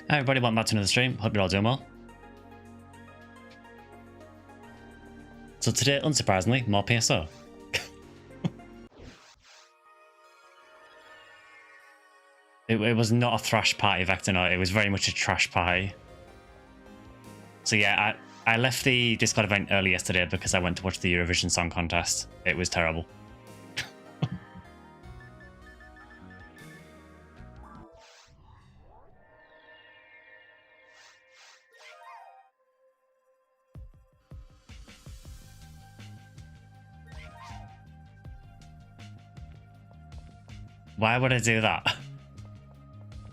Hi everybody, welcome back to another stream. Hope you're all doing well. So today, unsurprisingly, more PSO. It was not a thrash party vector, no, it was very much a trash party. So yeah, I left the Discord event early yesterday because I went to watch the Eurovision Song Contest. It was terrible. Why would I do that?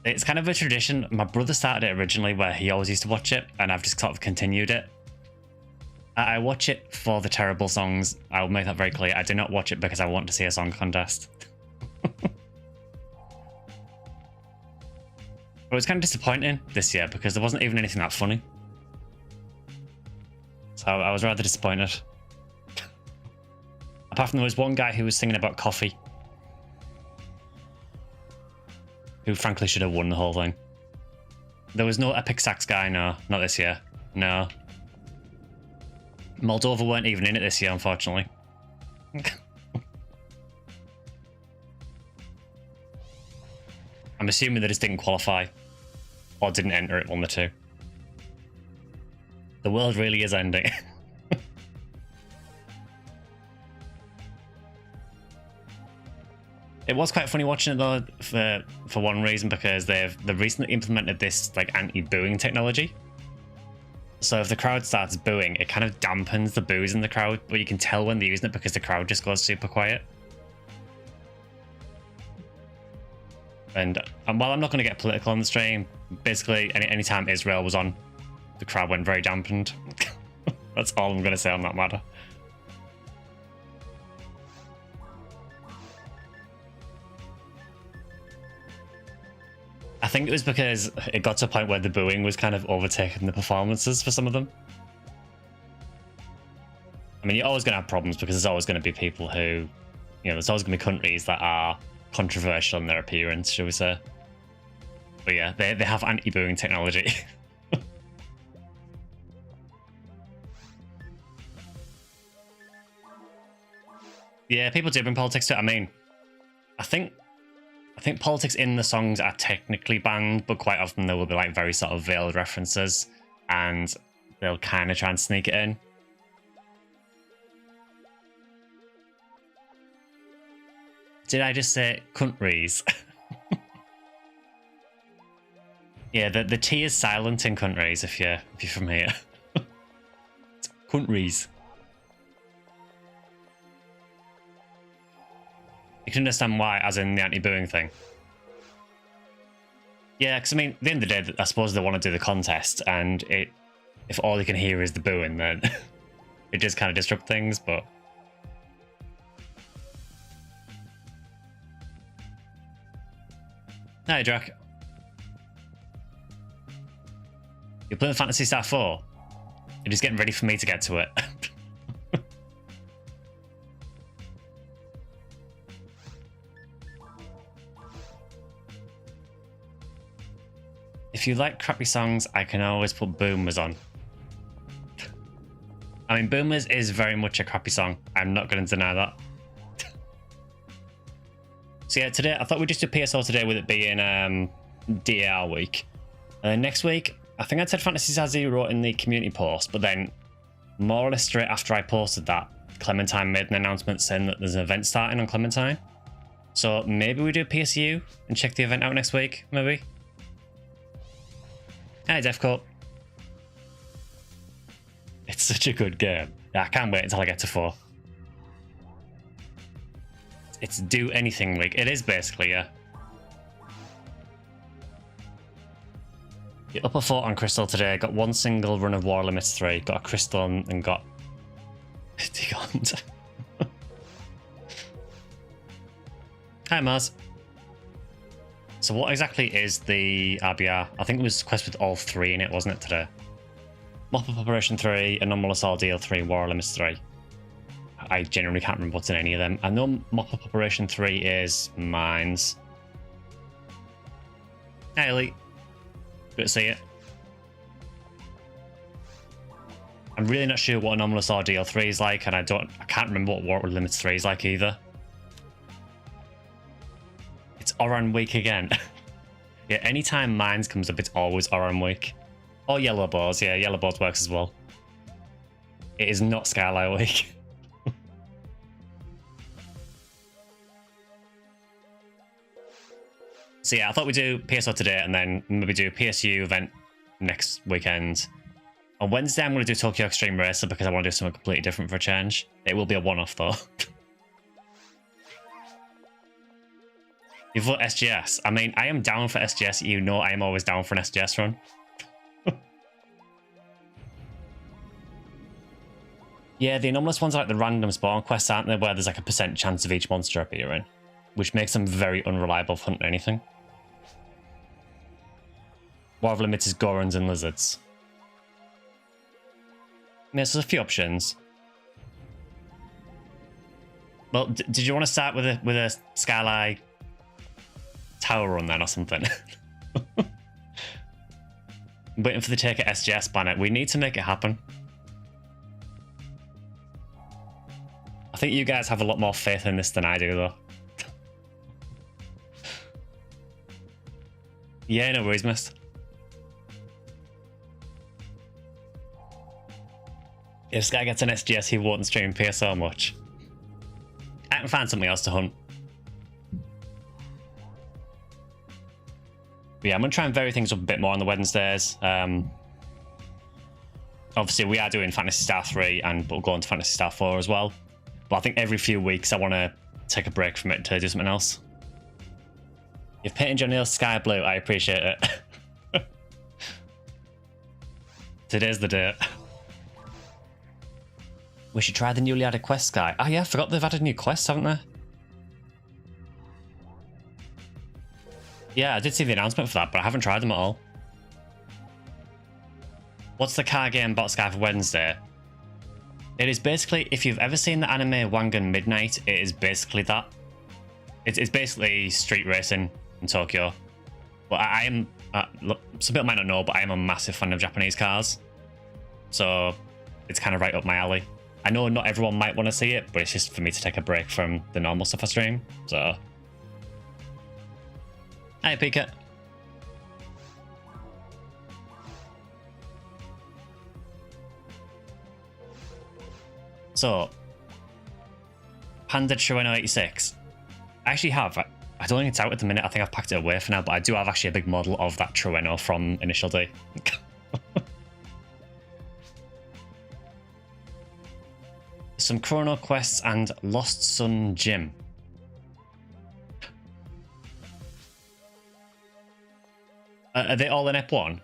It's kind of a tradition. My brother started it originally where he always used to watch it, and I've just sort of continued it. I watch it for the terrible songs. I'll make that very clear. I do not watch it because I want to see a song contest. But it was kind of disappointing this year because there wasn't even anything that funny. So I was rather disappointed. Apart from there was one guy who was singing about coffee, who frankly should have won the whole thing. There was no epic sax guy, no, not this year. No. Moldova weren't even in it this year, unfortunately. I'm assuming they just didn't qualify, or didn't enter it, one of the two. The world really is ending. It was quite funny watching it though, for one reason, because they've recently implemented this like anti-booing technology. So if the crowd starts booing, it kind of dampens the boos in the crowd, but you can tell when they're using it because the crowd just goes super quiet. And while I'm not going to get political on the stream, basically anytime Israel was on, the crowd went very dampened. That's all I'm going to say on that matter. I think it was because it got to a point where the booing was kind of overtaking the performances for some of them. I mean, you're always going to have problems because there's always going to be people who, you know, there's always going to be countries that are controversial in their appearance, shall we say. But yeah, they have anti-booing technology. Yeah, people do bring politics to it. I mean, I think politics in the songs are technically banned, but quite often there will be like very sort of veiled references, and they'll kind of try and sneak it in. Did I just say countries? Yeah, the T is silent in countries if you're from here. Countries. You can understand why, as in the anti-booing thing. Yeah, because I mean, at the end of the day, I suppose they want to do the contest, and if all you can hear is the booing, then it just kind of disrupts things, but... Hi, Drac. You're playing Phantasy Star 4? You're just getting ready for me to get to it. If you like crappy songs, I can always put Boomers on. I mean, Boomers is very much a crappy song. I'm not going to deny that. So yeah, today, I thought we'd just do PSO today with it being DAR week. And then next week, I think I said Phantasy Star 0 in the community post, but then more or less straight after I posted that, Clementine made an announcement saying that there's an event starting on Clementine. So maybe we do PSU and check the event out next week, maybe? Hi, Defcoat. It's such a good game. I can't wait until I get to 4. It's do anything league. It is basically, yeah. The upper 4 on Crystal today. Got one single run of War Limits 3. Got a Crystal and got... Hi, Mars. So what exactly is the RBR? I think it was Quest with all 3 in it, wasn't it, today? Mop-Up Operation 3, Anomalous Ordeal 3, War Limits 3. I genuinely can't remember what's in any of them. I know Mop-Up Operation 3 is Mines. Hey, Elite. Good to see it. I'm really not sure what Anomalous Ordeal 3 is like, and I can't remember what War Limits 3 is like either. It's Oran Week again. Yeah, anytime Mines comes up, it's always Oran Week. Or Yellow Bows, yeah, Yellow Bows works as well. It is not Skylight Week. So yeah, I thought we'd do PSO today and then maybe do a PSU event next weekend. On Wednesday, I'm going to do Tokyo Extreme Racer because I want to do something completely different for a change. It will be a one-off though. You vote SGS? I mean, I am down for SGS. You know I am always down for an SGS run. Yeah, the anomalous ones are like the random spawn quests, aren't they? Where there's like a % chance of each monster appearing, which makes them very unreliable for hunting anything. War of Limits is Gorons and Lizards. Yeah, so there's a few options. Well, did you want to start with a Skylight Tower run then or something? I'm waiting for the take at SGS banner. We need to make it happen. I think you guys have a lot more faith in this than I do, though. Yeah, no worries, miss. If Sky gets an SGS, he won't stream PSO much. I can find something else to hunt. But yeah, I'm going to try and vary things up a bit more on the Wednesdays. Obviously, we are doing Phantasy Star 3 and we'll go on to Phantasy Star 4 as well. But I think every few weeks I want to take a break from it to do something else. You've painted your nails sky blue. I appreciate it. Today's the day. We should try the newly added quest, Sky. Oh yeah, I forgot they've added new quests, haven't they? Yeah, I did see the announcement for that, but I haven't tried them at all. What's the car game bot, Sky, for Wednesday? It is basically, if you've ever seen the anime Wangan Midnight, it is basically that. It's basically street racing in Tokyo. But I am, look, some people might not know, but I am a massive fan of Japanese cars. So it's kind of right up my alley. I know not everyone might want to see it, but it's just for me to take a break from the normal stuff I stream. So, hi, Pika. So, Panda Trueno 86. I actually have. I don't think it's out at the minute. I think I've packed it away for now, but I do have actually a big model of that Trueno from Initial D. Some Chrono Quests and Lost Sun Gym. Are they all in Ep1?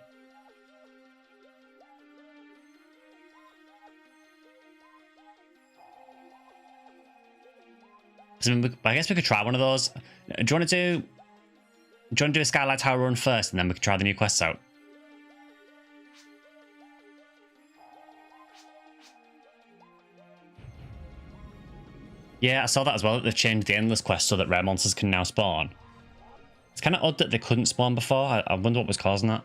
I guess we could try one of those. Do you want to do a Skylight Tower run first, and then we could try the new quests out? Yeah, I saw that as well, that they've changed the Endless quest so that rare monsters can now spawn. It's kind of odd that they couldn't spawn before. I wonder what was causing that.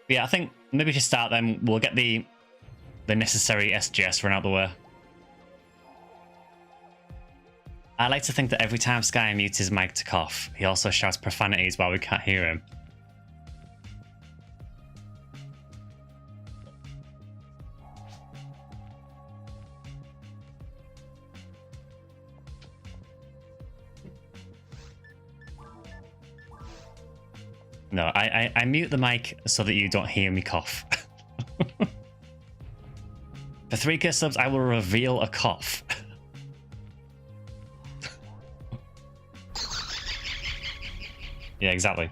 But yeah, I think maybe to start then, we'll get the necessary SGS run out the way. I like to think that every time Sky mutes his mic to cough, he also shouts profanities while we can't hear him. No, I mute the mic so that you don't hear me cough. For 3k subs, I will reveal a cough. Yeah, exactly.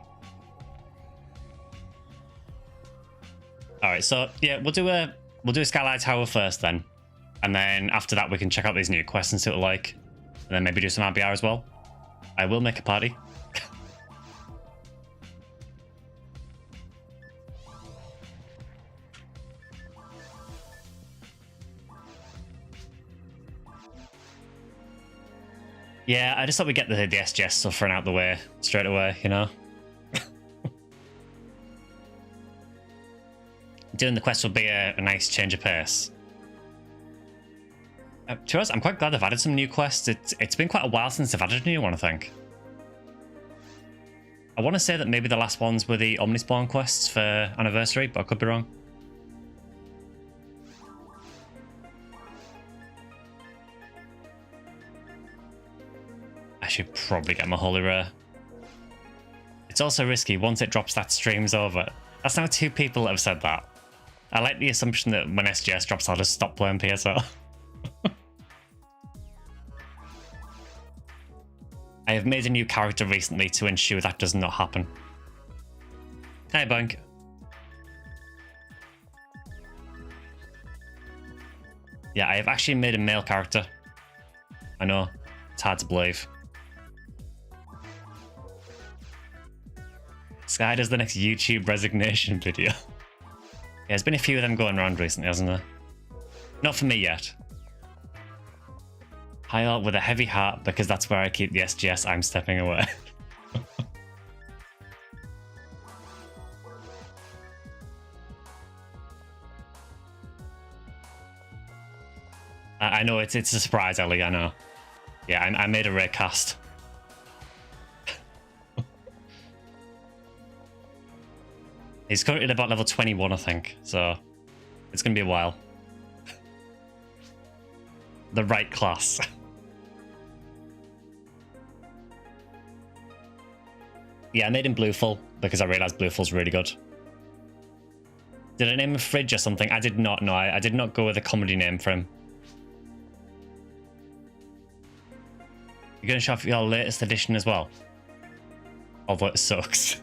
All right, so yeah, we'll do a Skylight Tower first then, and then after that we can check out these new quests and see what they're like, and then maybe do some RBR as well. I will make a party. Yeah, I just thought we'd get the SGS suffering out the way straight away, you know? Doing the quest will be a nice change of pace. To be honest, I'm quite glad they've added some new quests. It's been quite a while since they've added a new one, I think. I want to say that maybe the last ones were the Omnispawn quests for Anniversary, but I could be wrong. I should probably get my Holy Rare. It's also risky. Once it drops, that stream's over. That's now 2 people that have said that. I like the assumption that when SGS drops, I'll just stop playing PSO. I have made a new character recently to ensure that does not happen. Hey, Bank. Yeah, I have actually made a male character. I know, it's hard to believe. Sky does the next YouTube resignation video. Yeah, there's been a few of them going around recently, hasn't there? Not for me yet. High art with a heavy heart because that's where I keep the SGS. I'm stepping away. I know it's a surprise, Ellie. I know. Yeah, I made a rare cast. He's currently at about level 21, I think, so it's going to be a while. The right class. Yeah, I made him Blueful because I realised Blueful's really good. Did I name him Fridge or something? I did not know. I did not go with a comedy name for him. You're going to show off your latest edition as well? Although it sucks.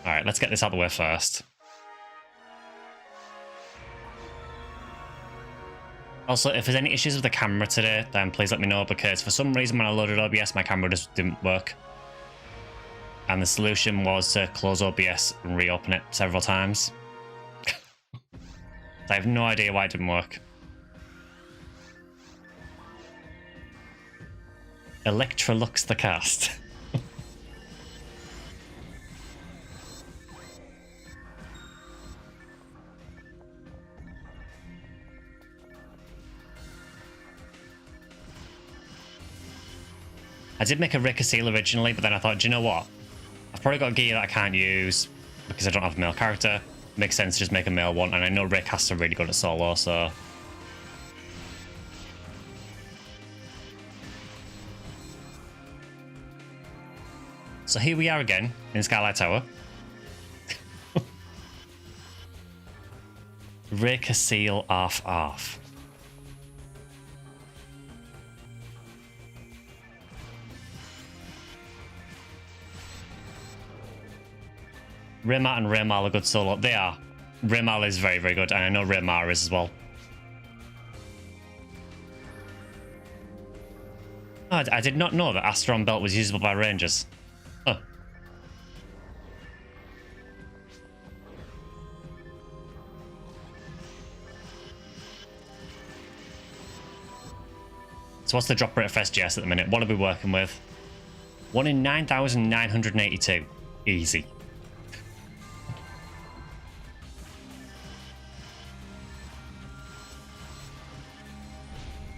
Alright, let's get this out of the way first. Also, if there's any issues with the camera today, then please let me know, because for some reason when I loaded OBS, my camera just didn't work. And the solution was to close OBS and reopen it several times. I have no idea why it didn't work. Electrolux the cast. I did make a Rick Seal originally, but then I thought, do you know what? I've probably got gear that I can't use because I don't have a male character. Makes sense to just make a male one, and I know Rick has to really good at solo, so... So here we are again, in Skylight Tower. Rick Seal off. Raymar and Raymar are good solo. They are. Raymar is very, very good, and I know Raymar is as well. Oh, I did not know that Astron Belt was usable by Rangers. Oh. So what's the drop rate of SGS at the minute? What are we working with? 1 in 9,982. Easy.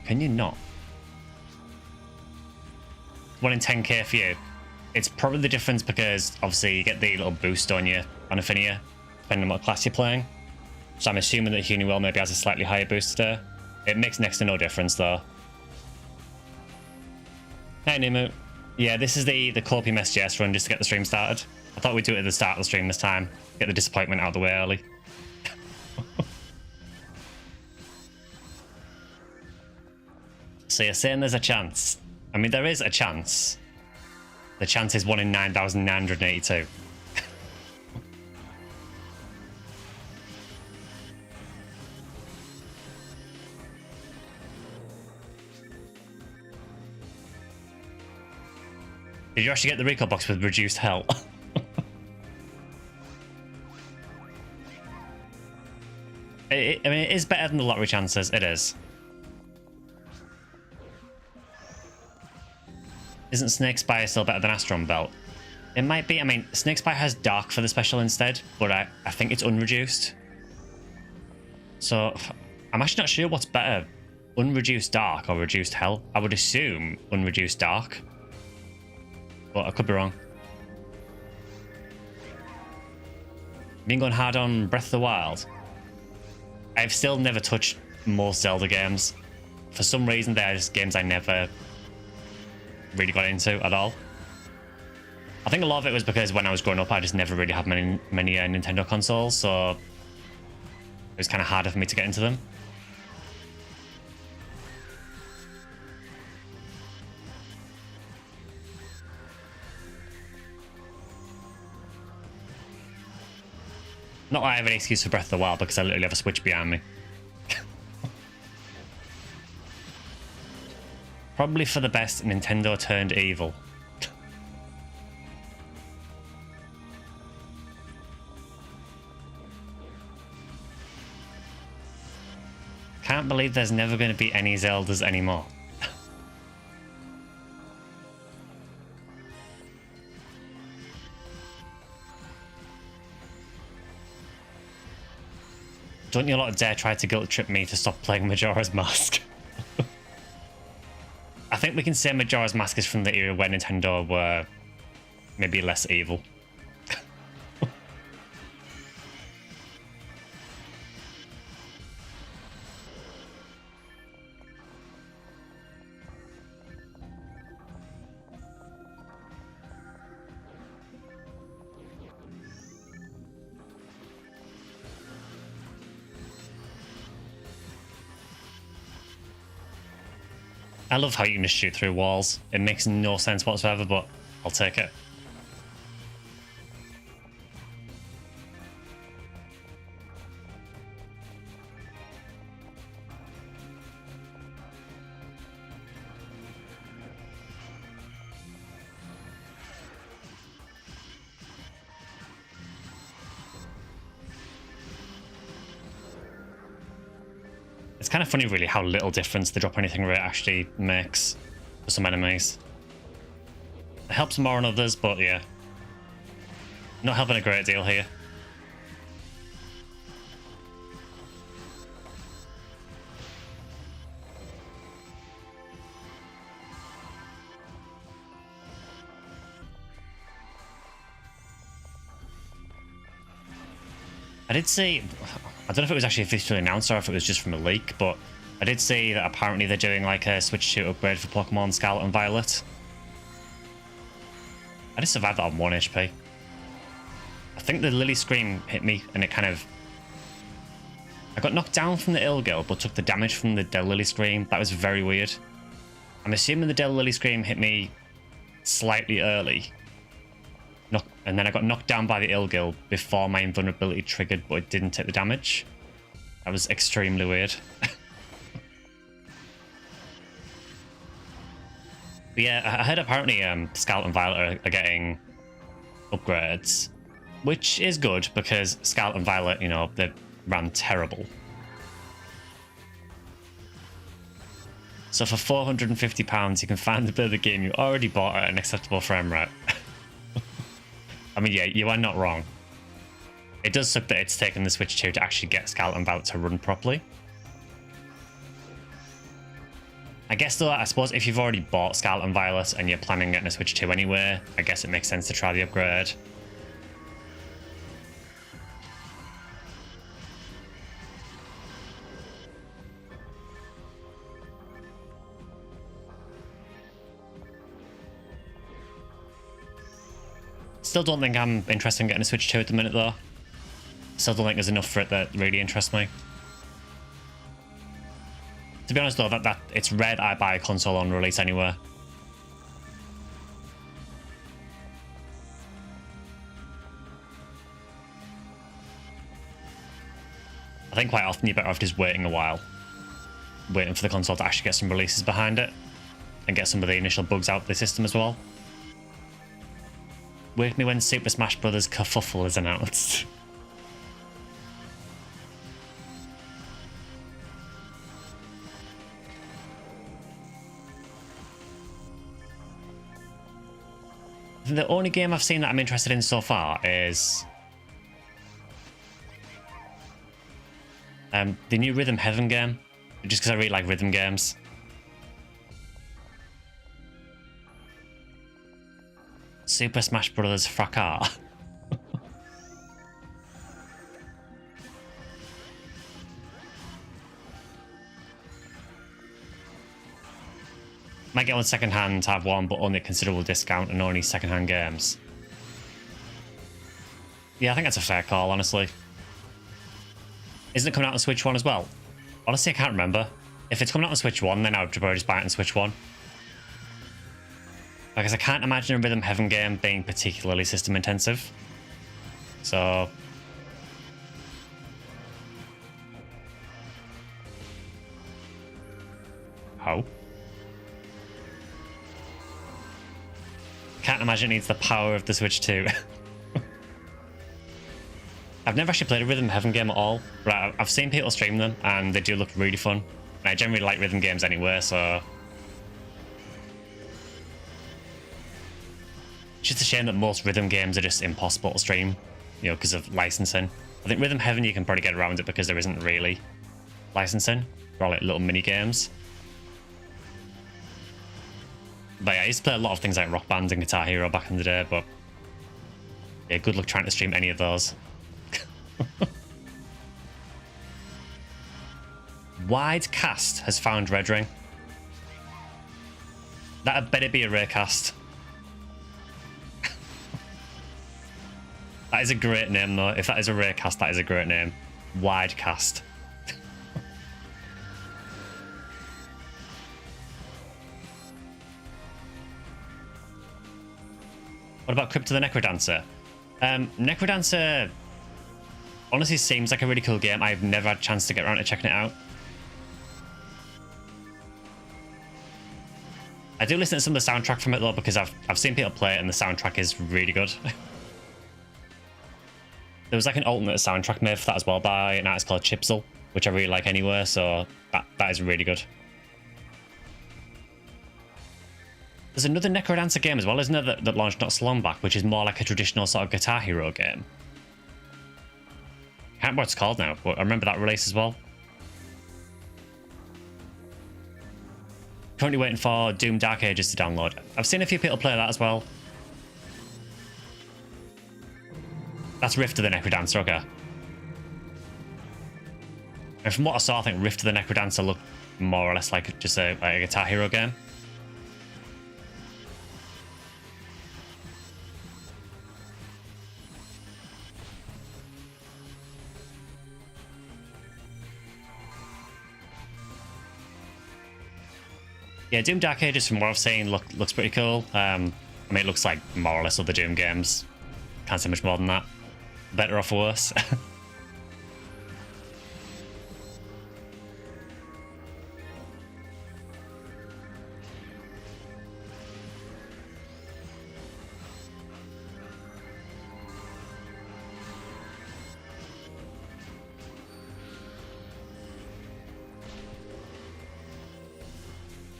Can you not? 1 in 10k for you. It's probably the difference because obviously you get the little boost on you on Ephinea, depending on what class you're playing. So I'm assuming that Honeywell maybe has a slightly higher boost there. It makes next to no difference though. Hey Nimu. Yeah, this is the Corpium SGS run just to get the stream started. I thought we'd do it at the start of the stream this time. Get the disappointment out of the way early. So you're saying there's a chance. I mean, there is a chance. The chance is 1 in 9,982. Did you actually get the recall box with reduced health? I mean, it is better than the lottery chances. It is. Isn't Snake Spire still better than Astron Belt? It might be. I mean, Snake Spire has Dark for the special instead, but I think it's unreduced. So, I'm actually not sure what's better. Unreduced Dark or Reduced Hell? I would assume Unreduced Dark. But I could be wrong. Been going hard on Breath of the Wild. I've still never touched most Zelda games. For some reason, they're just games I never really got into at all. I think a lot of it was because when I was growing up, I just never really had many Nintendo consoles, so it was kind of harder for me to get into them. Not that I have an excuse for Breath of the Wild, because I literally have a Switch behind me. Probably for the best, Nintendo turned evil. Can't believe there's never going to be any Zeldas anymore. Don't you lot dare try to guilt trip me to stop playing Majora's Mask. I think we can say Majora's Mask is from the era where Nintendo were maybe less evil. I love how you can just shoot through walls. It makes no sense whatsoever, but I'll take it. It's kind of funny, really, how little difference the drop anything rate actually makes for some enemies. It helps more on others, but yeah. Not helping a great deal here. I did see, I don't know if it was actually officially announced or if it was just from a leak, but I did see that apparently they're doing like a Switch 2 upgrade for Pokemon Scarlet and Violet. I just survived that on 1 HP. I think the Lily Scream hit me and it kind of... I got knocked down from the Ilgil but took the damage from the Del Lily Scream. That was very weird. I'm assuming the Del Lily Scream hit me slightly early. And then I got knocked down by the Ilgil before my invulnerability triggered, but it didn't take the damage. That was extremely weird. But yeah, I heard apparently Scarlet and Violet are getting upgrades, which is good because Scarlet and Violet, you know, they ran terrible. So for £450, you can finally play the game you already bought at an acceptable frame rate. I mean, yeah, you are not wrong. It does suck that it's taken the Switch 2 to actually get Scarlet and Violet to run properly. I guess though, I suppose if you've already bought Scarlet and Violet and you're planning on getting a Switch 2 anyway, I guess it makes sense to try the upgrade. Still don't think I'm interested in getting a Switch 2 at the minute though. Still don't think there's enough for it that really interests me. To be honest though, that it's rare that I buy a console on release anywhere. I think quite often you're better off just waiting a while. Waiting for the console to actually get some releases behind it. And get some of the initial bugs out of the system as well. Wake me when Super Smash Bros. Kerfuffle is announced. The only game I've seen that I'm interested in so far is the new Rhythm Heaven game, just because I really like rhythm games. Super Smash Bros. Fracas. Might get one second hand, have one, but only a considerable discount and only second hand games. Yeah, I think that's a fair call, honestly. Isn't it coming out on Switch 1 as well? Honestly, I can't remember. If it's coming out on Switch 1, then I would probably just buy it on Switch 1. Because I can't imagine a Rhythm Heaven game being particularly system intensive. So... Oh. Can't imagine it needs the power of the Switch 2. I've never actually played a Rhythm Heaven game at all. Right, I've seen people stream them, and they do look really fun. And I generally like rhythm games anyway, so... It's just a shame that most rhythm games are just impossible to stream, you know, because of licensing. I think Rhythm Heaven, you can probably get around it because there isn't really licensing. They're all like little mini games. But yeah, I used to play a lot of things like Rock Band and Guitar Hero back in the day, but yeah, good luck trying to stream any of those. Wide Cast has found Red Ring. That had better be a rare cast. That is a great name, though. If that is a rare cast, that is a great name. Wide Cast. What about Crypt of the Necrodancer? Necrodancer honestly seems like a really cool game. I've never had a chance to get around to checking it out. I do listen to some of the soundtrack from it, though, because I've seen people play it and the soundtrack is really good. There was like an alternate soundtrack made for that as well by an artist called Chipsel, which I really like anyway, so that is really good. There's another Necrodancer game as well, isn't there, that launched not so long back, which is more like a traditional sort of Guitar Hero game. I can't remember what it's called now, but I remember that release as well. Currently waiting for Doom Dark Ages to download. I've seen a few people play that as well. That's Rift of the Necrodancer, okay. And from what I saw, I think Rift of the Necrodancer looked more or less like just a Guitar Hero game. Yeah, Doom Dark Ages, from what I've seen, looks pretty cool. I mean, it looks like more or less other Doom games. Can't say much more than that. Better or for worse.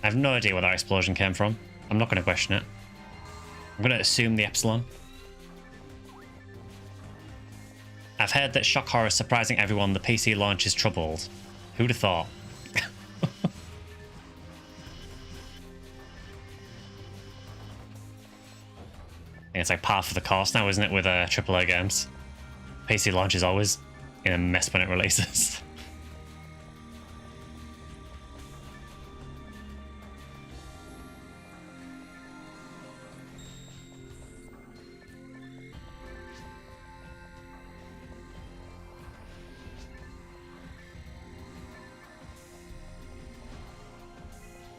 I have no idea where that explosion came from. I'm not going to question it. I'm going to assume the Epsilon. I've heard that shock horror is surprising everyone. The PC launch is troubled. Who'd have thought? I think it's like par for the course now, isn't it, with AAA games? PC launch is always in a mess when it releases.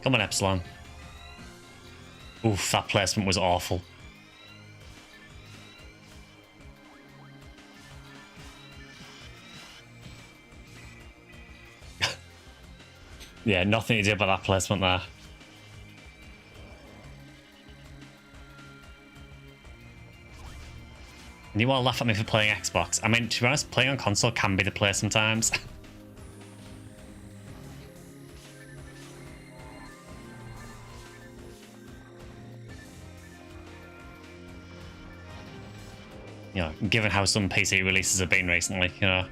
Come on, Epsilon. Oof, that placement was awful. Yeah, nothing to do about that placement there. And you all laugh at me for playing Xbox. I mean, to be honest, playing on console can be the play sometimes. You know, given how some PC releases have been recently, you know.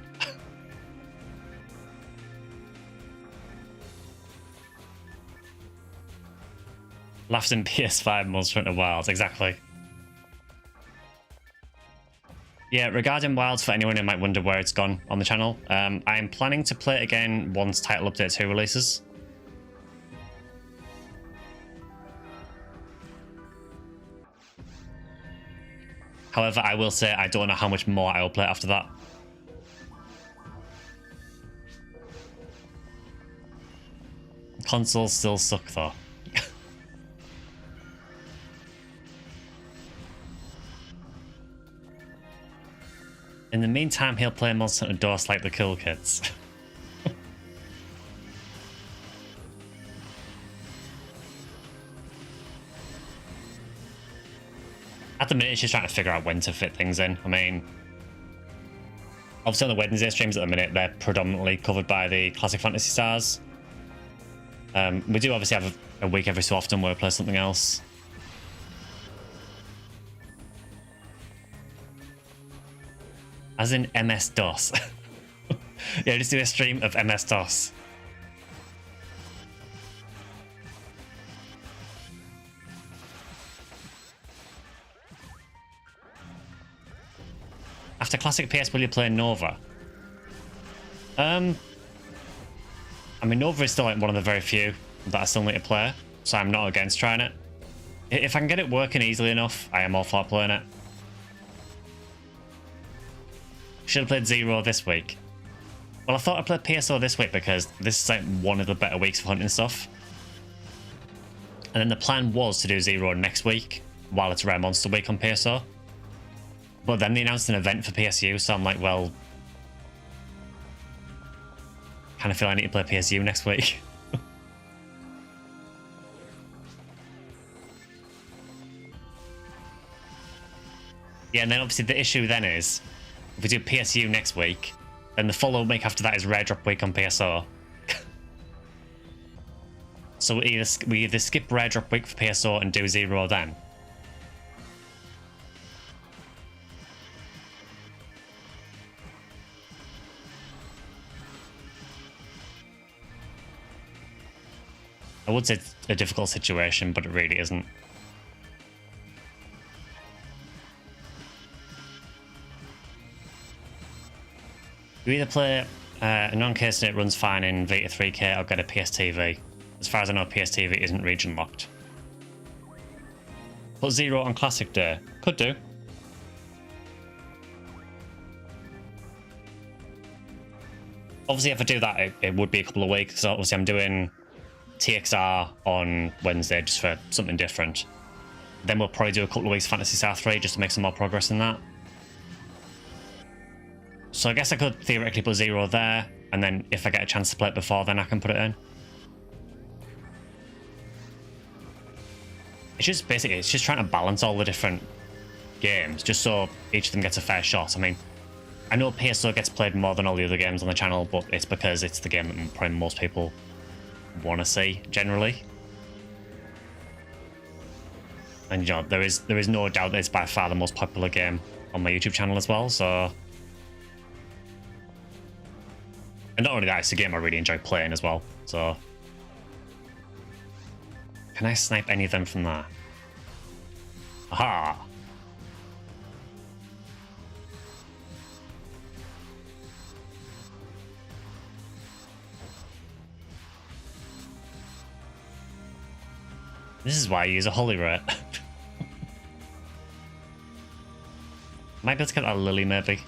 Laughed in PS5 Monster Hunter Wilds, exactly. Yeah, regarding Wilds, for anyone who might wonder where it's gone on the channel, I am planning to play it again once Title Update 2 releases. However, I will say I don't know how much more I will play after that. Consoles still suck though. In the meantime, he'll play Monster Hunter DOS like the cool kids. At the minute, she's trying to figure out when to fit things in. I mean, obviously on the Wednesday streams at the minute, they're predominantly covered by the Classic Fantasy Stars. We do obviously have a week every so often where we play something else. As in MS-DOS. Yeah, just do a stream of MS-DOS. After Classic PS, will you play Nova? I mean, Nova is still like one of the very few that I still need to play, so I'm not against trying it. If I can get it working easily enough, I am all for playing it. Should have played Zero this week. Well, I thought I played PSO this week because this is like one of the better weeks for hunting stuff. And then the plan was to do Zero next week while it's Rare Monster Week on PSO. But then they announced an event for PSU, so I'm like, well, kind of feel I need to play PSU next week. Yeah, and then obviously the issue then is, if we do PSU next week, then the following week after that is Rare Drop Week on PSO. So we either skip Rare Drop Week for PSO and do Zero then. I would say it's a difficult situation, but it really isn't. You either play a non-case and it runs fine in Vita 3K or get a PSTV. As far as I know, PSTV isn't region locked. Put Zero on Classic Day. Could do. Obviously, if I do that, it would be a couple of weeks. So obviously, I'm doing TXR on Wednesday just for something different. Then we'll probably do a couple of weeks Phantasy Star 3 just to make some more progress in that. So I guess I could theoretically put Zero there, and then if I get a chance to play it before, then I can put it in. It's just basically, it's just trying to balance all the different games, just so each of them gets a fair shot. I mean, I know PSO gets played more than all the other games on the channel, but it's because it's the game that probably most people want to see, generally. And, you know, there is no doubt that it's by far the most popular game on my YouTube channel as well, so... And not only that, it's a game I really enjoy playing as well, so... Can I snipe any of them from there? Aha! This is why I use a holy rat. Might be able to get that lily, maybe.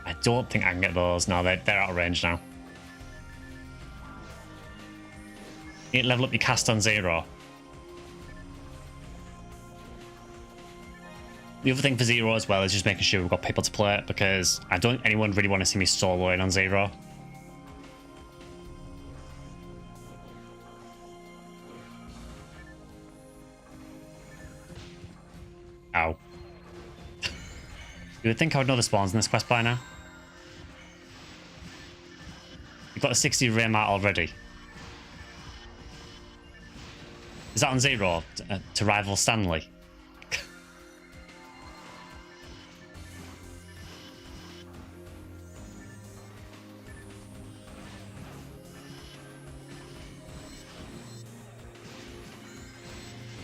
I don't think I can get those. No, they're out of range now. You need to level up your cast on Zero. The other thing for Zero as well is just making sure we've got people to play it, because I don't think anyone really want to see me soloing on Zero. Ow. You would think I would know the spawns in this quest by now. got a 60 rear mark already. Is that on 0 to rival Stanley?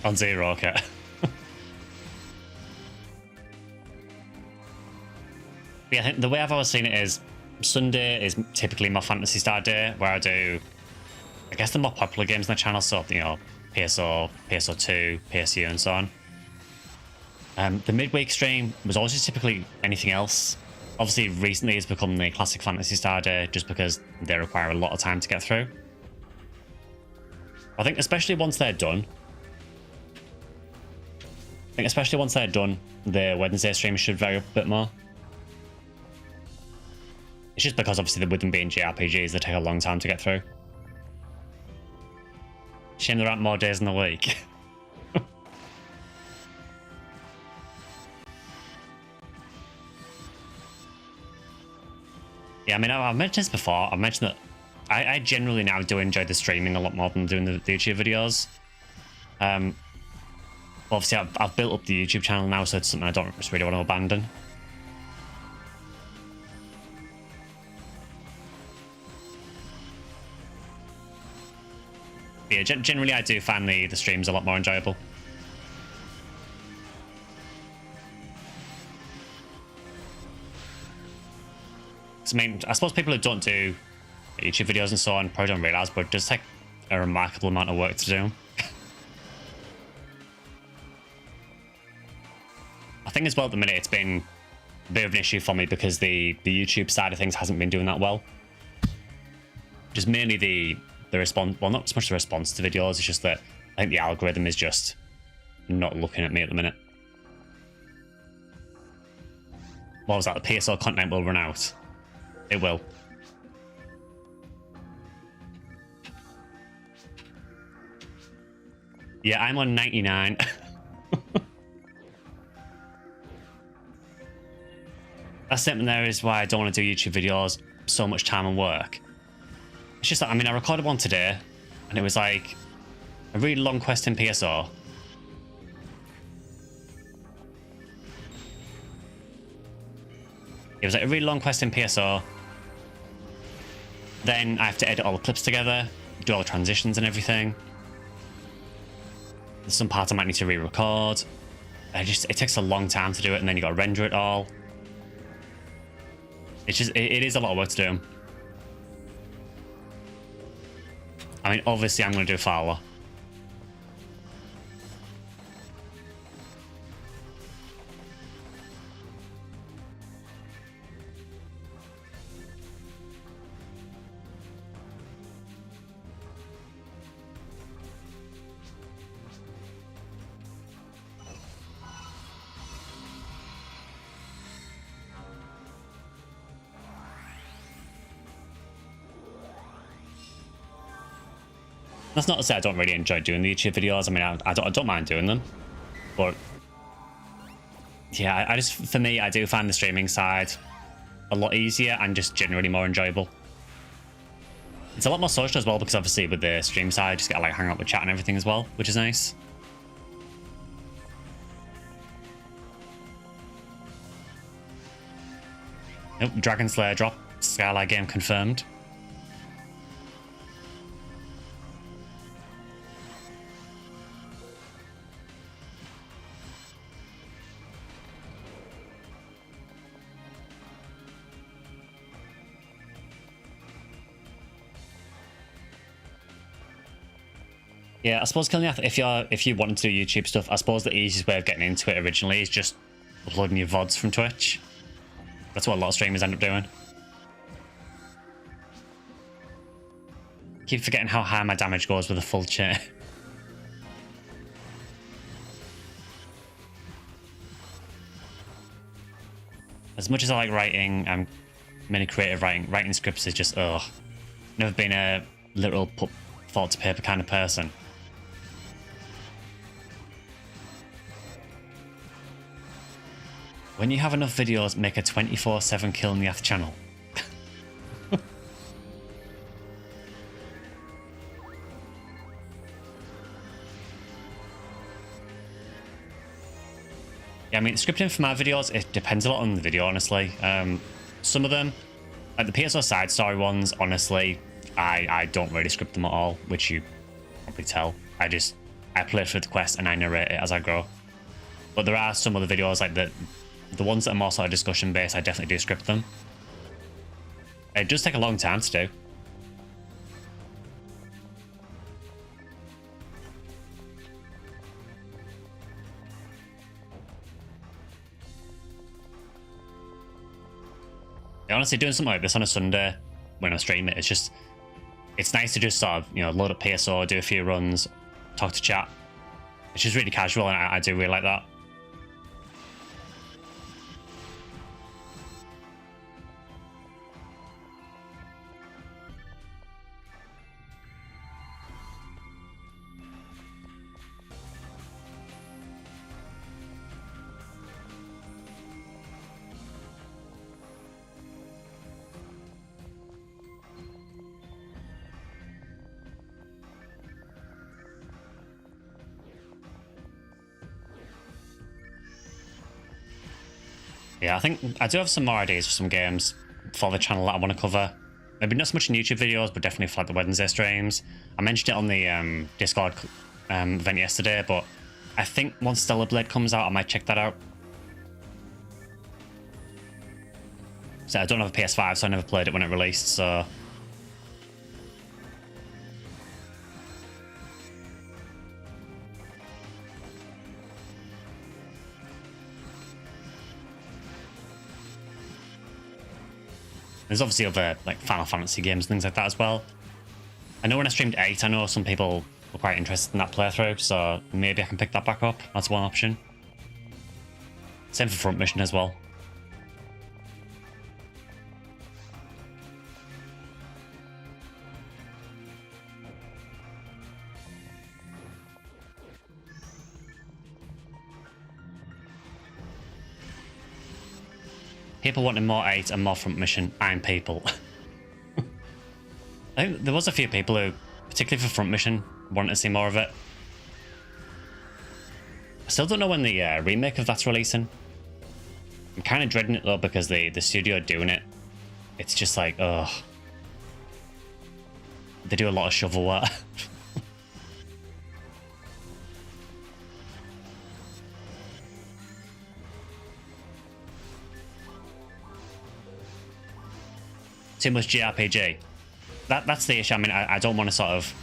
On 0, okay. Yeah, I think the way I've always seen it is Sunday is typically my Phantasy Star day, where I do, I guess, the more popular games on the channel, so, you know, PSO, PSO2, PSU, and so on. The midweek stream was always just typically anything else. Obviously, recently it's become the classic Phantasy Star day, just because they require a lot of time to get through. I think especially once they're done, the Wednesday stream should vary up a bit more. It's just because obviously with them being JRPGs, they take a long time to get through. Shame there aren't more days in the week. Yeah, I mean, I've mentioned this before. I've mentioned that I generally now do enjoy the streaming a lot more than doing the YouTube videos. Obviously, I've built up the YouTube channel now, so it's something I don't just really want to abandon. But yeah, generally I do find the streams a lot more enjoyable. I mean, I suppose people who don't do YouTube videos and so on probably don't realise, but it does take a remarkable amount of work to do. I think as well at the minute it's been a bit of an issue for me because the YouTube side of things hasn't been doing that well. Just mainly the response, well, not so much the response to videos, it's just that I think the algorithm is just not looking at me at the minute. What was that? The PSO content will run out. It will. Yeah, I'm on 99. That's something there is why I don't want to do YouTube videos so much time and work. It's just that, I mean, I recorded one today and it was like a really long quest in PSO. It was like a really long quest in PSO. Then I have to edit all the clips together, do all the transitions and everything. There's some parts I might need to re-record. It takes a long time to do it, and then you got to render it all. It's just, it is a lot of work to do. I mean, obviously I'm going to do Fowler. That's not to say I don't really enjoy doing the YouTube videos. I mean, I don't mind doing them, but yeah, I just, for me, I do find the streaming side a lot easier and just generally more enjoyable. It's a lot more social as well because obviously with the stream side, I just get to like hang out with chat and everything as well, which is nice. Nope, Dragon Slayer drop. Skyly game confirmed. Yeah, I suppose, Killian, if you wanted to do YouTube stuff, I suppose the easiest way of getting into it originally is just uploading your VODs from Twitch. That's what a lot of streamers end up doing. Keep forgetting how high my damage goes with a full chair. As much as I like writing, many creative writing scripts is just, ugh. Never been a literal put thought to paper kind of person. When you have enough videos, make a 24/7 Kill in the Earth channel. Yeah, I mean, scripting for my videos, it depends a lot on the video, honestly. Some of them, like the PSO side story ones, honestly, I don't really script them at all, which you probably tell. I play through the quest and I narrate it as I go. But there are some other videos, like the ones that are more sort of discussion based, I definitely do script them. It does take a long time to do. Yeah, honestly, doing something like this on a Sunday when I stream it, it's nice to just sort of, you know, load up PSO, do a few runs, talk to chat. It's just really casual, and I do really like that. Yeah, I think I do have some more ideas for some games for the channel that I want to cover. Maybe not so much in YouTube videos, but definitely for like the Wednesday streams. I mentioned it on the Discord event yesterday, but I think once Stellar Blade comes out, I might check that out. So I don't have a PS5, so I never played it when it released, so... There's obviously other like Final Fantasy games and things like that as well. I know when I streamed 8, I know some people were quite interested in that playthrough, so maybe I can pick that back up. That's one option. Same for Front Mission as well. People wanting more 8 and more Front Mission. I'm people. I think there was a few people who, particularly for Front Mission, wanted to see more of it. I still don't know when the remake of that's releasing. I'm kind of dreading it though, because the studio doing it, it's just like, ugh. They do a lot of shovelware. Too much JRPG. That's the issue. I mean, I don't want to sort of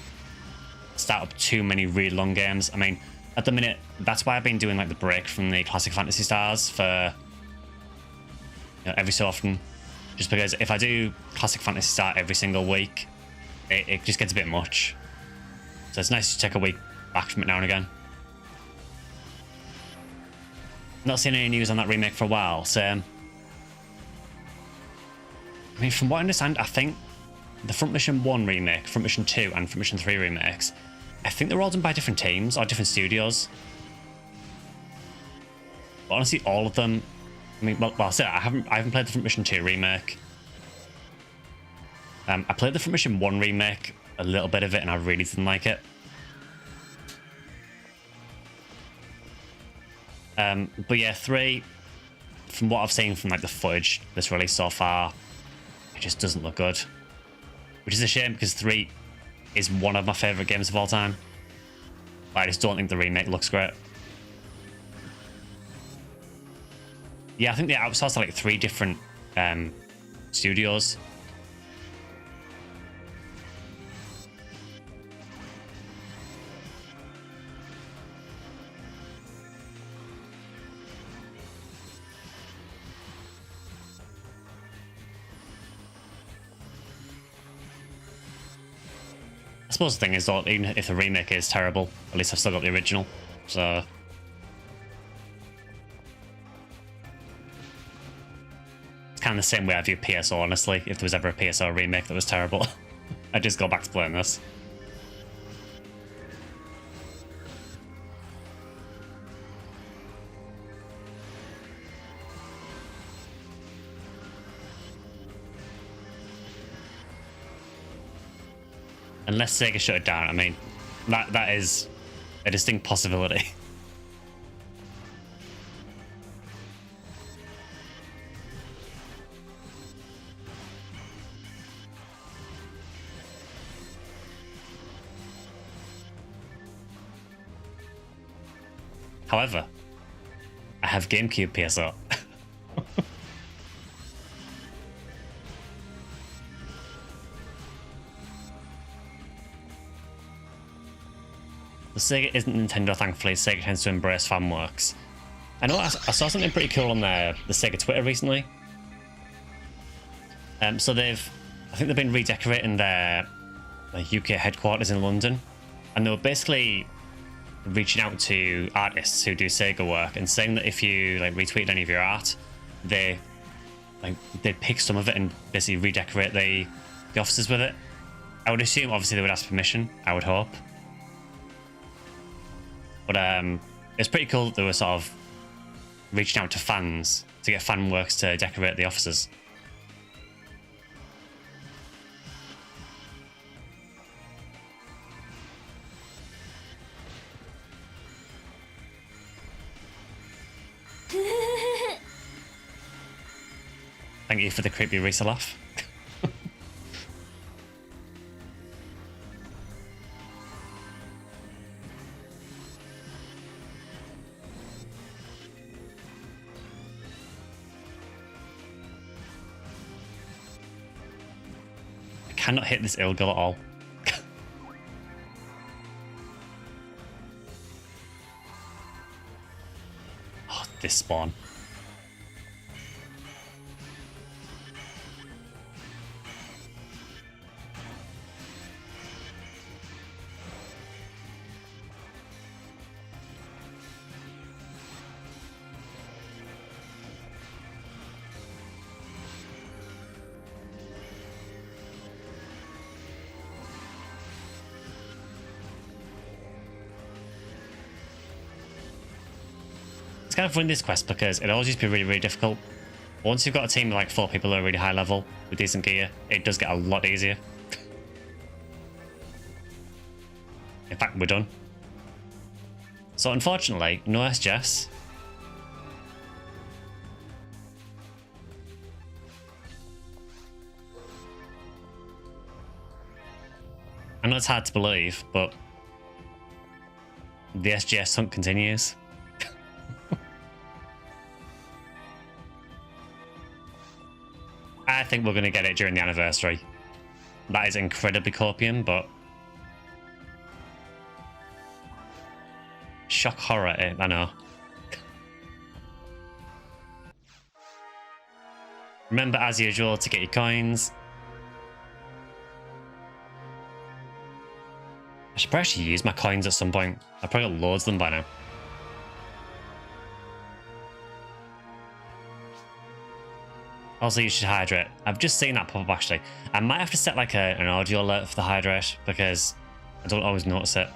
start up too many really long games. I mean, at the minute, that's why I've been doing like the break from the Classic Fantasy Stars for, you know, every so often. Just because if I do Classic Fantasy Star every single week, it just gets a bit much. So it's nice to take a week back from it now and again. Not seen any news on that remake for a while, so... I mean, from what I understand, I think the Front Mission 1 remake, Front Mission 2 and Front Mission 3 remakes, I think they're all done by different teams or different studios. But honestly, all of them... I mean, well, I said I haven't played the Front Mission 2 remake. I played the Front Mission 1 remake, a little bit of it, and I really didn't like it. But yeah, 3, from what I've seen from like the footage that's released so far, it just doesn't look good. Which is a shame, because 3 is one of my favourite games of all time. But I just don't think the remake looks great. Yeah, I think they outsourced like 3 different studios. I suppose the thing is, though, even if the remake is terrible, at least I've still got the original, so... It's kind of the same way I view PSO, honestly. If there was ever a PSO remake that was terrible, I'd just go back to playing this. Unless Sega shut it down, I mean, that is a distinct possibility. However, I have GameCube PSO. The Sega isn't Nintendo, thankfully. Sega tends to embrace fan works. I know I saw something pretty cool on the Sega Twitter recently. So I think they've been redecorating their UK headquarters in London, and they were basically reaching out to artists who do Sega work and saying that if you like retweeted any of your art, they'd pick some of it and basically redecorate the offices with it. I would assume obviously they would ask permission, I would hope. But it's pretty cool that they were sort of reaching out to fans to get fan works to decorate the offices. Thank you for the creepy Risa laugh. I cannot hit this ill girl at all. Oh, this spawn. It's kind of fun, this quest, because it always used to be really, really difficult. Once you've got a team of like 4 people who are really high level with decent gear, it does get a lot easier. In fact, we're done. So unfortunately, no SGS. I know it's hard to believe, but the SGS hunt continues. I think we're going to get it during the anniversary. That is incredibly copium, but... shock horror, I know. Remember, as usual, to get your coins. I should probably actually use my coins at some point. I've probably got loads of them by now. Also, you should hydrate. I've just seen that pop up, actually. I might have to set like an audio alert for the hydrate, because I don't always notice it,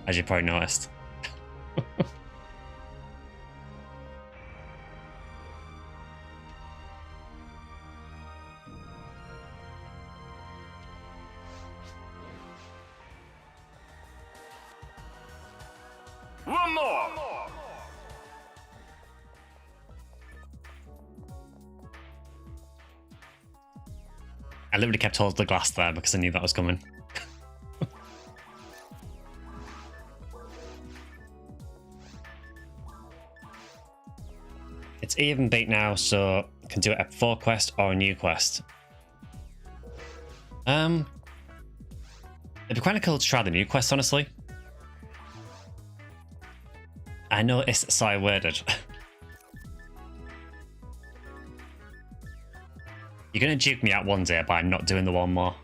as you probably noticed. One more. I literally kept hold of the glass there because I knew that was coming. It's even beat now, so I can do a 4 quest or a new quest. It'd be kind of cool to try the new quest, honestly. I know it's so worded. You're gonna juke me out one day by not doing the one more.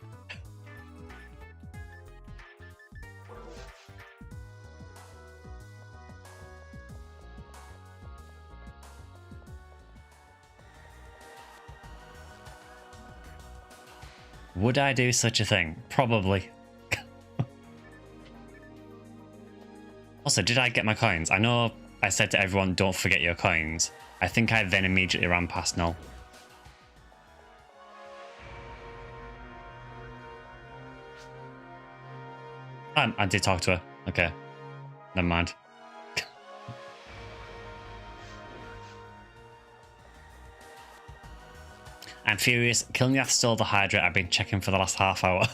Would I do such a thing? Probably. Also, did I get my coins? I know I said to everyone, don't forget your coins. I think I then immediately ran past Null. I did talk to her. Okay. Never mind. I'm furious. Kilniath stole the hydrate I've been checking for the last half hour.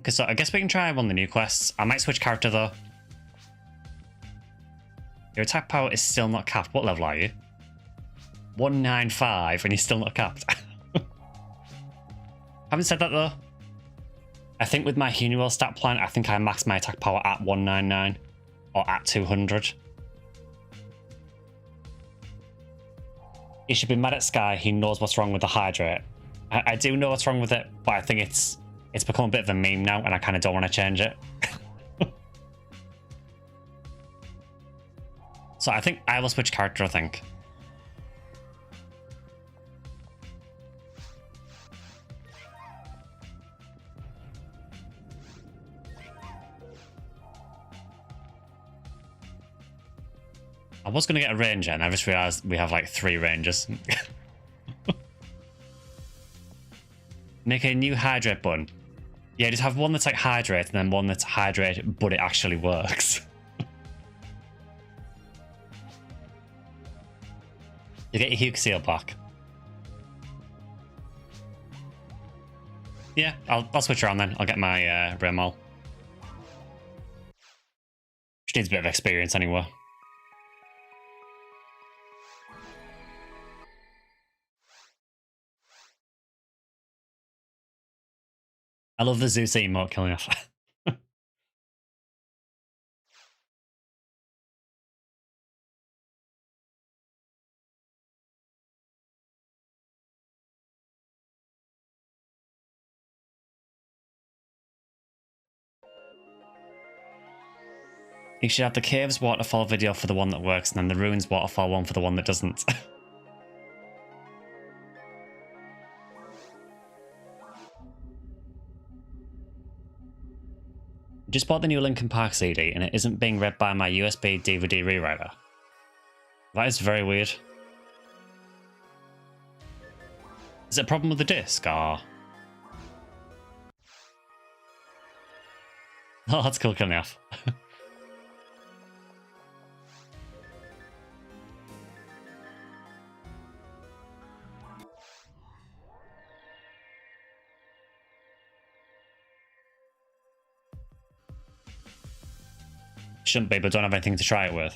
Okay, so I guess we can try one of the new quests. I might switch character though. Your attack power is still not capped. What level are you? 195 and you're still not capped. Haven't said that though. I think with my Henuel stat plan, I think I maxed my attack power at 199 or at 200. You should be mad at Sky. He knows what's wrong with the hydrate. I do know what's wrong with it, but I think it's become a bit of a meme now, and I kind of don't want to change it. So I think I will switch character, I think. I was going to get a ranger, and I just realised we have like 3 rangers. Make a new hydrate button. Yeah, just have one that's like hydrate, and then one that's hydrate, but it actually works. You get your Hue Seal back. Yeah, I'll switch her on then. I'll get my Remol. She needs a bit of experience anyway. I love the Zeus emote killing off. You should have the Caves waterfall video for the one that works, and then the Ruins waterfall one for the one that doesn't. Just bought the new Linkin Park CD, and it isn't being read by my USB DVD rewriter. That is very weird. Is it a problem with the disc, or...? Oh, that's cool, killing me off. Shouldn't be, but don't have anything to try it with.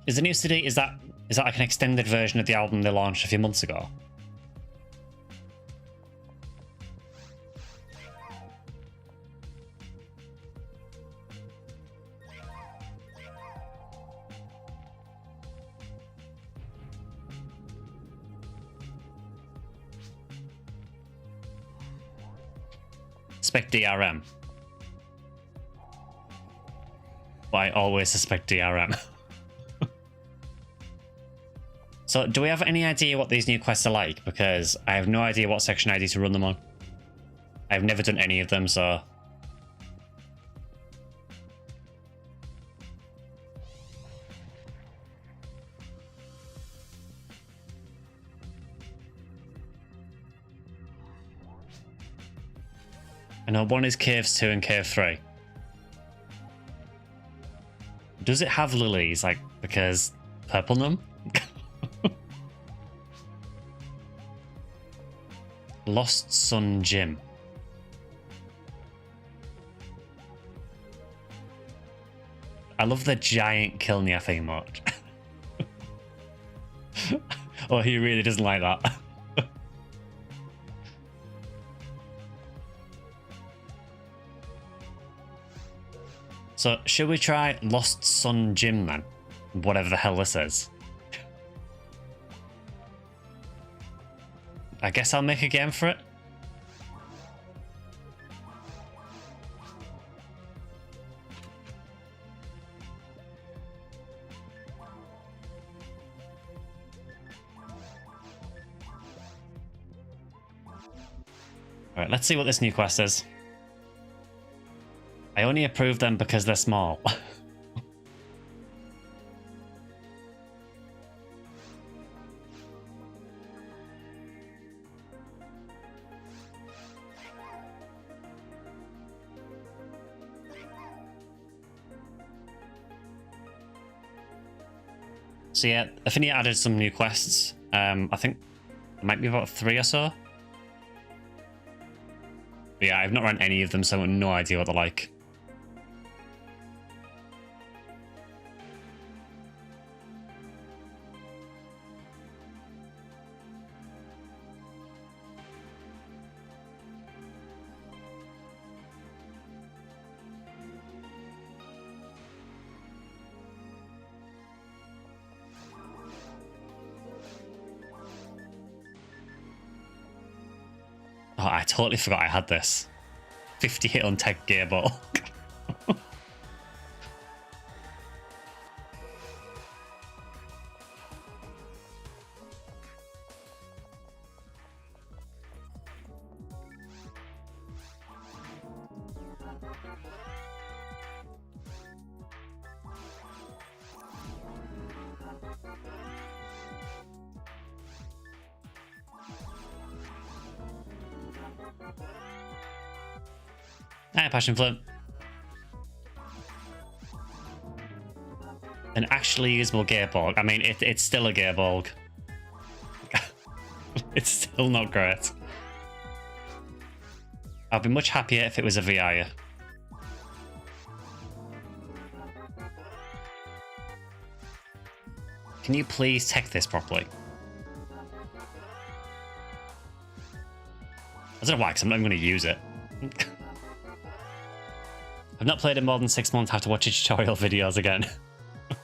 Is the new CD, is that like an extended version of the album they launched a few months ago? Suspect DRM. But I always suspect DRM. So, do we have any idea what these new quests are like? Because I have no idea what section ID to run them on. I've never done any of them, so... I know one is Caves 2 and Cave 3. Does it have lilies? Like, because purple them? Lost Sun Gym. I love the giant Kilnia emote. Oh, he really doesn't like that. So, should we try Lost Sun Gym then? Whatever the hell this is. I guess I'll make a game for it. Alright, let's see what this new quest is. I only approve them because they're small. So yeah, Ephinea added some new quests. I think it might be about 3 or so. But yeah, I've not run any of them, so I've no idea what they're like. Oh, I totally forgot I had this. 50 hit on tech gearball. Hi, Passion Flip. An actually usable gearborg. I mean, it's still a gearborg. It's still not great. I'd be much happier if it was a VIA. Can you please tech this properly? I don't know why, because I'm not even going to use it. I've not played it more than 6 months. I have to watch your tutorial videos again. I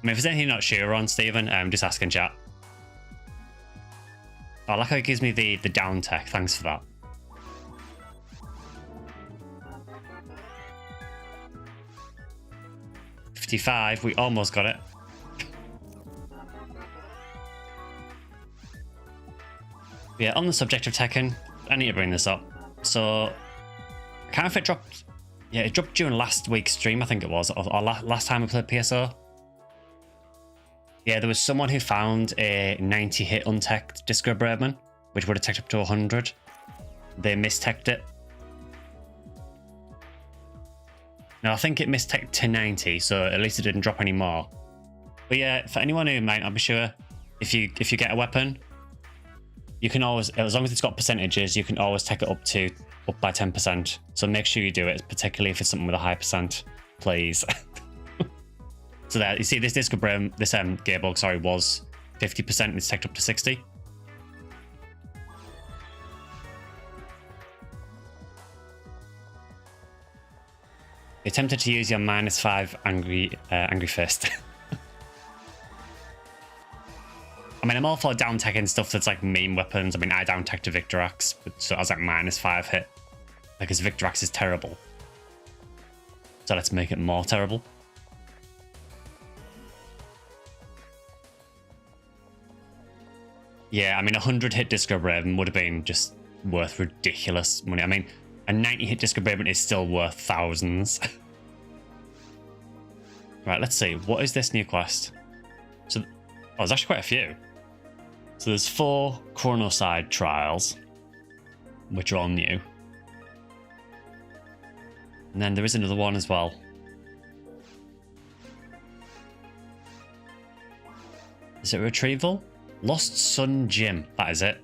mean, if there's anything you're not sure on, Stephen, just ask in chat. Oh, I like how it gives me the down tech. Thanks for that. $55. We almost got it. Yeah, on the subject of Tekken, I need to bring this up. So, I can't remember if it dropped. Yeah, it dropped during last week's stream, I think it was, or last time we played PSO. Yeah, there was someone who found a 90 hit unteched Disco Braveman, which would have teched up to 100. They misteched it. Now, I think it misteched to 90, so at least it didn't drop any more. But yeah, for anyone who might not be sure, if you get a weapon, you can always, as long as it's got percentages, you can always take it up by 10%. So make sure you do it, particularly if it's something with a high percent, please. So there, you see this Disco Braveman, this gearbox, sorry, was 50%, and it's teched up to 60. You're tempted to use your -5 angry fist. I mean, I'm all for down teching stuff that's like meme weapons. I mean, I down teched a Victorax, but so I was like -5 hit. Because Victorax is terrible. So let's make it more terrible. Yeah, I mean, 100 hit Disco Braveman would have been just worth ridiculous money. I mean, a 90 hit Disco Braveman is still worth thousands. Right, let's see. What is this new quest? So, oh, there's actually quite a few. So there's 4 Chronoside trials, which are all new. And then there is another one as well. Is it retrieval? Lost Son Jim. That is it.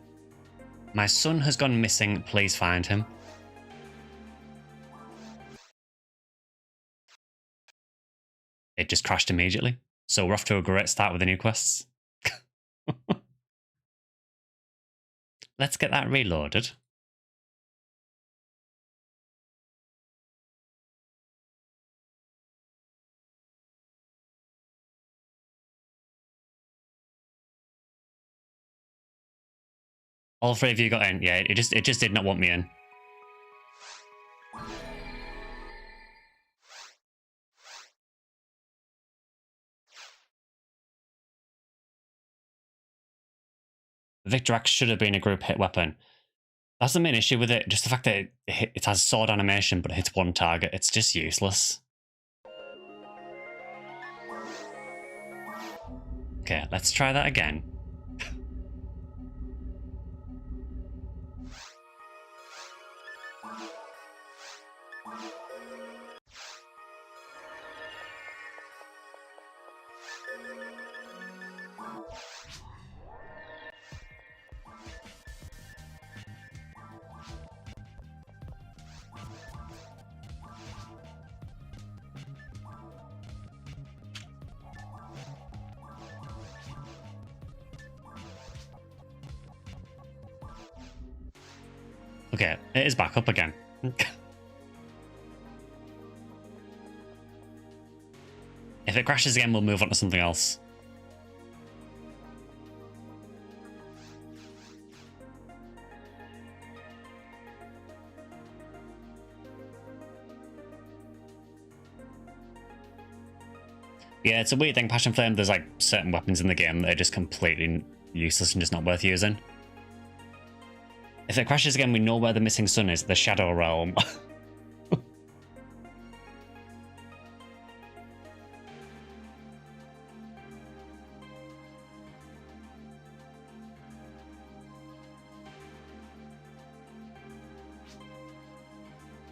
My son has gone missing. Please find him. It just crashed immediately. So we're off to a great start with the new quests. Let's get that reloaded. All 3 of you got in. Yeah, it just did not want me in. Victorax should have been a group hit weapon. That's the main issue with it. Just the fact that it has sword animation, but it hits one target. It's just useless. Okay, let's try that again. Okay, it is back up again. If it crashes again, we'll move on to something else. Yeah, it's a weird thing. Passion Flame, there's like certain weapons in the game that are just completely useless and just not worth using. If it crashes again, we know where the missing sun is, the Shadow Realm.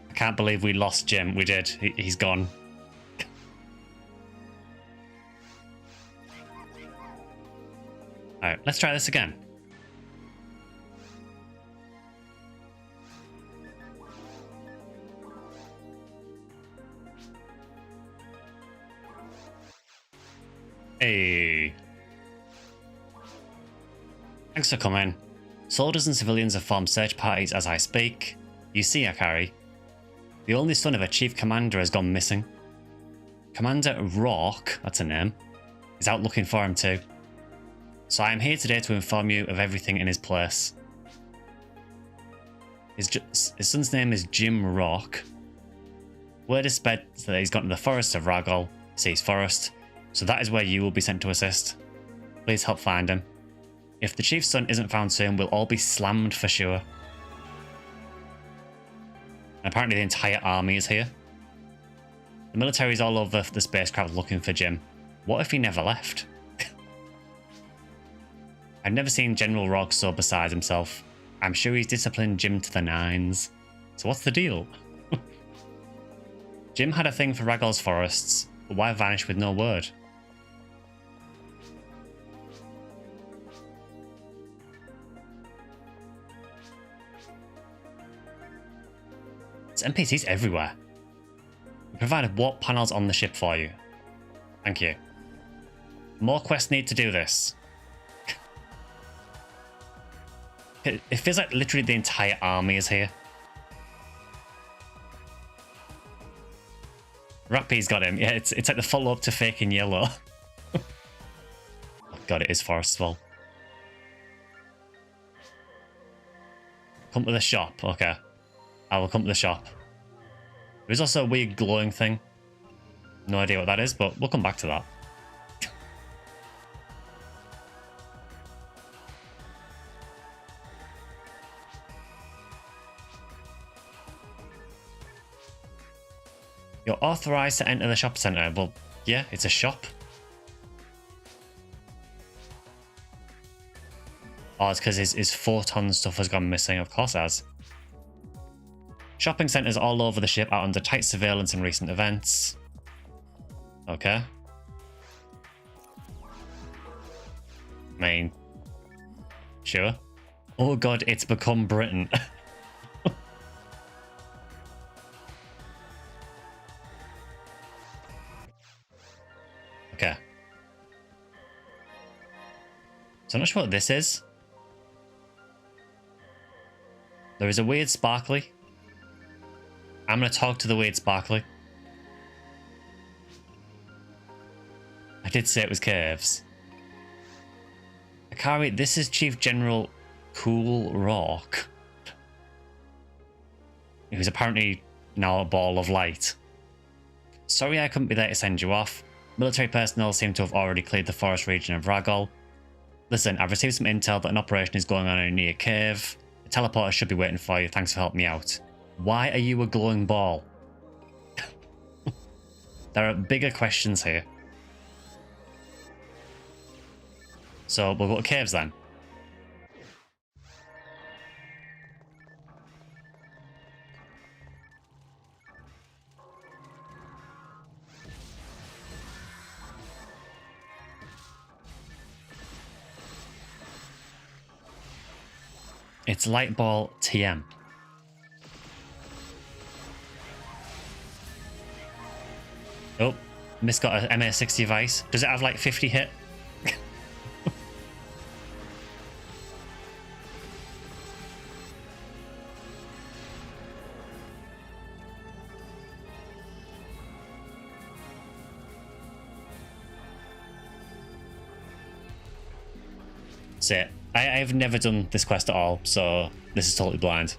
I can't believe we lost Jim. We did. He's gone. Alright, let's try this again. Hey. Thanks for coming. Soldiers and civilians have formed search parties as I speak. You see, Akari, the only son of a chief commander has gone missing. Commander Rourke, that's a name, is out looking for him too. So I am here today to inform you of everything in his place. His son's name is Jim Rourke. Word is spread that he's gone to the forest of Ragol, Sea's Forest, so that is where you will be sent to assist. Please help find him. If the chief's son isn't found soon, we'll all be slammed for sure. And apparently the entire army is here. The military is all over the spacecraft looking for Jim. What if he never left? I've never seen General Rourke so beside himself. I'm sure he's disciplined Jim to the nines. So what's the deal? Jim had a thing for Ragol's forests, but why vanish with no word? There's NPCs everywhere. We provided warp panels on the ship for you. Thank you. More quests need to do this. It feels like literally the entire army is here. Rappy's got him. Yeah, it's like the follow-up to Faking Yellow. Oh god, it is Forest as well. Come to the shop. Okay. I will come to the shop. There's also a weird glowing thing. No idea what that is, but we'll come back to that. You're authorized to enter the shop center. Well, yeah, it's a shop. Oh, it's because his photon stuff has gone missing. Of course it has. Shopping centers all over the ship are under tight surveillance in recent events. Okay. I mean, sure. Oh god, it's become Britain. Okay. So I'm not sure what this is. There is a weird sparkly. I'm going to talk to the weird sparkly. I did say it was caves. Akari, this is Chief General Cool Rock, who's apparently now a ball of light. Sorry I couldn't be there to send you off. Military personnel seem to have already cleared the forest region of Ragol. Listen, I've received some intel that an operation is going on in a near cave. The teleporter should be waiting for you. Thanks for helping me out. Why are you a glowing ball? There are bigger questions here. So we'll go to caves then. It's Light Ball TM. Oh, Miss got a MA60 device. Does it have like 50 hit? So I've never done this quest at all, so this is totally blind.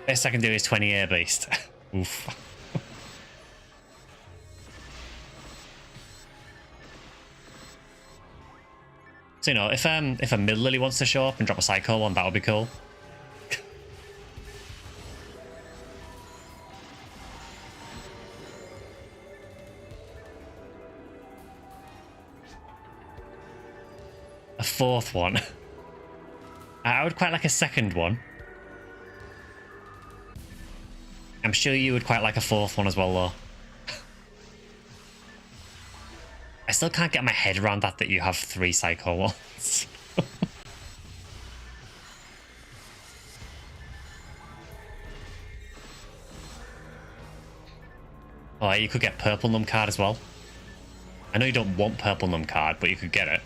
Best I can do is 20 air beast. Oof. So, you know, if a mid lily wants to show up and drop a psycho one, that would be cool. A fourth one. I would quite like a second one. I'm sure you would quite like a fourth one as well, though. I still can't get my head around that you have 3 psycho ones. Oh, you could get purple num card as well. I know you don't want purple num card, but you could get it.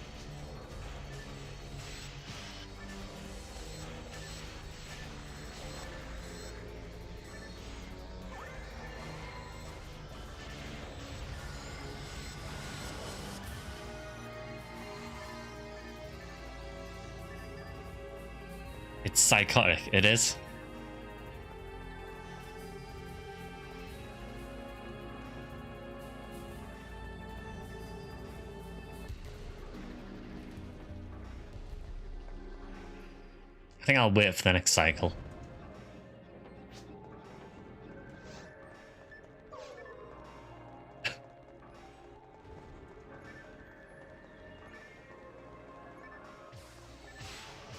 It's psychotic, it is. I think I'll wait for the next cycle.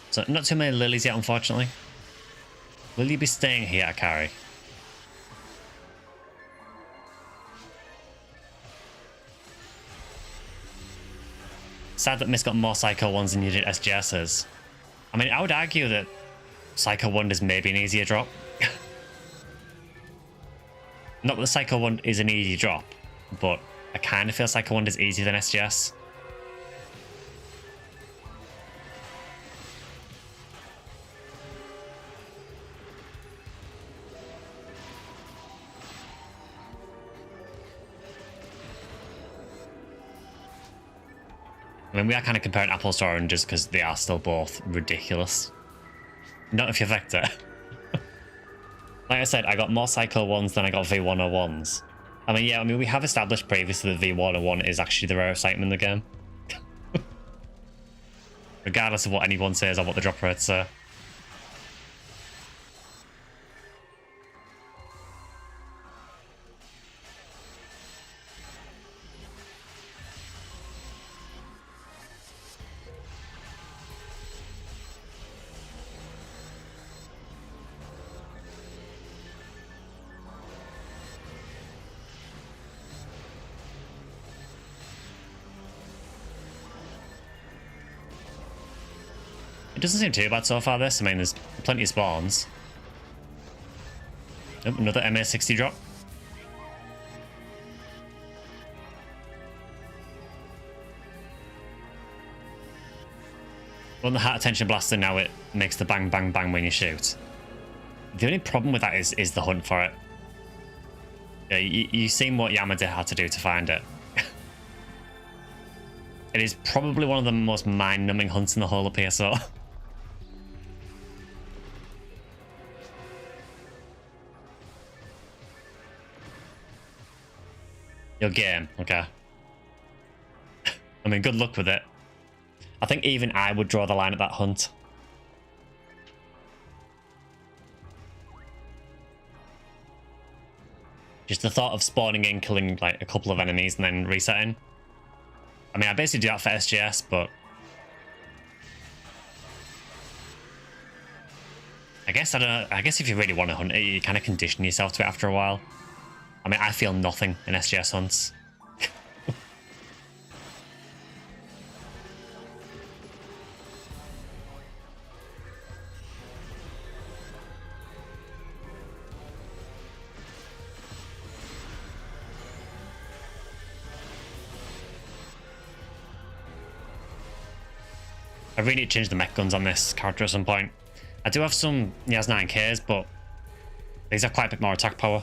So, not too many lilies yet, unfortunately. Will you be staying here, Akari? Sad that Miss got more Psycho ones than you did SGS's. I mean, I would argue that Psycho 1 is maybe an easier drop. Not that the Psycho 1 is an easy drop, but I kind of feel Psycho 1 is easier than SGS. I mean, we are kind of comparing apples to oranges because they are still both ridiculous. Not if you're Vector. Like I said, I got more Psycho ones than I got V101s. I mean, yeah, we have established previously that V101 is actually the rarest item in the game. Regardless of what anyone says or what the drop rates are. It doesn't seem too bad so far, this. I mean, there's plenty of spawns. Oh, another MA60 drop. On the heart attention blaster now, it makes the bang bang bang when you shoot. The only problem with that is the hunt for it. Yeah, you've seen what Yamada had to do to find it. It is probably one of the most mind-numbing hunts in the whole of PSO. Your game, okay. I mean, good luck with it. I think even I would draw the line at that hunt. Just the thought of spawning in, killing like a couple of enemies and then resetting. I mean, I basically do that for SGS, but I guess, I don't know, I guess if you really want to hunt it, you kind of condition yourself to it after a while. I mean, I feel nothing in SGS hunts. I really need to change the mech guns on this character at some point. I do have some Yaz 9Ks, but these are quite a bit more attack power.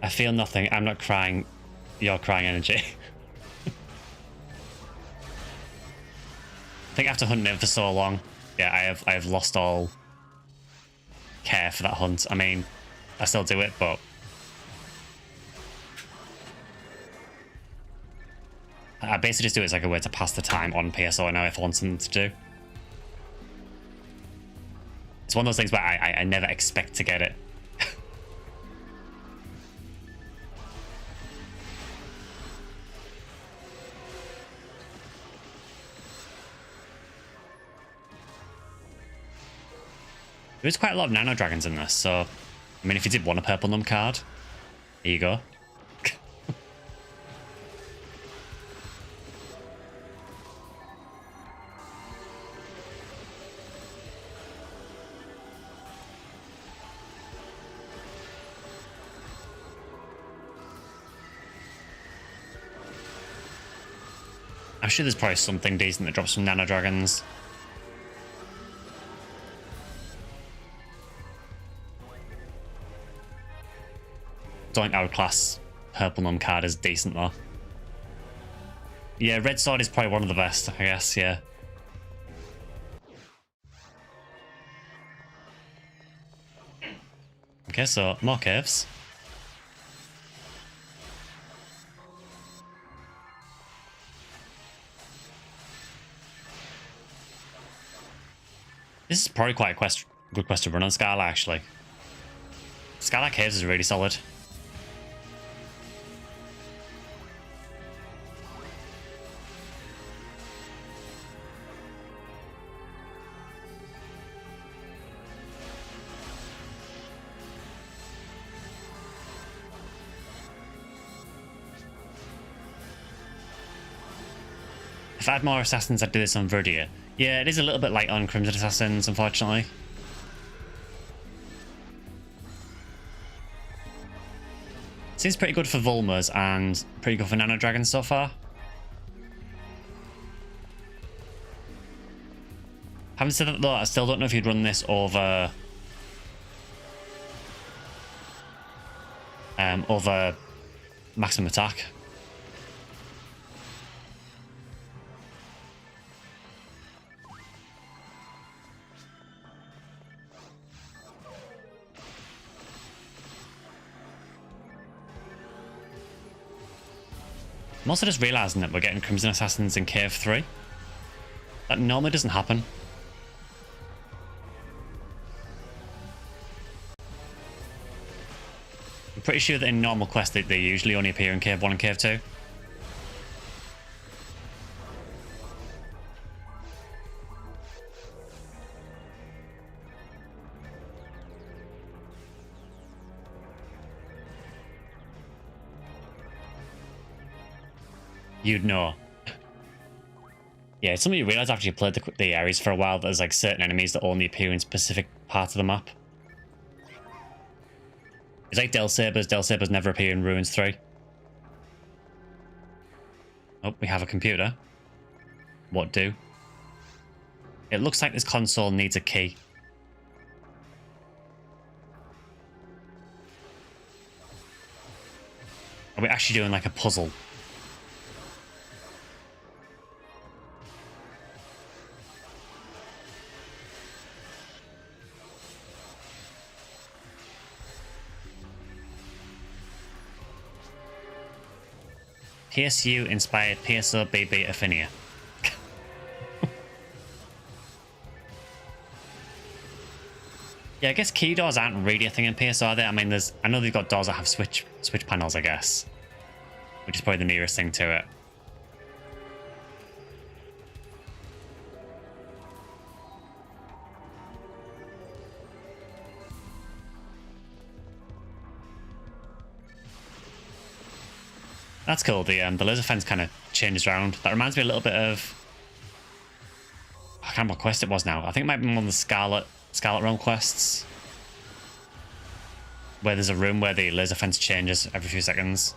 I feel nothing. I'm not crying. You're crying energy. I think after hunting it for so long, yeah, I have lost all care for that hunt. I mean, I still do it, but I basically just do it as like a way to pass the time on PSO now if I want something to do. It's one of those things where I never expect to get it. There's quite a lot of nano dragons in this, so I mean, if you did want a purple num card, here you go. I'm sure there's probably something decent that drops from nano dragons. Don't think I would class purple num card as decent though. Yeah, red sword is probably one of the best, I guess, yeah. Okay, so more caves. This is probably quite a good quest to run on Scala, actually. Scala Caves is really solid. If I had more assassins, I'd do this on Verdia. Yeah, it is a little bit light on Crimson Assassins, unfortunately. Seems pretty good for Vulmas and pretty good for Nano Dragons so far. Having said that though, I still don't know if you'd run this over over maximum attack. I'm also just realising that we're getting Crimson Assassins in Cave 3. That normally doesn't happen. I'm pretty sure that in normal quests they usually only appear in Cave 1 and Cave 2. You'd know. Yeah, it's something you realise after you played the areas for a while, that there's like certain enemies that only appear in specific parts of the map. It's like Del Sabers. Del Sabers never appear in Ruins 3. Oh, we have a computer. What do? It looks like this console needs a key. Are we actually doing like a puzzle? PSU inspired PSO BB Ephinea. Yeah, I guess key doors aren't really a thing in PSO, are they? I mean, I know they've got doors that have switch panels, I guess, which is probably the nearest thing to it. That's cool. The laser fence kind of changes around. That reminds me a little bit of, I can't remember what quest it was now. I think it might be one of the Scarlet Realm quests, where there's a room where the laser fence changes every few seconds.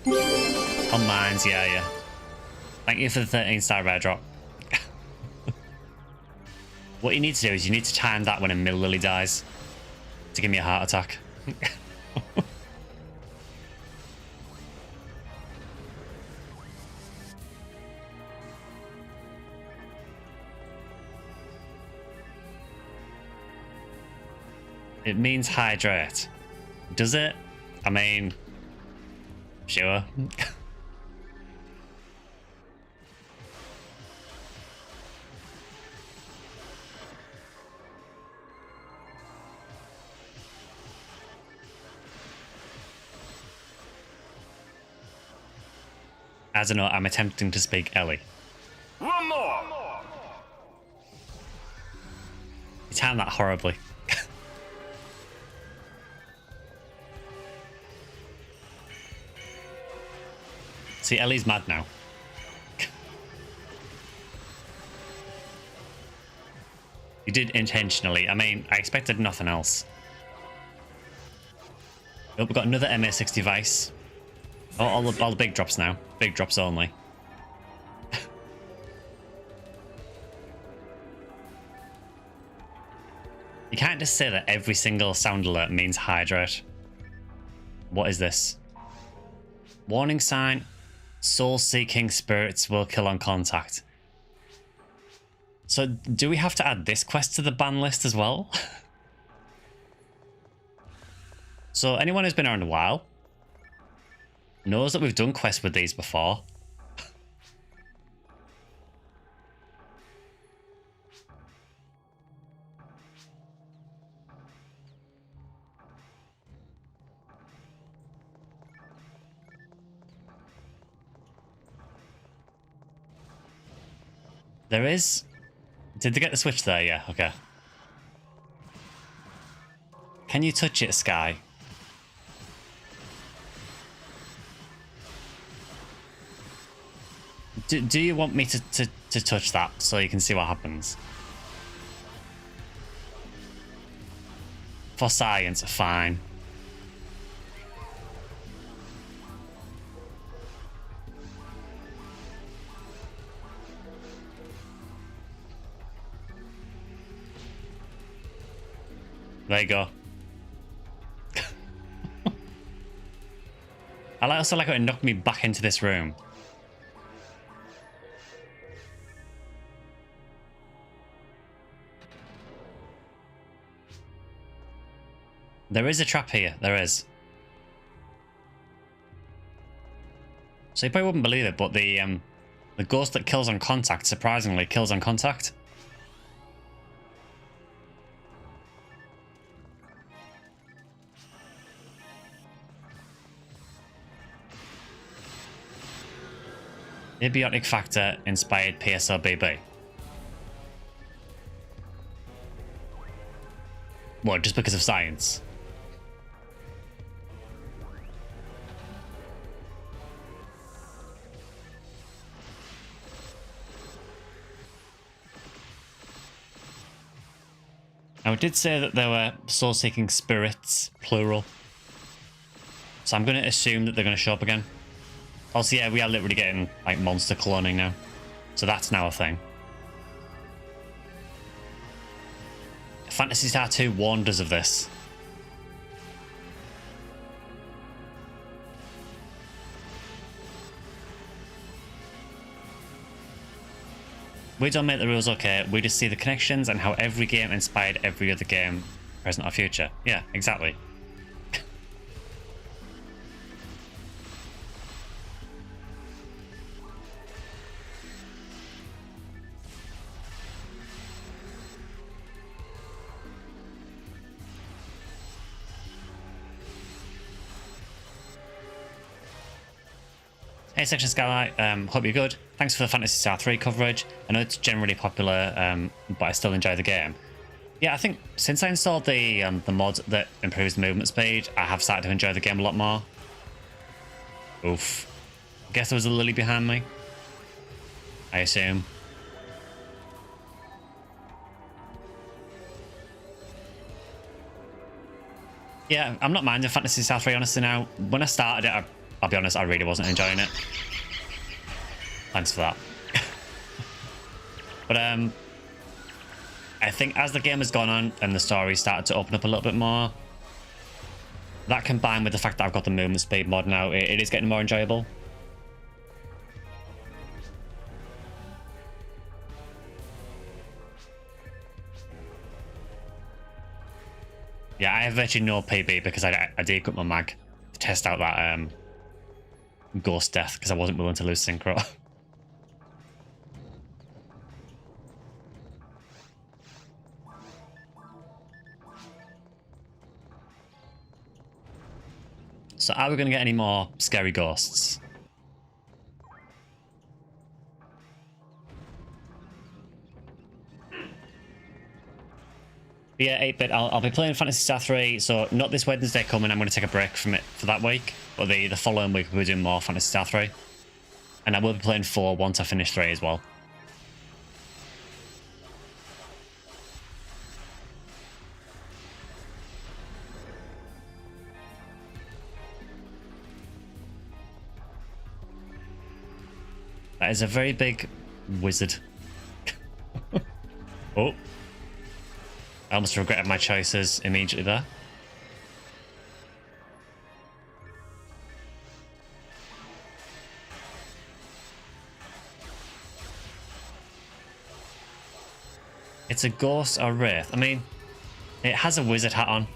On mines, yeah. Thank you for the 13-star rare drop. What you need to do is you need to time that when a Mill Lily dies to give me a heart attack. It means hydrate. Does it? I mean, sure. I don't know, I'm attempting to speak Ellie. One more. You timed that horribly. See, Ellie's mad now. You did intentionally. I mean, I expected nothing else. Oh, we've got another MA6 device. Oh, all the big drops now. Big drops only. You can't just say that every single sound alert means hydrate. What is this? Warning sign. Soul-seeking spirits will kill on contact. So, do we have to add this quest to the ban list as well? So, anyone who's been around a while knows that we've done quests with these before. There is... Did they get the switch there? Yeah, okay. Can you touch it, Sky? Do you want me to touch that so you can see what happens? For science, fine. There you go. I also like how it knocked me back into this room. There is a trap here. There is. So you probably wouldn't believe it, but the ghost that kills on contact surprisingly kills on contact. Abiotic factor inspired PSO BB. What, just because of science? Now, it did say that there were soul-seeking spirits, plural. So I'm going to assume that they're going to show up again. Also, yeah, we are literally getting, like, monster cloning now. So that's now a thing. Phantasy Star 2 warned us of this. We don't make the rules okay, we just see the connections and how every game inspired every other game, present or future. Yeah, exactly. Hey SectionSkyly, hope you're good. Thanks for the Phantasy Star 3 coverage. I know it's generally popular, but I still enjoy the game. Yeah, I think since I installed the mod that improves the movement speed, I have started to enjoy the game a lot more. Oof. Guess there was a lily behind me. I assume. Yeah, I'm not minding Phantasy Star 3 honestly now. When I started it, I'll be honest, I really wasn't enjoying it. Thanks for that. But I think as the game has gone on and the story started to open up a little bit more, that combined with the fact that I've got the movement speed mod now, it is getting more enjoyable. Yeah, I have virtually no PB because I did cut my mag to test out that ghost death because I wasn't willing to lose synchro. So are we going to get any more scary ghosts? But yeah, 8-bit, I'll be playing Phantasy Star 3, so not this Wednesday coming, I'm going to take a break from it for that week, but the following week we'll be doing more Phantasy Star 3. And I will be playing 4 once I finish 3 as well. That is a very big wizard. Oh. I almost regretted my choices immediately there. It's a ghost or wraith. I mean, it has a wizard hat on.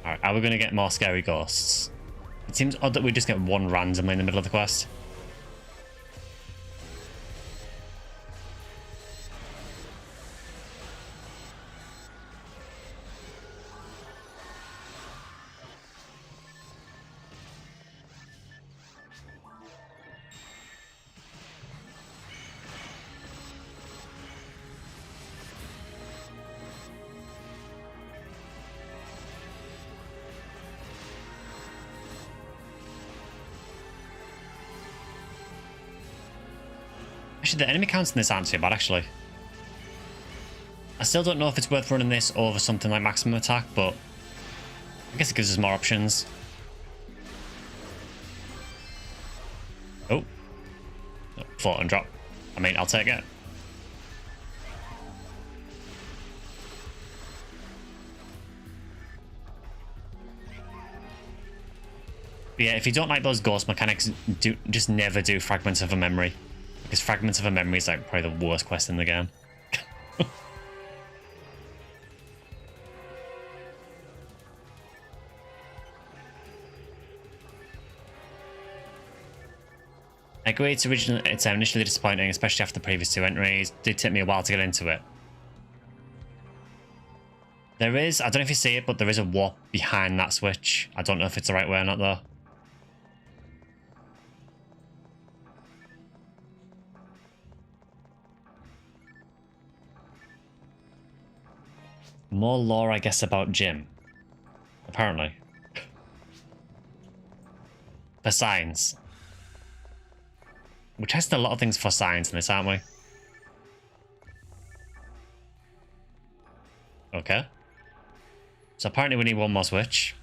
Alright, are we going to get more scary ghosts? It seems odd that we just get one randomly in the middle of the quest. Actually, the enemy counts in this aren't too bad, actually. I still don't know if it's worth running this over something like maximum attack, but I guess it gives us more options. Oh. Float and drop. I mean, I'll take it. But yeah, if you don't like those ghost mechanics, just never do Fragments of a Memory. Because Fragments of a Memory is like probably the worst quest in the game. I agree, it's initially disappointing, especially after the previous 2 entries. It did take me a while to get into it. There is, I don't know if you see it, but there is a warp behind that switch. I don't know if it's the right way or not, though. More lore, I guess, about Jim. Apparently. For science. We tested a lot of things for science in this, aren't we? Okay. So apparently we need one more switch.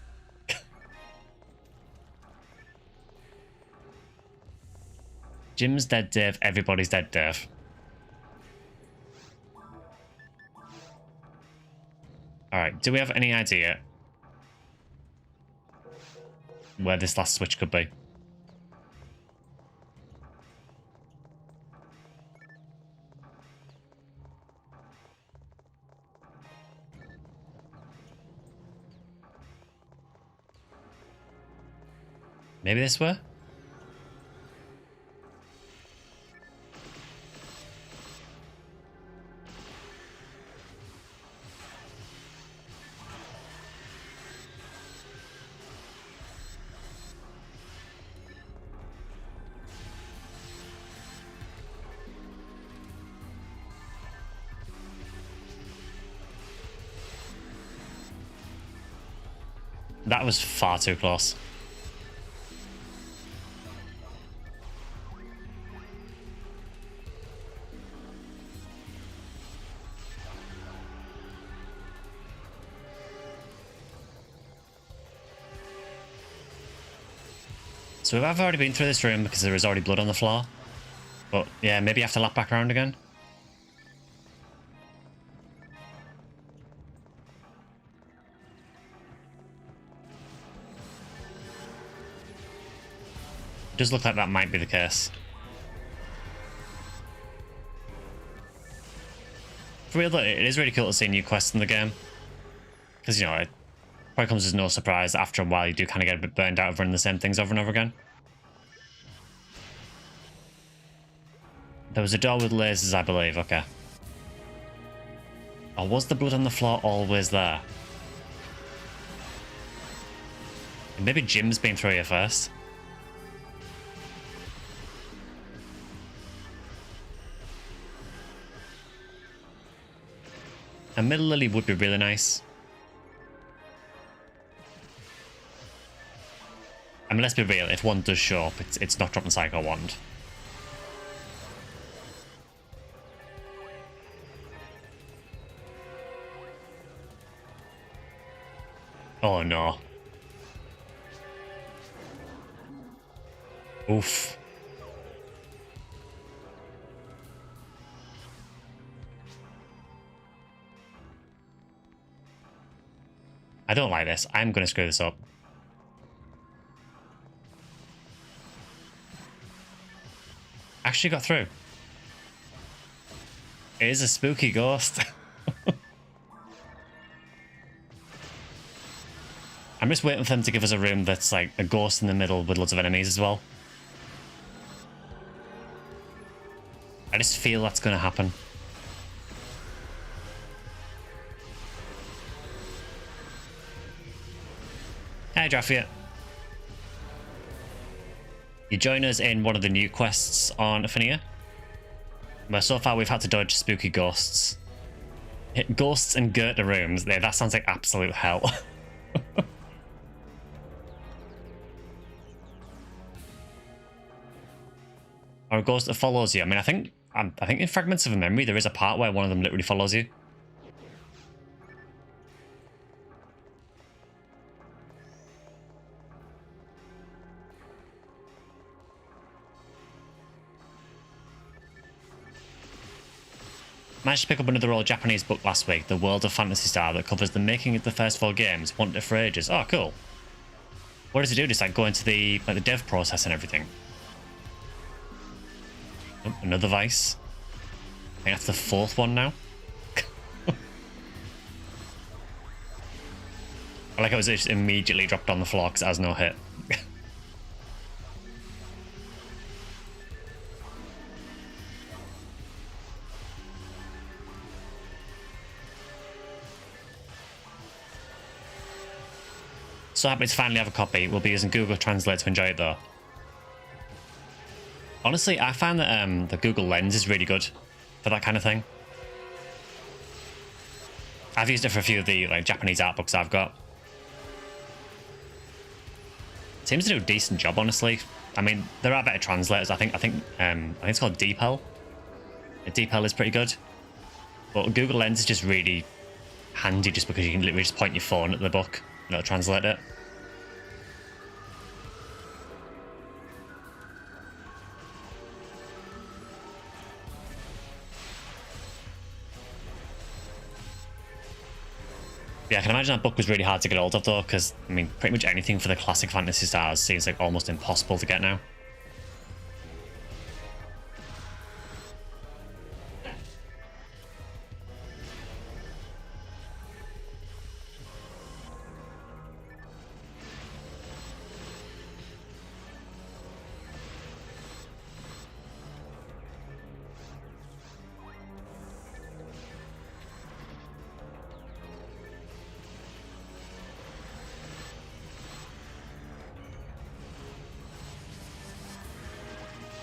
Jim's dead, Dave. Everybody's dead, Dave. Alright, do we have any idea where this last switch could be? Maybe this way? That was far too close. So I've already been through this room because there is already blood on the floor. But yeah, maybe I have to lap back around again. It does look like that might be the case. For real though, it is really cool to see new quests in the game. Because, you know, it probably comes as no surprise that after a while you do kind of get a bit burned out of running the same things over and over again. There was a door with lasers, I believe. Okay. Or was the blood on the floor always there? And maybe Jim's been through here first. A middle lily would be really nice. I mean, let's be real. If one does show up, it's not dropping Psycho Wand. Oh no. Oof. I don't like this. I'm going to screw this up. Actually got through. It is a spooky ghost. I'm just waiting for them to give us a room that's like a ghost in the middle with loads of enemies as well. I just feel that's going to happen. Hi, Jaffia. You join us in one of the new quests on Ephinea, where so far we've had to dodge spooky ghosts. Hit ghosts and Goethe rooms. There, that sounds like absolute hell. Or a ghost that follows you. I mean, I think in Fragments of a Memory there is a part where one of them literally follows you. Managed to pick up another old Japanese book last week, The World of Phantasy Star, that covers the making of the first 4 games. Wanted it for ages. Oh, cool. What does it do? Just like go into the the dev process and everything. Oh, another vice. I think that's the 4th one now. I like how it was just immediately dropped on the floor because it has no hit. So happy to finally have a copy. We'll be using Google Translate to enjoy it though. Honestly, I find that the Google Lens is really good for that kind of thing. I've used it for a few of the like Japanese art books I've got. Seems to do a decent job, honestly. I mean, there are better translators. I think it's called DeepL. DeepL is pretty good, but Google Lens is just really handy, just because you can literally just point your phone at the book and it'll translate it. Yeah, I can imagine that book was really hard to get hold of though, because I mean, pretty much anything for the classic Phantasy Stars seems like almost impossible to get now.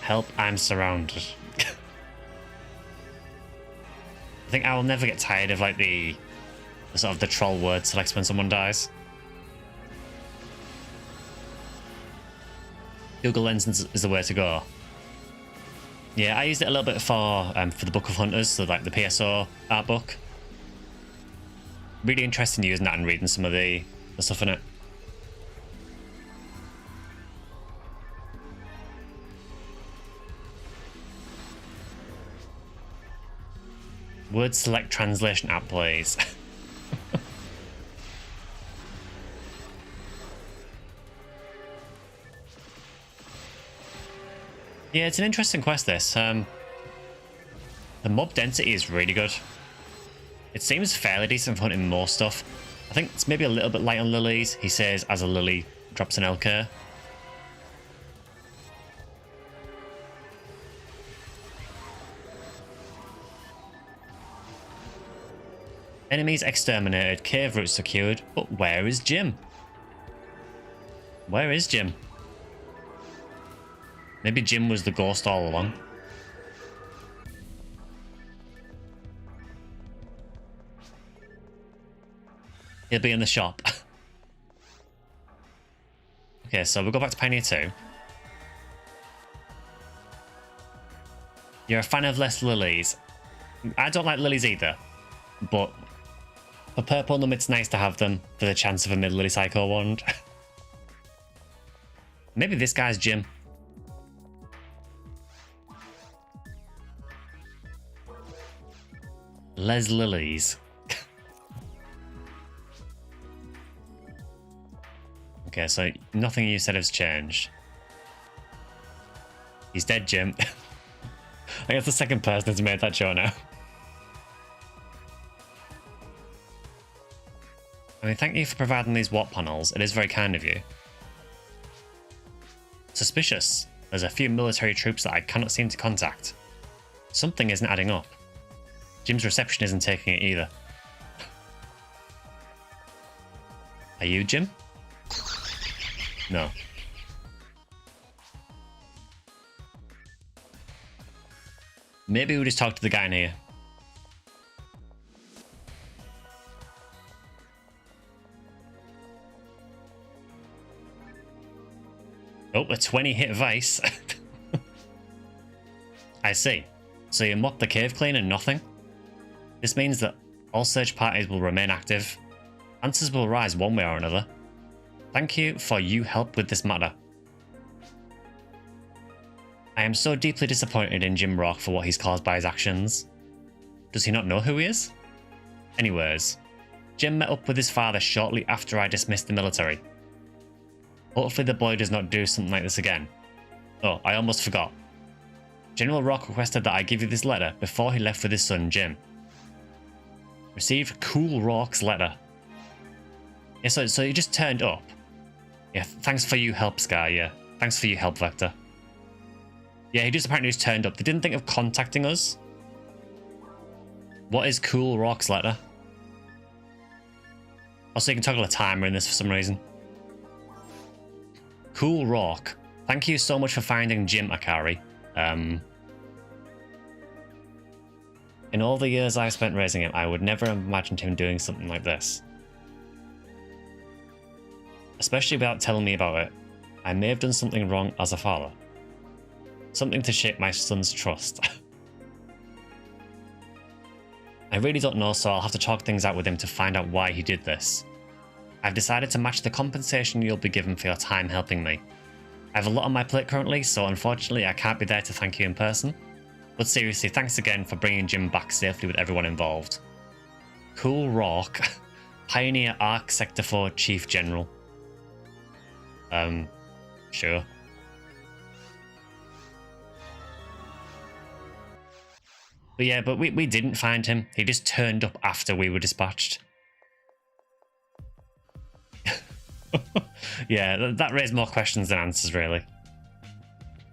Help, I'm surrounded. I think I will never get tired of like the sort of the troll word selects when someone dies. Google Lens is the way to go. Yeah, I used it a little bit for the Book of Hunters, so like the PSO art book. Really interesting using that and reading some of the stuff in it. Word select translation app, please. Yeah, it's an interesting quest, this. The mob density is really good. It seems fairly decent for hunting more stuff. I think it's maybe a little bit light on lilies. He says as a lily drops an LK. Enemies exterminated, cave route secured, but where is Jim? Where is Jim? Maybe Jim was the ghost all along. He'll be in the shop. Okay, so we'll go back to Pioneer 2. You're a fan of less lilies. I don't like lilies either, but for purple them, it's nice to have them for the chance of a mid-lily psycho wand. Maybe this guy's Jim. Les lilies. Okay, so nothing you said has changed. He's dead, Jim. I guess the second person has made that show now. I mean, thank you for providing these WAP panels. It is very kind of you. Suspicious. There's a few military troops that I cannot seem to contact. Something isn't adding up. Jim's reception isn't taking it either. Are you Jim? No. Maybe we'll just talk to the guy in here. Oh, a 20-hit vice. I see. So you mopped the cave clean and nothing? This means that all search parties will remain active. Answers will rise one way or another. Thank you for your help with this matter. I am so deeply disappointed in Jim Rock for what he's caused by his actions. Does he not know who he is? Anyways, Jim met up with his father shortly after I dismissed the military. Hopefully the boy does not do something like this again. Oh, I almost forgot. General Rock requested that I give you this letter before he left with his son Jim. Received Cool Rock's letter. Yeah, so you just turned up. Yeah, thanks for your help, Sky, yeah. Thanks for your help, Vector. Yeah, he just apparently just turned up. They didn't think of contacting us. What is Cool Rock's letter? Also, you can toggle a timer in this for some reason. Cool Rock. Thank you so much for finding Jim, Akari. In all the years I spent raising him, I would never have imagined him doing something like this. Especially without telling me about it. I may have done something wrong as a father. Something to shake my son's trust. I really don't know, so I'll have to talk things out with him to find out why he did this. I've decided to match the compensation you'll be given for your time helping me. I have a lot on my plate currently, so unfortunately I can't be there to thank you in person. But seriously, thanks again for bringing Jim back safely with everyone involved. Cool Rock. Pioneer Arc Sector 4 Chief General. Sure. But yeah, but we didn't find him. He just turned up after we were dispatched. Yeah, that raised more questions than answers, really.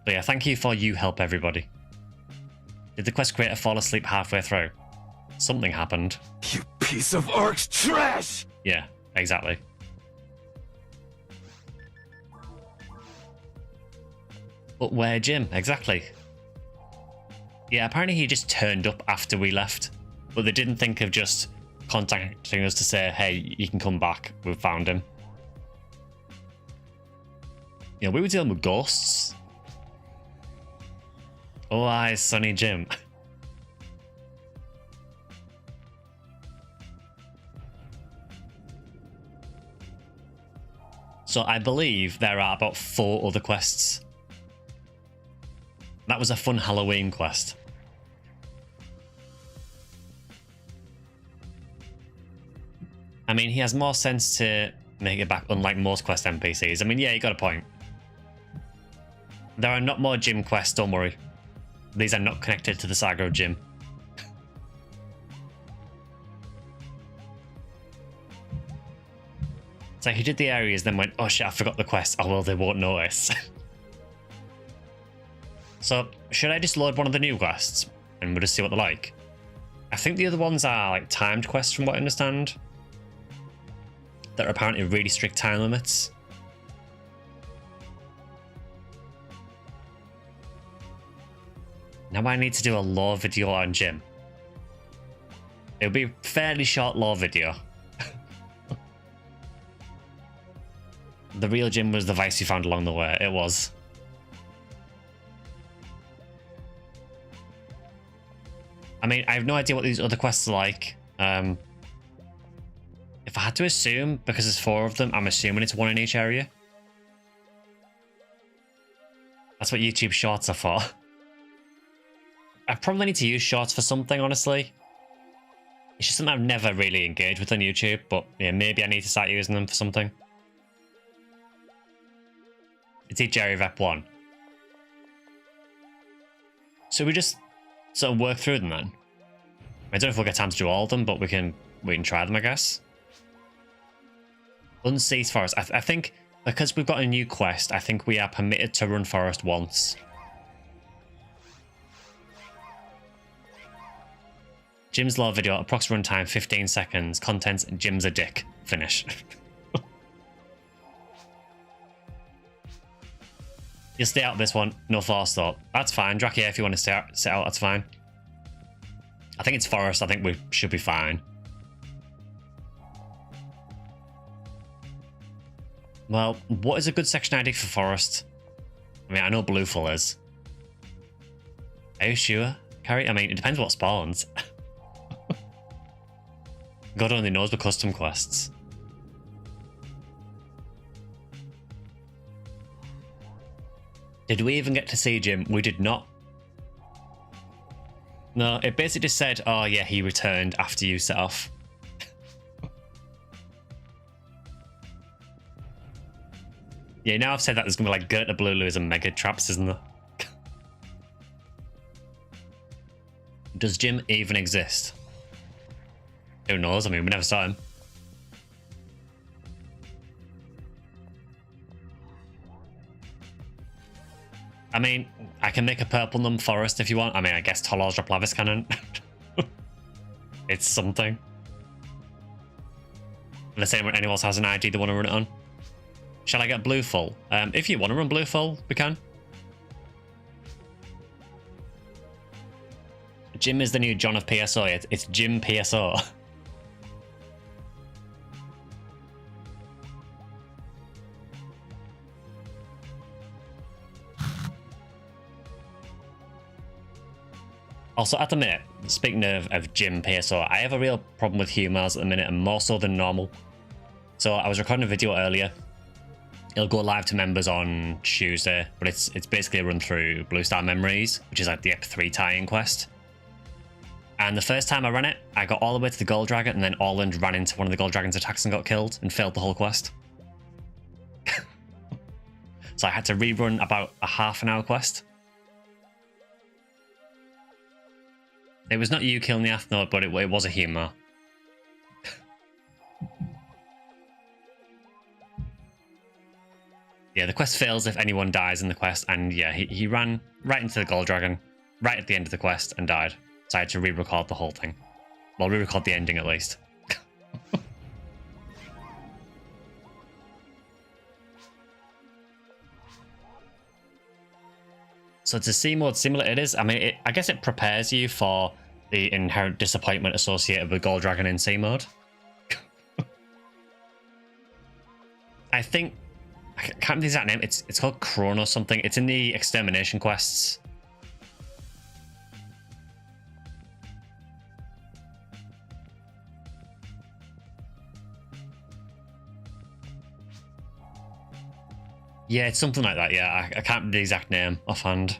But yeah, thank you for your help, everybody. Did the quest creator fall asleep halfway through? Something happened. You piece of Arc trash! Yeah, exactly. But where Jim? Exactly. Yeah, apparently he just turned up after we left. But they didn't think of just contacting us to say, hey, you can come back. We've found him. You know, we were dealing with ghosts. Oh, aye, Sonny Jim. So I believe there are about 4 other quests. That was a fun Halloween quest. I mean, he has more sense to make it back, unlike most quest NPCs. I mean, yeah, you got a point. There are not more gym quests, don't worry. These are not connected to the saga of gym. It's like he did the areas, then went, oh shit, I forgot the quest. Oh well, they won't notice. So, should I just load one of the new quests? And we'll just see what they're like? I think the other ones are like timed quests from what I understand. That are apparently really strict time limits. Now I need to do a lore video on gym. It'll be a fairly short lore video. The real gym was the vice you found along the way. It was. I mean, I have no idea what these other quests are like. If I had to assume, because there's 4 of them, I'm assuming it's 1 in each area. That's what YouTube Shorts are for. I probably need to use Shorts for something, honestly. It's just something I've never really engaged with on YouTube, but yeah, maybe I need to start using them for something. It's each area of Ep 1. So we just sort of work through them then. I don't know if we'll get time to do all of them, but we can try them, I guess. Unseized Forest. I think because we've got a new quest, I think we are permitted to run Forest once. Jim's lore video, approximate runtime 15 seconds. Contents, Jim's a dick. Finish. You'll stay out of this one. No force thought. That's fine. Drakia, if you want to stay out, that's fine. I think it's Forest. I think we should be fine. Well, what is a good section ID for Forest? I mean, I know Blueful is. Are you sure, Carrie? I mean, it depends what spawns. God only knows with custom quests. Did we even get to see Jim? We did not. No, it basically just said, oh yeah, he returned after you set off. Yeah, now I've said that, there's going to be like Gerta Blue and Mega Traps, isn't there? Does Jim even exist? Who knows? I mean, we never saw him. I mean, I can make a purple num forest if you want. I mean, I guess Tolor's drop Lavis Cannon. It's something. Unless anyone else has an ID they want to run it on. Shall I get blue full? If you want to run blue full, we can. Jim is the new John of PSO. It's Jim PSO. Also, at the minute, speaking of Jim PSO, I have a real problem with humors at the minute, and more so than normal. So I was recording a video earlier. It'll go live to members on Tuesday, but it's basically a run through Blue Star Memories, which is like the Ep 3 tie-in quest. And the first time I ran it, I got all the way to the Gold Dragon, and then Orland ran into one of the Gold Dragon's attacks and got killed, and failed the whole quest. So I had to rerun about a half-an-hour quest. It was not you killing the Athnode, but it was a humor. Yeah, the quest fails if anyone dies in the quest, and yeah, he ran right into the Gold Dragon, right at the end of the quest, and died. So I had to re-record the whole thing. Well, re-record the ending at least. So to C mode similar it is. I mean, I guess it prepares you for the inherent disappointment associated with Gold Dragon in C mode. I think, I can't remember the exact name, it's called Chrono something. It's in the extermination quests. Yeah, it's something like that, yeah. I can't remember the exact name offhand.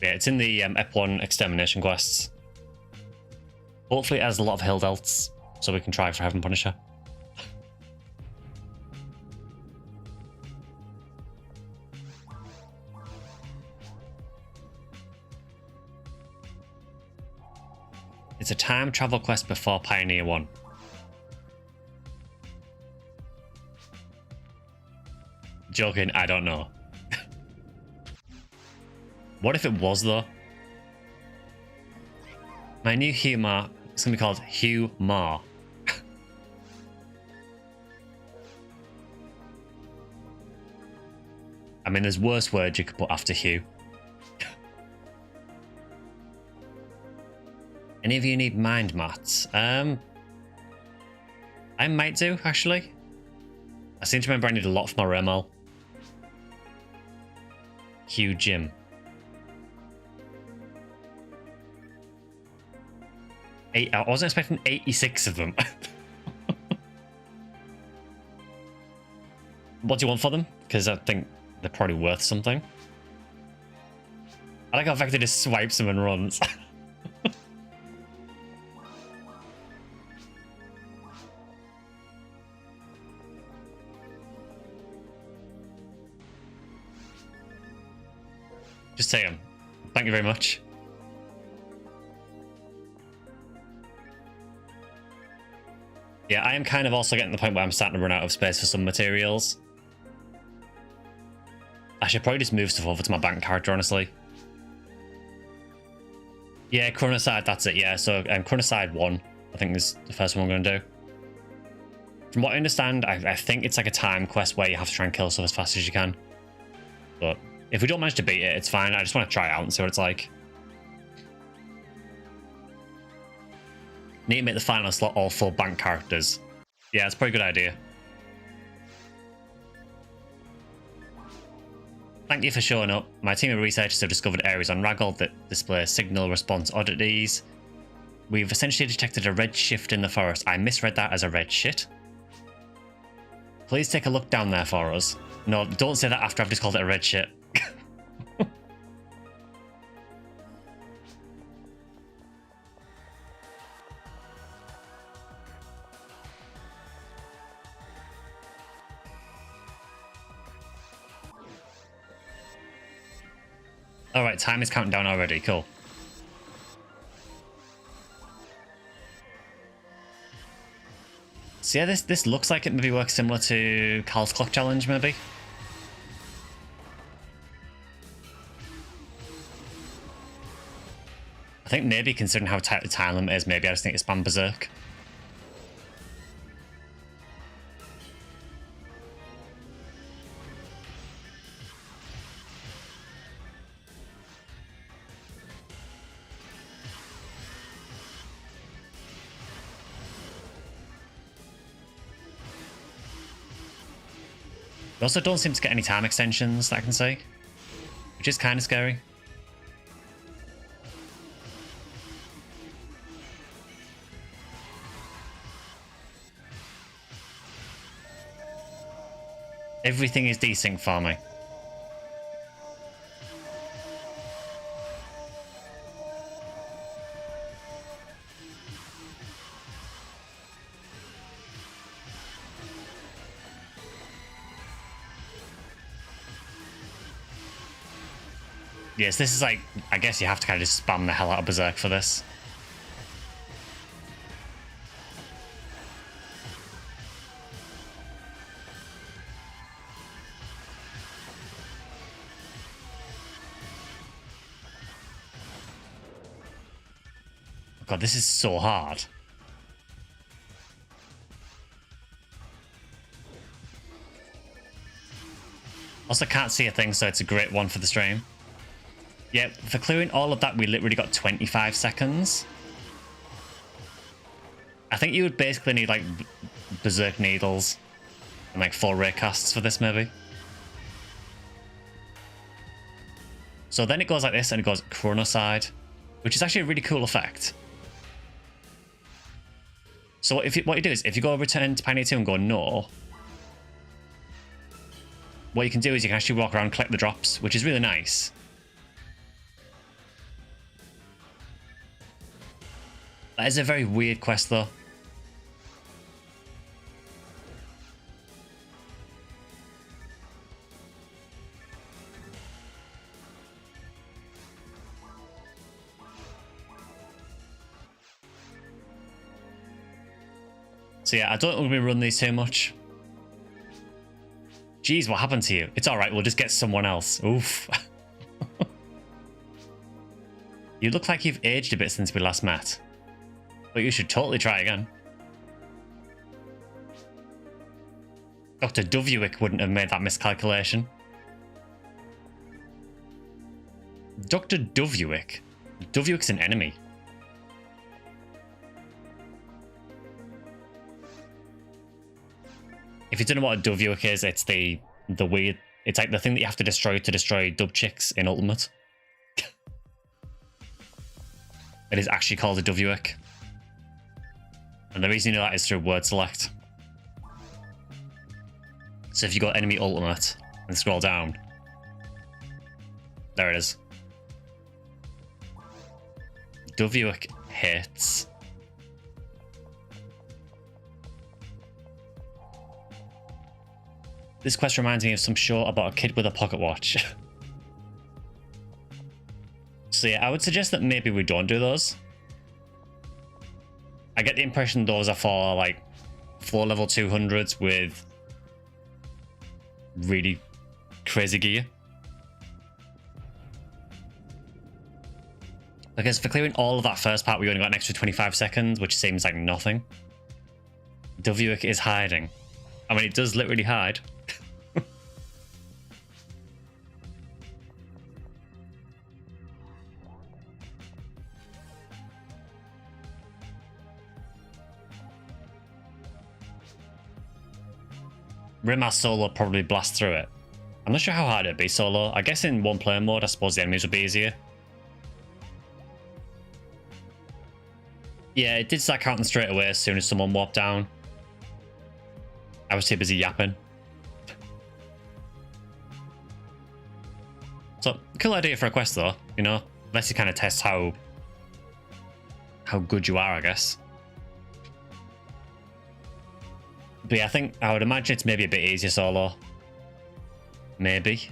Yeah, it's in the Ep 1 extermination quests. Hopefully it has a lot of hill delts. so we can try for Heaven Punisher. It's a time travel quest before Pioneer 1. Joking, I don't know. What if it was, though? My new humor is going to be called Hugh Ma. I mean, there's worse words you could put after Hugh. Any of you need mind mats? I might do, actually. I seem to remember I need a lot for my Remel. Hugh Jim. I wasn't expecting 86 of them. What do you want for them? Because I think they're probably worth something. I like how Vector just swipes them and runs. Just take them. Thank you very much. Yeah, I am kind of also getting to the point where I'm starting to run out of space for some materials. I should probably just move stuff over to my bank character, honestly. Yeah, Chronoside, that's it, yeah. So Chronoside 1, I think is the first one I'm going to do. From what I understand, I think it's like a time quest where you have to try and kill stuff as fast as you can. But if we don't manage to beat it, it's fine. I just want to try it out and see what it's like. Need to make the final slot all 4 bank characters. Yeah, it's a pretty good idea. Thank you for showing up. My team of researchers have discovered areas on Raggold that display signal response oddities. We've essentially detected a red shift in the forest. I misread that as a red shit. Please take a look down there for us. No, don't say that after I've just called it a red shit. Alright, time is counting down already. Cool. So yeah, this looks like it maybe works similar to Cal's Clock Challenge, maybe. I think maybe, considering how tight the time limit is, maybe I just think it's spam Berserk. We also don't seem to get any time extensions that I can see, which is kind of scary. Everything is desync for me. Yes, this is like, I guess you have to kind of just spam the hell out of Berserk for this. Oh God, this is so hard. Also can't see a thing, so it's a great one for the stream. Yeah, for clearing all of that, we literally got 25 seconds. I think you would basically need, like, Berserk Needles and, like, 4 Ray Casts for this, maybe. So then it goes like this, and it goes Chronoside, which is actually a really cool effect. So what you do is, if you go return to Pioneer 2 and go no, what you can do is you can actually walk around, collect the drops, which is really nice. That is a very weird quest, though. So yeah, I don't think we're going to run these too much. Jeez, what happened to you? It's alright, we'll just get someone else. Oof. You look like you've aged a bit since we last met. But you should totally try again. Dr. Dovuik wouldn't have made that miscalculation. Dr. Dovuik? Dovuik's an enemy. If you don't know what a Dovuik is, it's the weird... It's like the thing that you have to destroy dub chicks in Ultimate. It is actually called a Dovuik. And the reason you know that is through word select. So if you go enemy ultimate and scroll down, there it is. Dovuik hits. This quest reminds me of some show about a kid with a pocket watch. So yeah, I would suggest that maybe we don't do those. I get the impression those are for like floor level 200s with really crazy gear. Because for clearing all of that first part, we only got an extra 25 seconds, which seems like nothing. Dovuik is hiding. I mean, it does literally hide. Rimmas solo probably blast through it. I'm not sure how hard it'd be solo. I guess in one player mode, I suppose the enemies would be easier. Yeah, it did start counting straight away as soon as someone walked down. I was too busy yapping. So, cool idea for a quest though, you know? Unless you kind of test how good you are, I guess. But yeah, I would imagine it's maybe a bit easier solo. Maybe.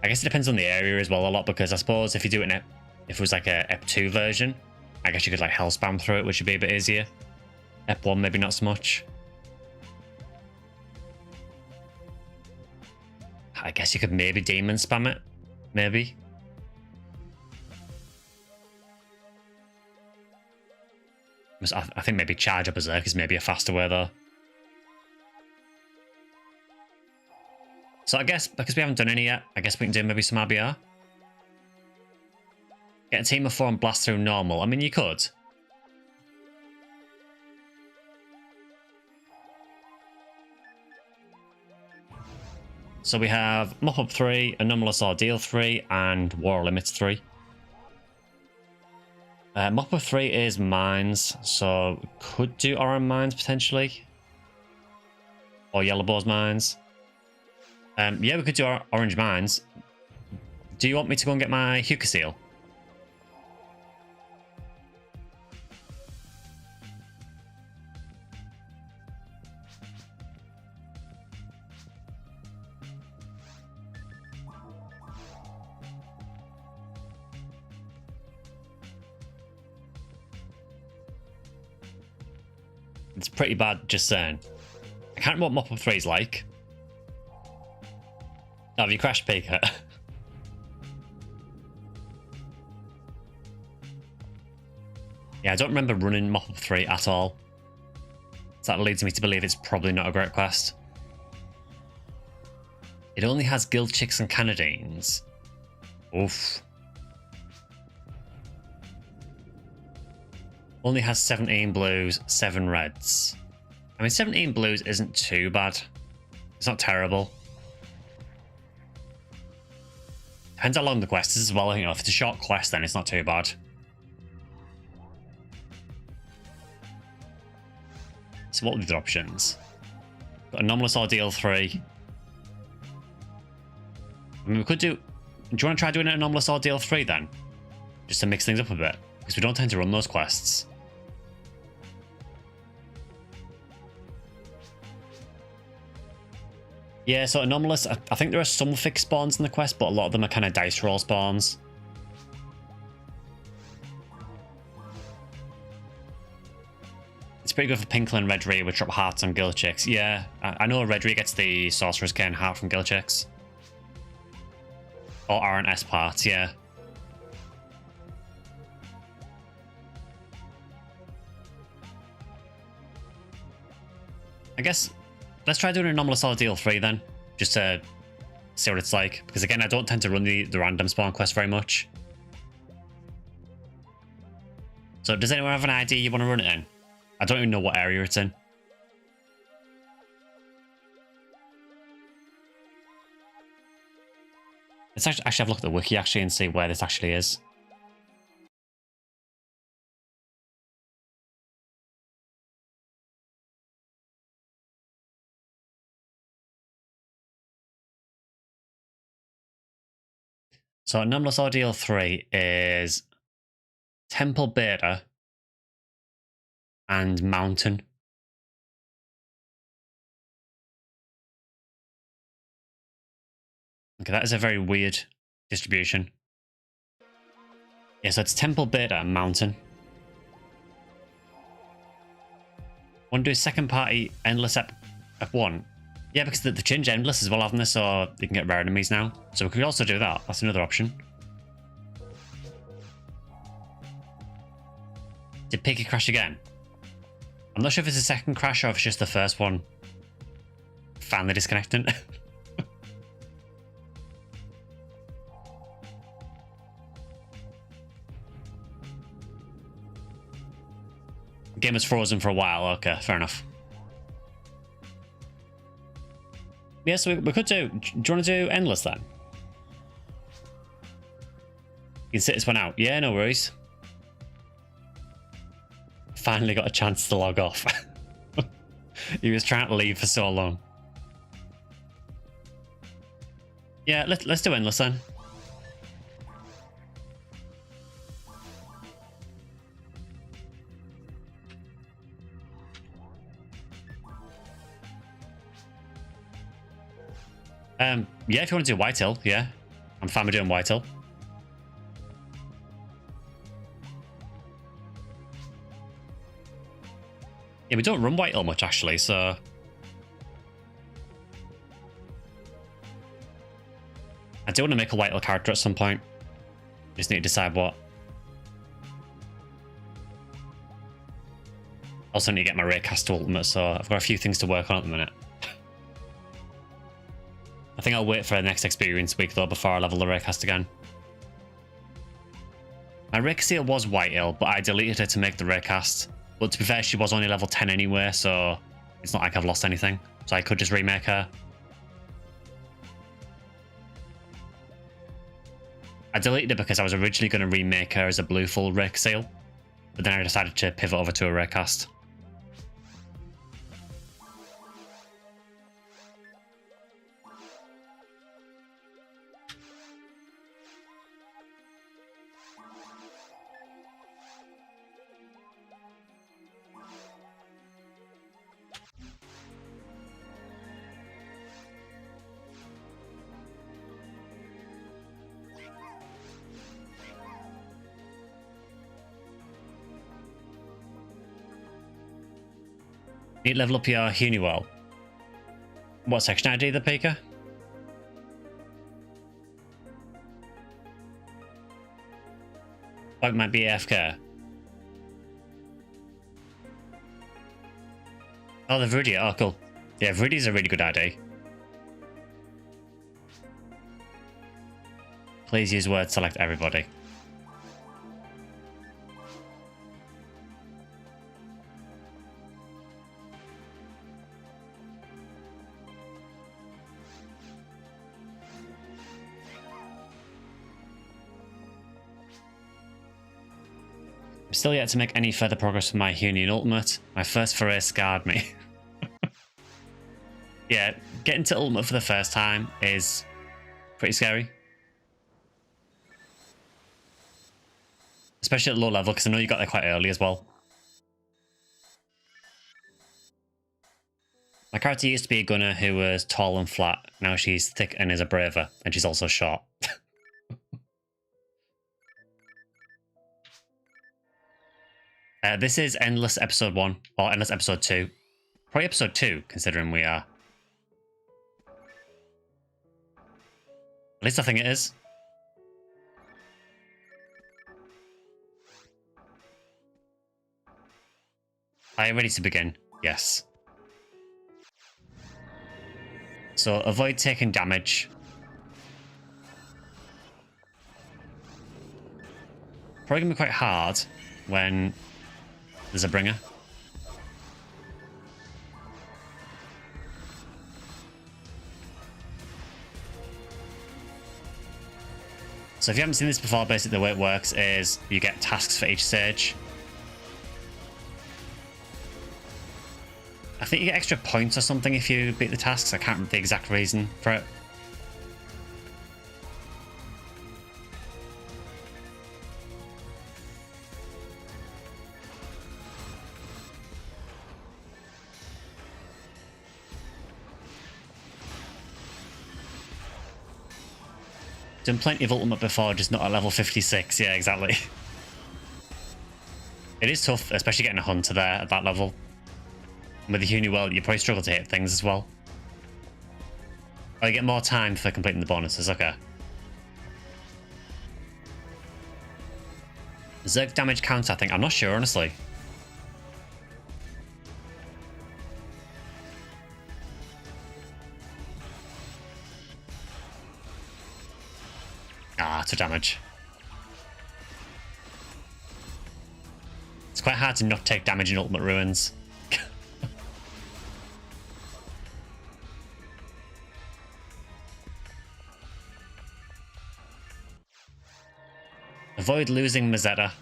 I guess it depends on the area as well a lot, because I suppose if you do it if it was like a Ep 2 version, I guess you could like hell spam through it, which would be a bit easier. Ep 1 maybe not so much. I guess you could maybe demon spam it. Maybe. I think maybe charge up Berserk is maybe a faster way though. So I guess because we haven't done any yet, I guess we can do maybe some RBR. Get a team of 4 and blast through normal. I mean, you could. So we have Mop Up 3, Anomalous Ordeal 3, and War Limits 3. Mop Up 3 is Mines, so we could do Oran Mines potentially. Or Yellowbow's Mines. Yeah, we could do Orange Mines. Do you want me to go and get my Huka Seal? It's pretty bad, just saying. I can't remember what Mop Up 3 is like. Oh, have you crashed Pika? Yeah, I don't remember running Mop Up 3 at all. So that leads me to believe it's probably not a great quest. It only has Guild Chicks and Canadines. Oof. Only has 17 blues, 7 reds. I mean, 17 blues isn't too bad. It's not terrible. Depends how long the quest is as well. You know, if it's a short quest, then it's not too bad. So what would be the options? Got Anomalous Ordeal 3. I mean, we could do... Do you want to try doing an Anomalous Ordeal 3 then? Just to mix things up a bit. Because we don't tend to run those quests. Yeah, so Anomalous, I think there are some fixed spawns in the quest, but a lot of them are kind of dice roll spawns. It's pretty good for Pinkle and Red Rhea, which drop hearts on Gill Chicks. Yeah, I know Red Rhea gets the Sorcerer's Cane heart from Gill Chicks. Or R&S parts, yeah. I guess let's try doing a Anomalous Ordeal 3 then, just to see what it's like. Because again, I don't tend to run the random spawn quest very much. So does anyone have an idea you want to run it in? I don't even know what area it's in. Let's actually have a look at the wiki actually and see where this actually is. So Anomalous Ordeal 3 is Temple Beta and Mountain. Okay, that is a very weird distribution. Yeah, so it's Temple Beta and Mountain. Want to do second party Endless F1? Yeah, because they change Endless as well, haven't they? So you can get rare enemies now. So we could also do that. That's another option. Did Piggy crash again? I'm not sure if it's a second crash or if it's just the first one. Finally disconnecting. The game was frozen for a while. Okay, fair enough. Yeah, so we could do... Do you want to do Endless then? You can sit this one out. Yeah, no worries. Finally got a chance to log off. He was trying to leave for so long. Yeah, let's do Endless then. Yeah, if you want to do Whitehill, yeah. I'm fine with doing Whitehill. Yeah, we don't run Whitehill much, actually, so... I do want to make a Whitehill character at some point. Just need to decide what. Also need to get my Raycast to Ultimate, so I've got a few things to work on at the minute. I think I'll wait for the next experience week, though, before I level the Raycast again. My Raycast was Whitehill, but I deleted her to make the Raycast. But to be fair, she was only level 10 anyway, so it's not like I've lost anything. So I could just remake her. I deleted it because I was originally going to remake her as a blue full Rake Seal, but then I decided to pivot over to a Raycast. Need to level up your Huniwell. What section ID the Pika? Oh, it might be AFK. Oh, the Viridia. Oh, cool. Yeah, Viridia's a really good ID. Please use word select everybody. I'm still yet to make any further progress with my Union Ultimate. My first foray scarred me. Yeah, getting to Ultimate for the first time is pretty scary. Especially at low level, because I know you got there quite early as well. My character used to be a gunner who was tall and flat. Now she's thick and is a braver, and she's also short. This is Endless Episode 1, or Endless Episode 2. Probably Episode 2, considering we are. At least I think it is. Are you ready to begin? Yes. So, avoid taking damage. Probably gonna be quite hard when there's a bringer. So if you haven't seen this before, basically the way it works is you get tasks for each stage. I think you get extra points or something if you beat the tasks. I can't remember the exact reason for it. Done plenty of ultimate before, just not at level 56. Yeah, exactly. It is tough, especially getting a hunter there at that level. And with the Uni World, you probably struggle to hit things as well. Oh, you get more time for completing the bonuses. Okay. Zerg damage count, I think. I'm not sure, honestly. Ah, 2 damage. It's quite hard to not take damage in Ultimate Ruins. Avoid losing Mazetta.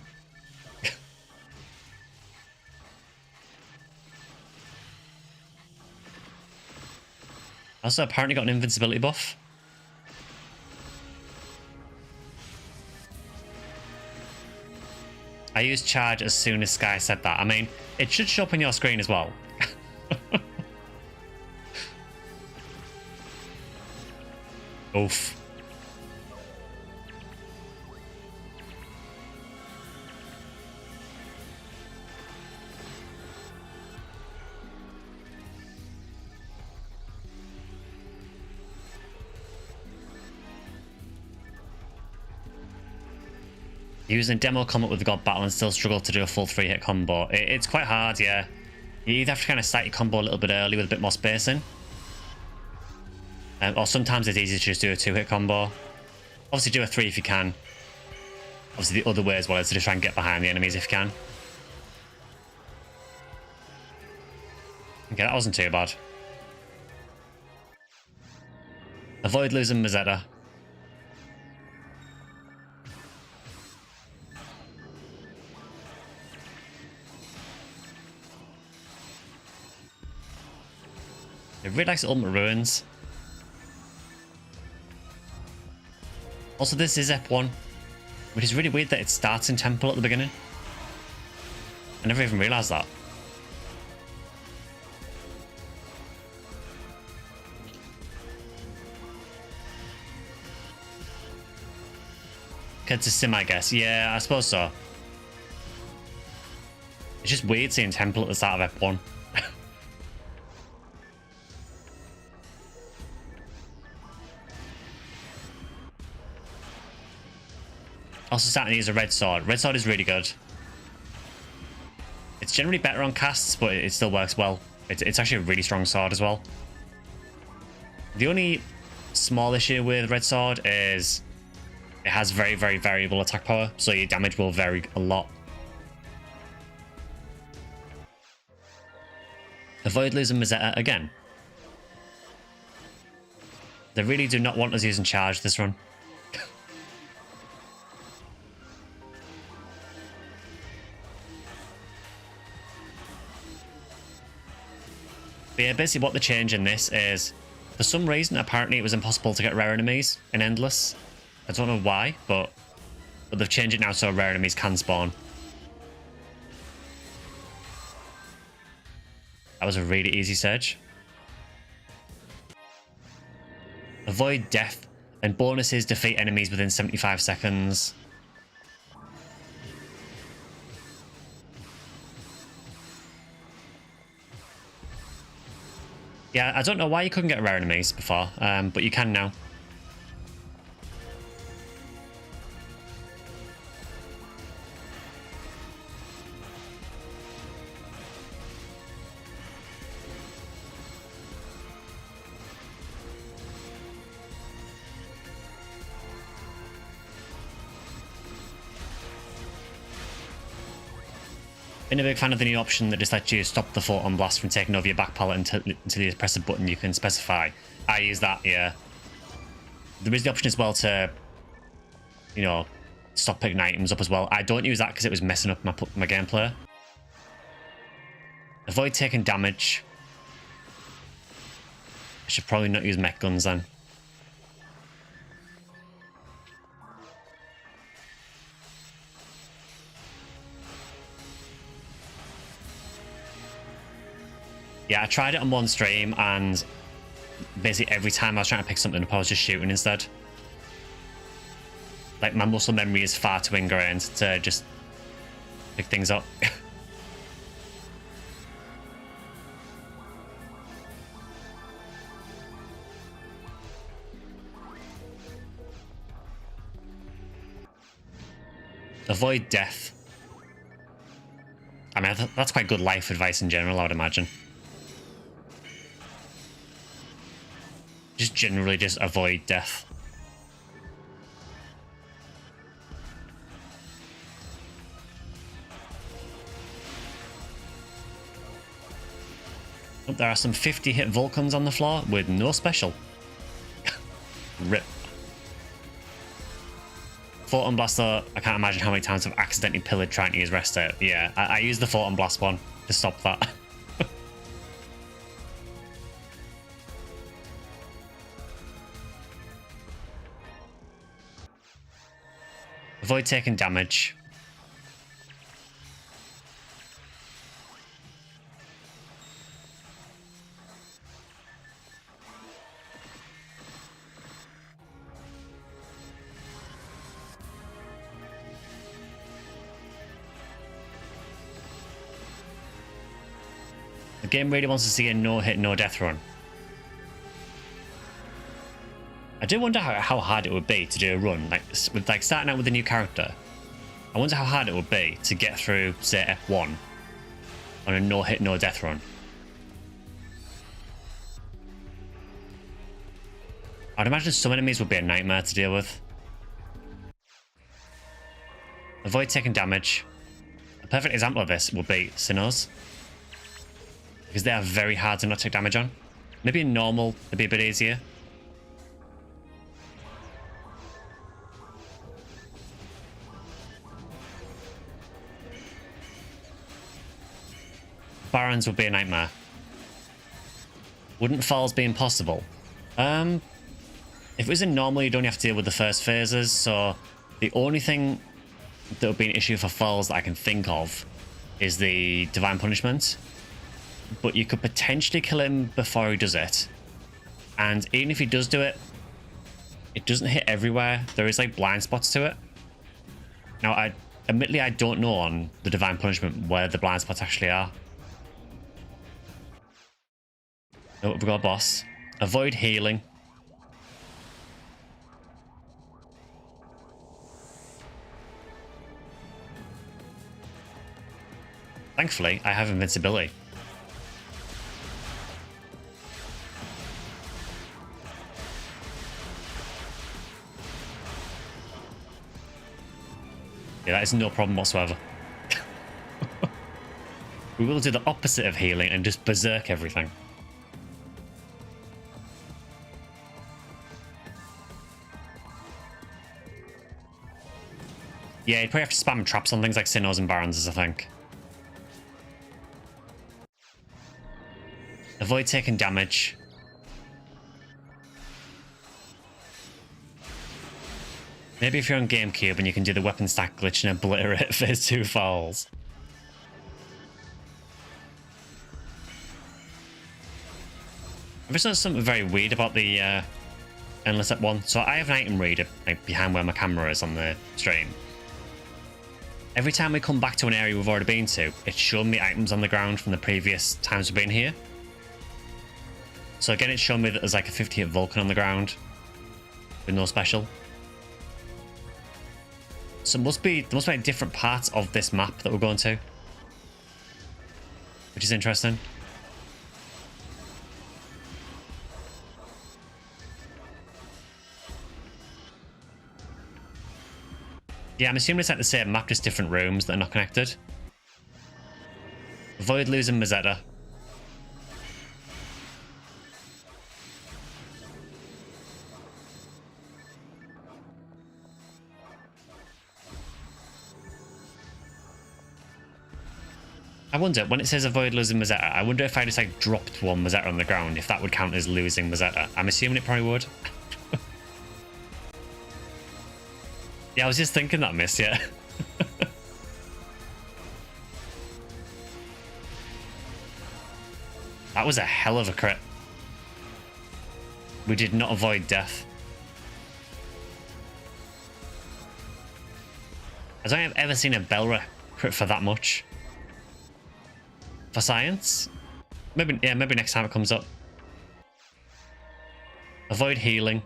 Also, apparently got an invincibility buff. I used charge as soon as Sky said that. I mean, it should show up on your screen as well. Oof. Using demo combat with the God Battle and still struggle to do a full 3-hit combo. It's quite hard, yeah. You either have to kind of start your combo a little bit early with a bit more spacing. Or sometimes it's easy to just do a 2-hit combo. Obviously do a 3 if you can. Obviously the other way as well is to just try and get behind the enemies if you can. Okay, that wasn't too bad. Avoid losing Mazetta. It really likes Ultimate Ruins. Also, this is Ep1, which is really weird that it starts in Temple at the beginning. I never even realised that. It's a sim, I guess. Yeah, I suppose so. It's just weird seeing Temple at the start of Ep1. Also starting to use a red sword. Red sword is really good. It's generally better on casts, but it still works well. It's actually a really strong sword as well. The only small issue with red sword is it has very, very variable attack power, so your damage will vary a lot. Avoid losing Mazetta again. They really do not want us using charge this run. But yeah, basically what the change in this is, for some reason, apparently it was impossible to get rare enemies in Endless. I don't know why, but they've changed it now so rare enemies can spawn. That was a really easy stage. Avoid death, and bonuses defeat enemies within 75 seconds. Yeah, I don't know why you couldn't get rare enemies before, but you can now. Been a big fan of the new option that just lets you stop the photon blast from taking over your back palette until you press a button you can specify. I use that, yeah. There is the option as well to, you know, stop picking items up as well. I don't use that because it was messing up my gameplay. Avoid taking damage. I should probably not use mech guns then. Yeah, I tried it on one stream, and basically every time I was trying to pick something up, I was just shooting instead. Like, my muscle memory is far too ingrained to just pick things up. Avoid death. I mean, that's quite good life advice in general, I would imagine. Just generally just avoid death. Oh, there are some 50-hit Vulcans on the floor with no special. Rip. Photon Blast though, I can't imagine how many times I've accidentally pillared trying to use Rest Out. Yeah, I used the Photon Blast one to stop that. Avoid taking damage. The game really wants to see a no-hit, no-death run. I do wonder how hard it would be to do a run, like starting out with a new character. I wonder how hard it would be to get through, say, F1 on a no-hit, no-death run. I'd imagine some enemies would be a nightmare to deal with. Avoid taking damage. A perfect example of this would be Sinnohs, because they are very hard to not take damage on. Maybe in normal, it'd be a bit easier. Barons would be a nightmare. Wouldn't falls be impossible? If it was in normal, you'd only have to deal with the first phases, so the only thing that would be an issue for falls that I can think of is the Divine Punishment. But you could potentially kill him before he does it. And even if he does do it, it doesn't hit everywhere. There is like blind spots to it. Now, admittedly, I don't know on the Divine Punishment where the blind spots actually are. Oh, we've got a boss. Avoid healing. Thankfully, I have invincibility. Yeah, that is no problem whatsoever. We will do the opposite of healing and just berserk everything. Yeah, you'd probably have to spam traps on things like Sinnohs and Barons, I think. Avoid taking damage. Maybe if you're on GameCube and you can do the weapon stack glitch and obliterate phase 2 falls. I've just noticed something very weird about the Endless Up one. So I have an item reader like, behind where my camera is on the stream. Every time we come back to an area we've already been to, it's showing me items on the ground from the previous times we've been here. So again, it's showing me that there's like a 50-hit Vulcan on the ground with no special. So there must be different parts of this map that we're going to, which is interesting. Yeah, I'm assuming it's like the same map, just different rooms that are not connected. Avoid losing Mazetta. I wonder, when it says avoid losing Mazetta, I wonder if I just like dropped one Mazetta on the ground, if that would count as losing Mazetta. I'm assuming it probably would. Yeah, I was just thinking that, miss, yeah. That was a hell of a crit. We did not avoid death. I don't think I've ever seen a Belra crit for that much. For science? Maybe, yeah, maybe next time it comes up. Avoid healing.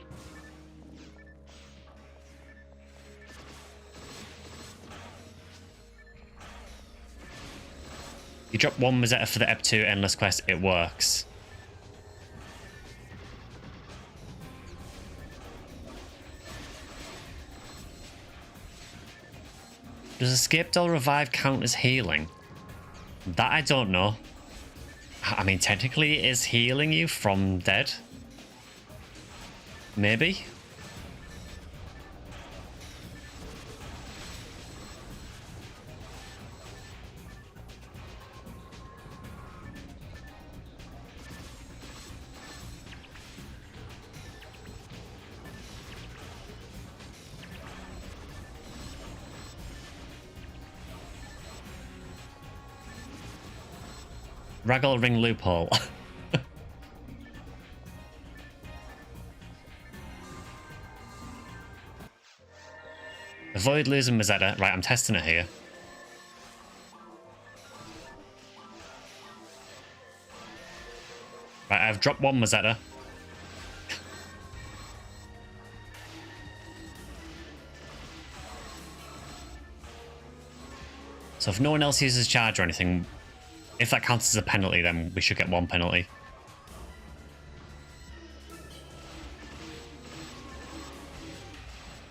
You drop one Mazetta for the Ep2 Endless Quest, it works. Does Escape Doll Revive count as healing? That I don't know. I mean, technically it is healing you from dead. Maybe? Raggle ring loophole. Avoid losing Mazetta. Right, I'm testing it here. Right, I've dropped one Mazetta. So if no one else uses charge or anything, if that counts as a penalty, then we should get one penalty.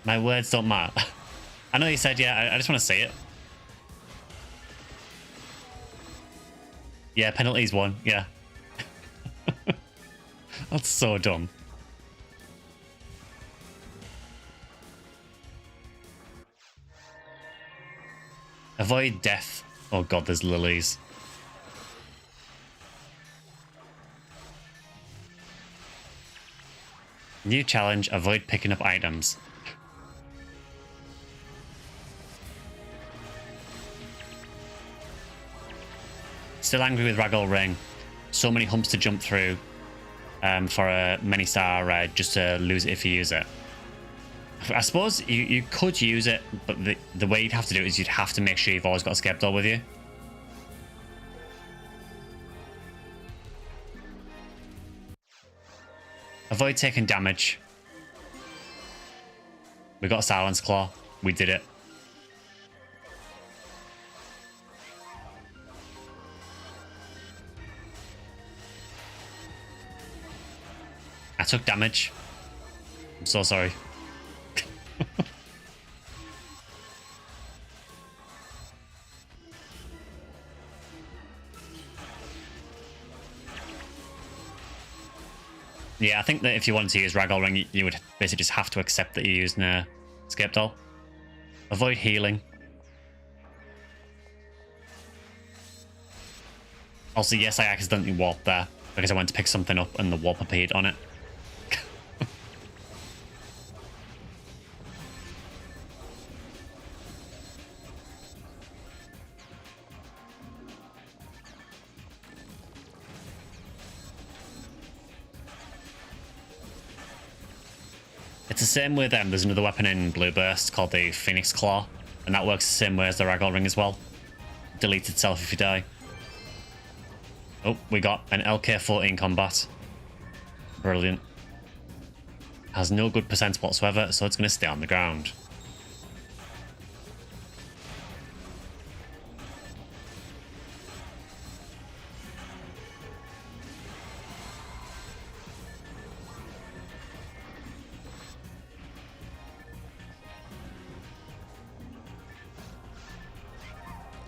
My words don't matter. I know you said, yeah, I just want to say it. Yeah, penalty's one, yeah. That's so dumb. Avoid death. Oh god, there's lilies. New challenge, avoid picking up items. Still angry with Ragdoll Ring. So many humps to jump through for a many star just to lose it if you use it. I suppose you could use it, but the way you'd have to do it is you'd have to make sure you've always got a Skepdoll with you. Avoid taking damage. We got a Silence Claw. We did it. I took damage. I'm so sorry. Yeah, I think that if you wanted to use Ragdoll Ring, you would basically just have to accept that you're using a Skepdoll. Avoid healing. Also, yes, I accidentally warped there because I went to pick something up and the warp appeared on it. It's the same with there's another weapon in Blue Burst called the Phoenix Claw, and that works the same way as the Ragdoll Ring as well. Delete itself if you die. Oh, we got an LK-14 combat. Brilliant. Has no good percent whatsoever, so it's going to stay on the ground.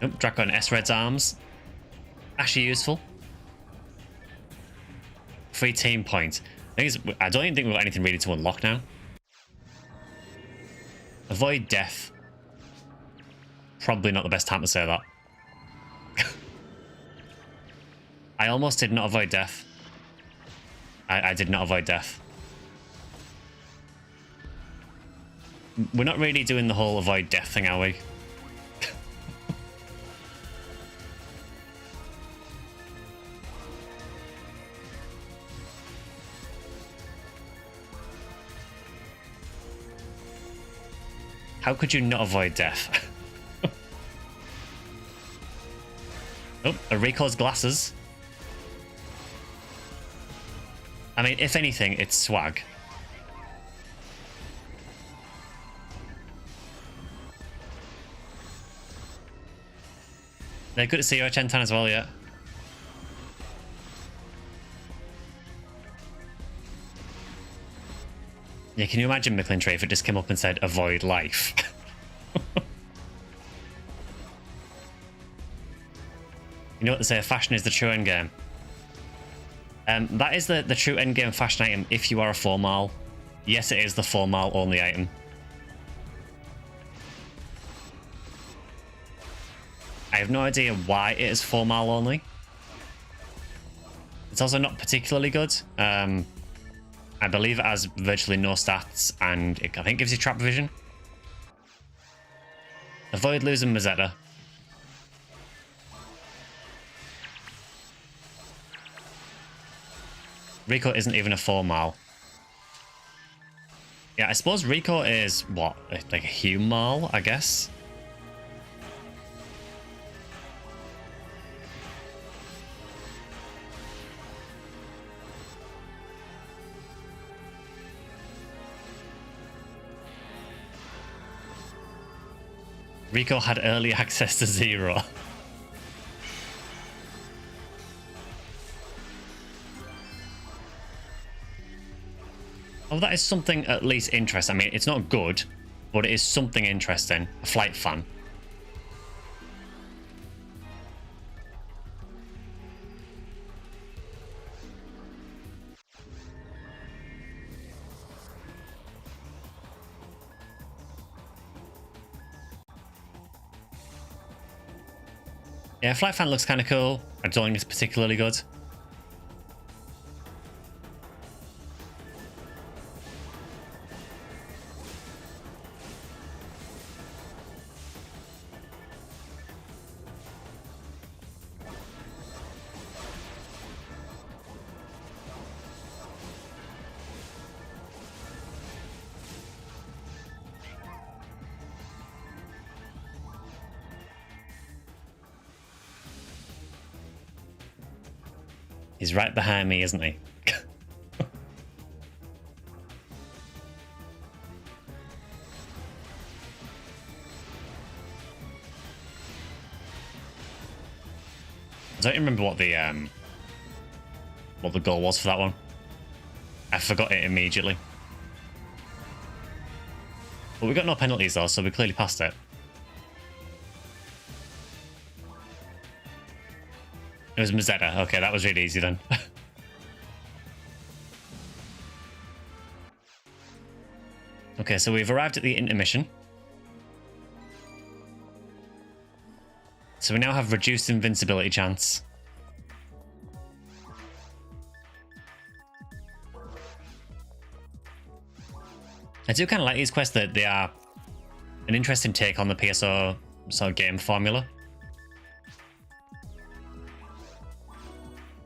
Oh, Draco and S-Red's arms. Actually useful. 3 team points. I don't even think we've got anything really to unlock now. Avoid death. Probably not the best time to say that. I almost did not avoid death. I did not avoid death. We're not really doing the whole avoid death thing, are we? How could you not avoid death? Oh, a Rico's glasses. I mean, if anything, it's swag. They're good to see you at Chentan as well, yeah. Yeah, can you imagine McClintree if it just came up and said avoid life? You know what they say, fashion is the true endgame. That is the true endgame fashion item if you are a formal. Yes, it is the formal only item. I have no idea why it is formal only. It's also not particularly good. I believe it has virtually no stats, and I think gives you trap vision. Avoid losing Mazetta. Rico isn't even a 4-mal. Yeah, I suppose Rico is, what, like a humal, I guess? Rico had early access to 0. Oh, that is something at least interesting. I mean, it's not good, but it is something interesting. A flight fan. Yeah, flight fan looks kind of cool. I don't think it's particularly good. He's right behind me, isn't he? I don't remember what the goal was for that one. I forgot it immediately. But we got no penalties though, so we clearly passed it. It was Mazetta. Okay, that was really easy then. Okay, so we've arrived at the intermission. So we now have reduced invincibility chance. I do kind of like these quests, that they are an interesting take on the PSO sort of game formula.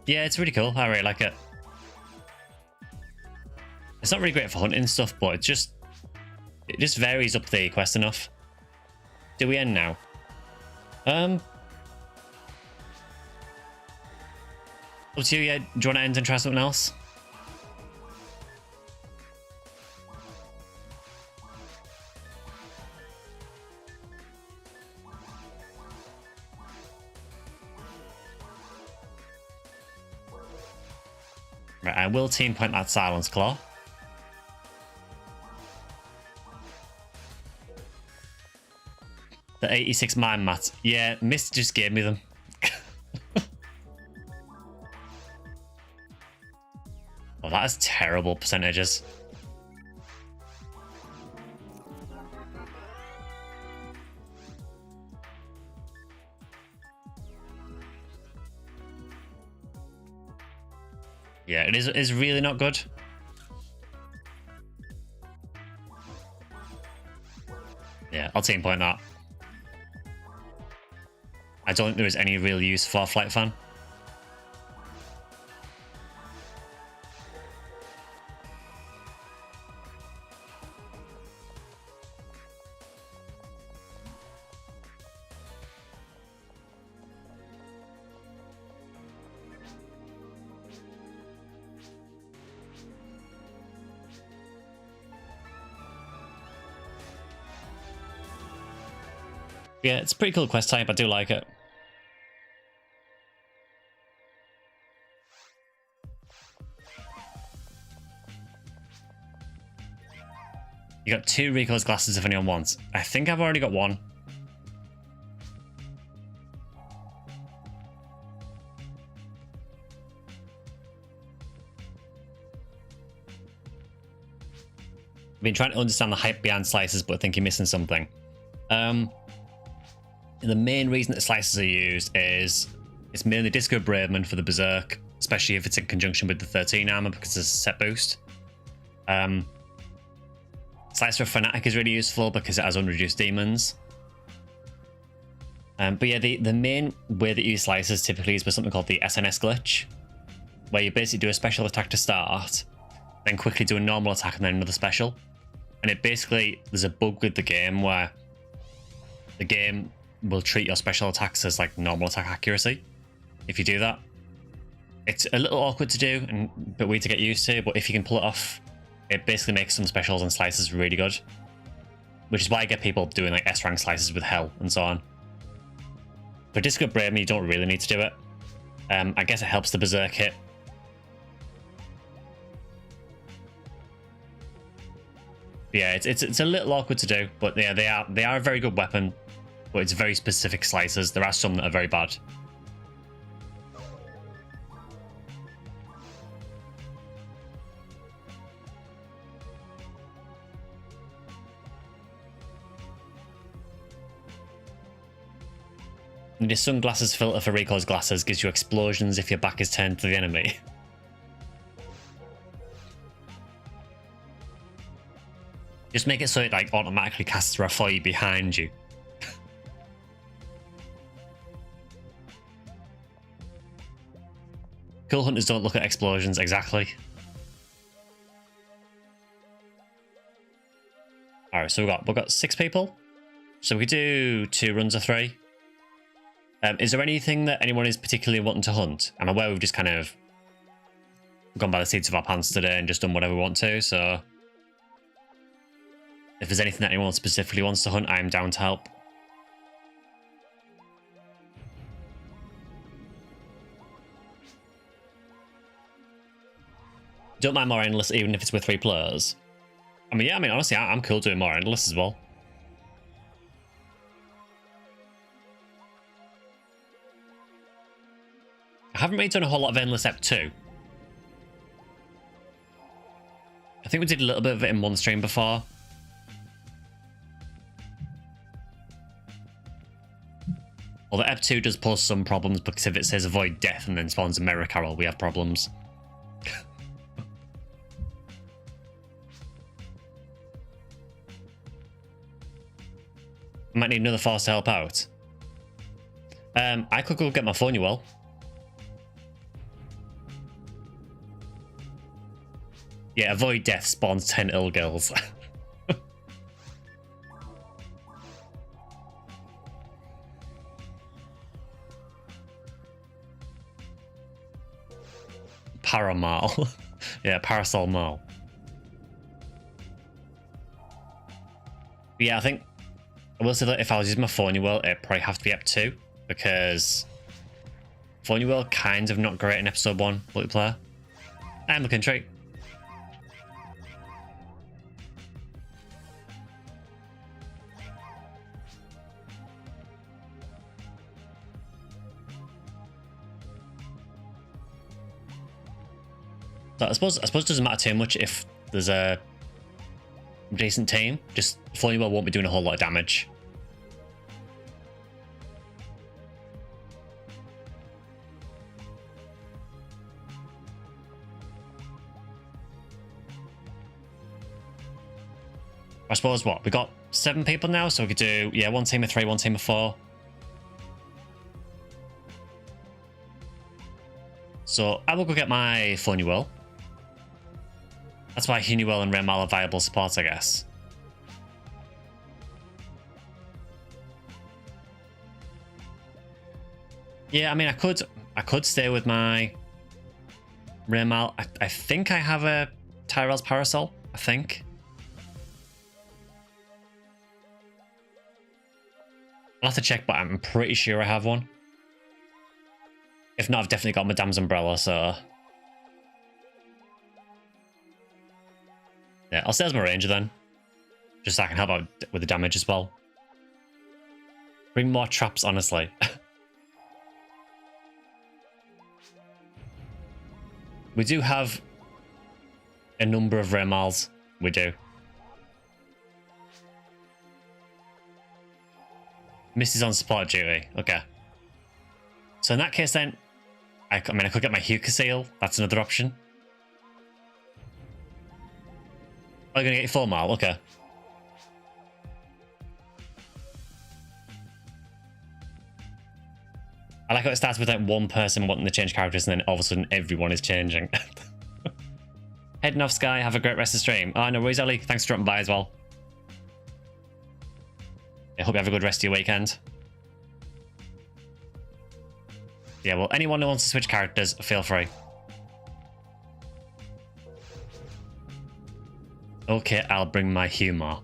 Yeah, it's really cool. I really like it. It's not really great for hunting stuff, but it just varies up the quest enough. Do we end now? Up to you, yeah. Do you want to end and try something else? Right, I will team point that Silence Claw. The 86 Mind Mats. Yeah, Mist just gave me them. Oh, that is terrible percentages. Yeah, it is really not good. Yeah, I'll team point that. I don't think there is any real use for Flight Fan. Yeah, it's a pretty cool quest type. I do like it. You got 2 recoil's glasses if anyone wants. I think I've already got 1. I've been trying to understand the hype behind slices, but I think you're missing something. The main reason that slices are used is it's mainly Disco Braveman for the Berserk, especially if it's in conjunction with the 13 armor because it's a set boost. Slicer of Fanatic is really useful because it has unreduced demons. But yeah, the main way that you use slices typically is with something called the SNS glitch, where you basically do a special attack to start, then quickly do a normal attack and then another special. And it basically, there's a bug with the game where the game will treat your special attacks as like normal attack accuracy if you do that. It's a little awkward to do and a bit weird to get used to, but if you can pull it off, it basically makes some specials and slices really good. Which is why I get people doing like S rank slices with Hell and so on. For Disco Braveman, you don't really need to do it. I guess it helps the Berserk hit. Yeah, it's a little awkward to do, but yeah, they are a very good weapon, but it's very specific slices. There are some that are very bad. And your sunglasses filter for recoil's glasses gives you explosions if your back is turned to the enemy. Just make it so it like automatically casts Rafoi behind you. Cool hunters don't look at explosions, exactly. Alright, so we've got 6 people. So we do 2 runs of 3. Is there anything that anyone is particularly wanting to hunt? I'm aware we've just kind of gone by the seats of our pants today and just done whatever we want to, so if there's anything that anyone specifically wants to hunt, I'm down to help. Don't mind more endless, even if it's with 3 players. I mean, yeah, honestly, I'm cool doing more endless as well. I haven't really done a whole lot of endless Ep 2. I think we did a little bit of it in one stream before. Although Ep 2 does pose some problems because if it says avoid death and then spawns a mirror carol, we have problems. Might need another force to help out. I could go get my phone, you will. Yeah, avoid death spawns 10 ill girls. Paramal. Yeah, Parasol Mal. Yeah, I think I will say that if I was using my Fornuel, it'd probably have to be Ep 2 because Fornuel kind of not great in episode 1 multiplayer. I'm looking straight. So I suppose it doesn't matter too much if there's a decent team. Just Funnywell won't be doing a whole lot of damage. I suppose what? We got 7 people now, so we could do, yeah, 1 team of 3, 1 team of 4. So I will go get my Funnywell. That's why Funnywell and Remal are viable supports, I guess. Yeah, I mean, I could stay with my Remal. I think I have a Tyrell's Parasol, I think. I'll have to check, but I'm pretty sure I have one. If not, I've definitely got Madame's Umbrella, so... yeah, I'll stay as my Ranger then. Just so I can help out with the damage as well. Bring more traps, honestly. We do have a number of Remals. We do. Missy's on support duty. Okay. So in that case then, I mean, I could get my Huka Seal. That's another option. Oh, you're going to get your full Mal? Okay. I like how it starts with like one person wanting to change characters and then all of a sudden everyone is changing. Heading off, Sky. Have a great rest of the stream. Oh, no worries, Ellie. Thanks for dropping by as well. I hope you have a good rest of your weekend. Yeah, well, anyone who wants to switch characters, feel free. Okay, I'll bring my humor.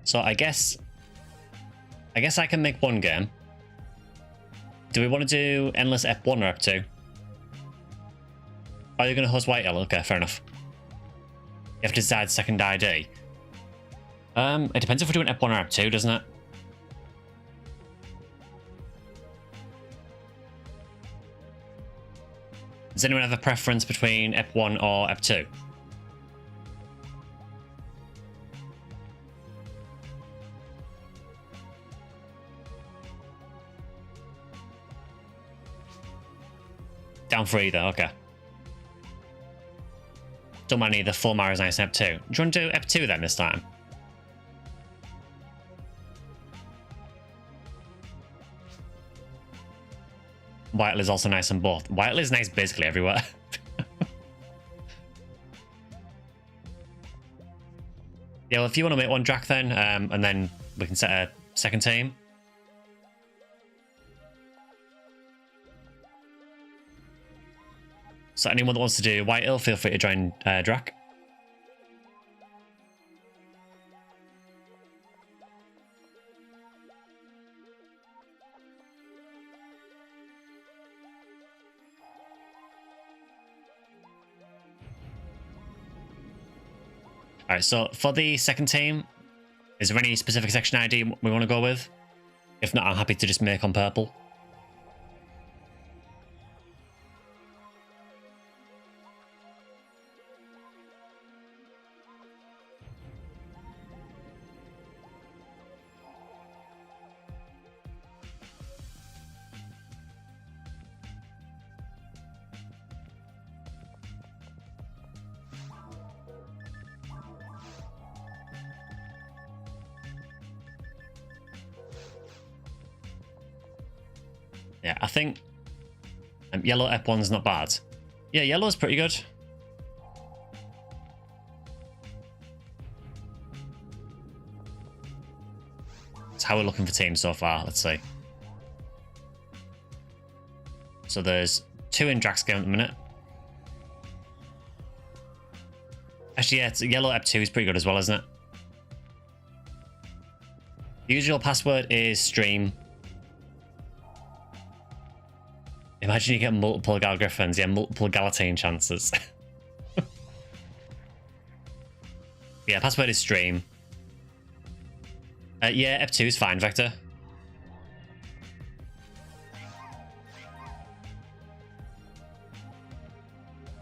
So I guess I can make one game. Do we want to do Endless Ep 1 or Ep 2? Are you going to host White Yellow? Okay, fair enough. You have to decide second ID. It depends if we're doing Ep 1 or Ep 2, doesn't it? Does anyone have a preference between Ep 1 or Ep 2? Down for either, okay. Don't mind either. Full Mara's nice in Ep 2. Do you want to do Ep 2 then this time? Whiteley is also nice on both. Whiteley is nice basically everywhere. Yeah, well, if you want to make one Drac then, and then we can set a second team. So anyone that wants to do White Hill, feel free to join Drac. Alright, so for the second team, is there any specific section ID we want to go with? If not, I'm happy to just make on purple. Yeah, I think yellow Ep1's not bad. Yeah, yellow's pretty good. That's how we're looking for teams so far. Let's see. So there's 2 in Drax game at the minute. Actually, yeah, it's yellow Ep2 is pretty good as well, isn't it? The usual password is stream. Imagine you get multiple Gal Griffins. Yeah, multiple Galatine chances. Yeah, password is stream. Yeah, Ep2 is fine, Vector.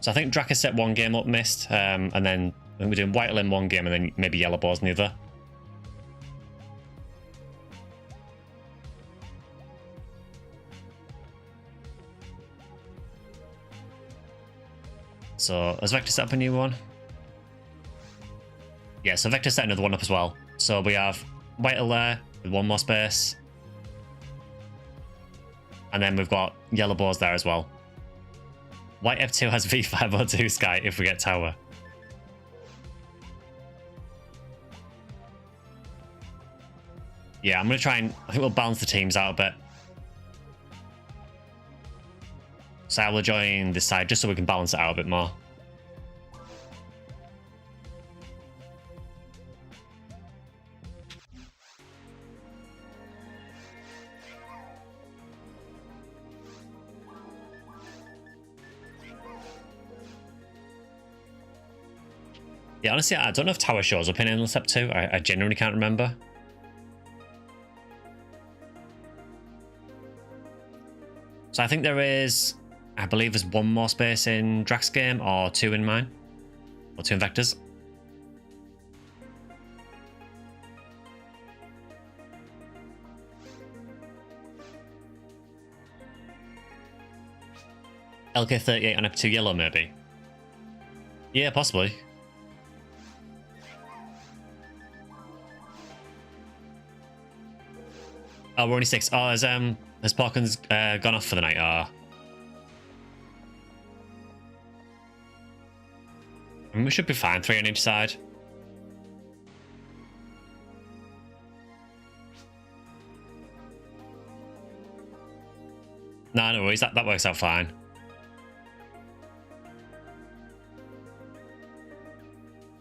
So I think Drac set 1 game up, missed, and then I think we're doing White in 1 game and then maybe Yellow Balls in the other. So has Vector set up a new one? Yeah, so Vector set another one up as well. So we have White there with 1 more space. And then we've got Yellow Balls there as well. White F2 has V502 Sky if we get Tower. Yeah, I'm going to try and... I think we'll balance the teams out a bit. So I will join this side just so we can balance it out a bit more. Yeah, honestly, I don't know if Tower shows up in Endless Step 2. I genuinely can't remember. So I think there is, I believe there's 1 more space in Drax game, or 2 in mine. Or 2 in Vector's. LK38 on Ep2 Yellow, maybe? Yeah, possibly. Oh, we're only 6. Oh, has Parkins gone off for the night? I mean, we should be fine. 3 on each side. No, no worries. That works out fine.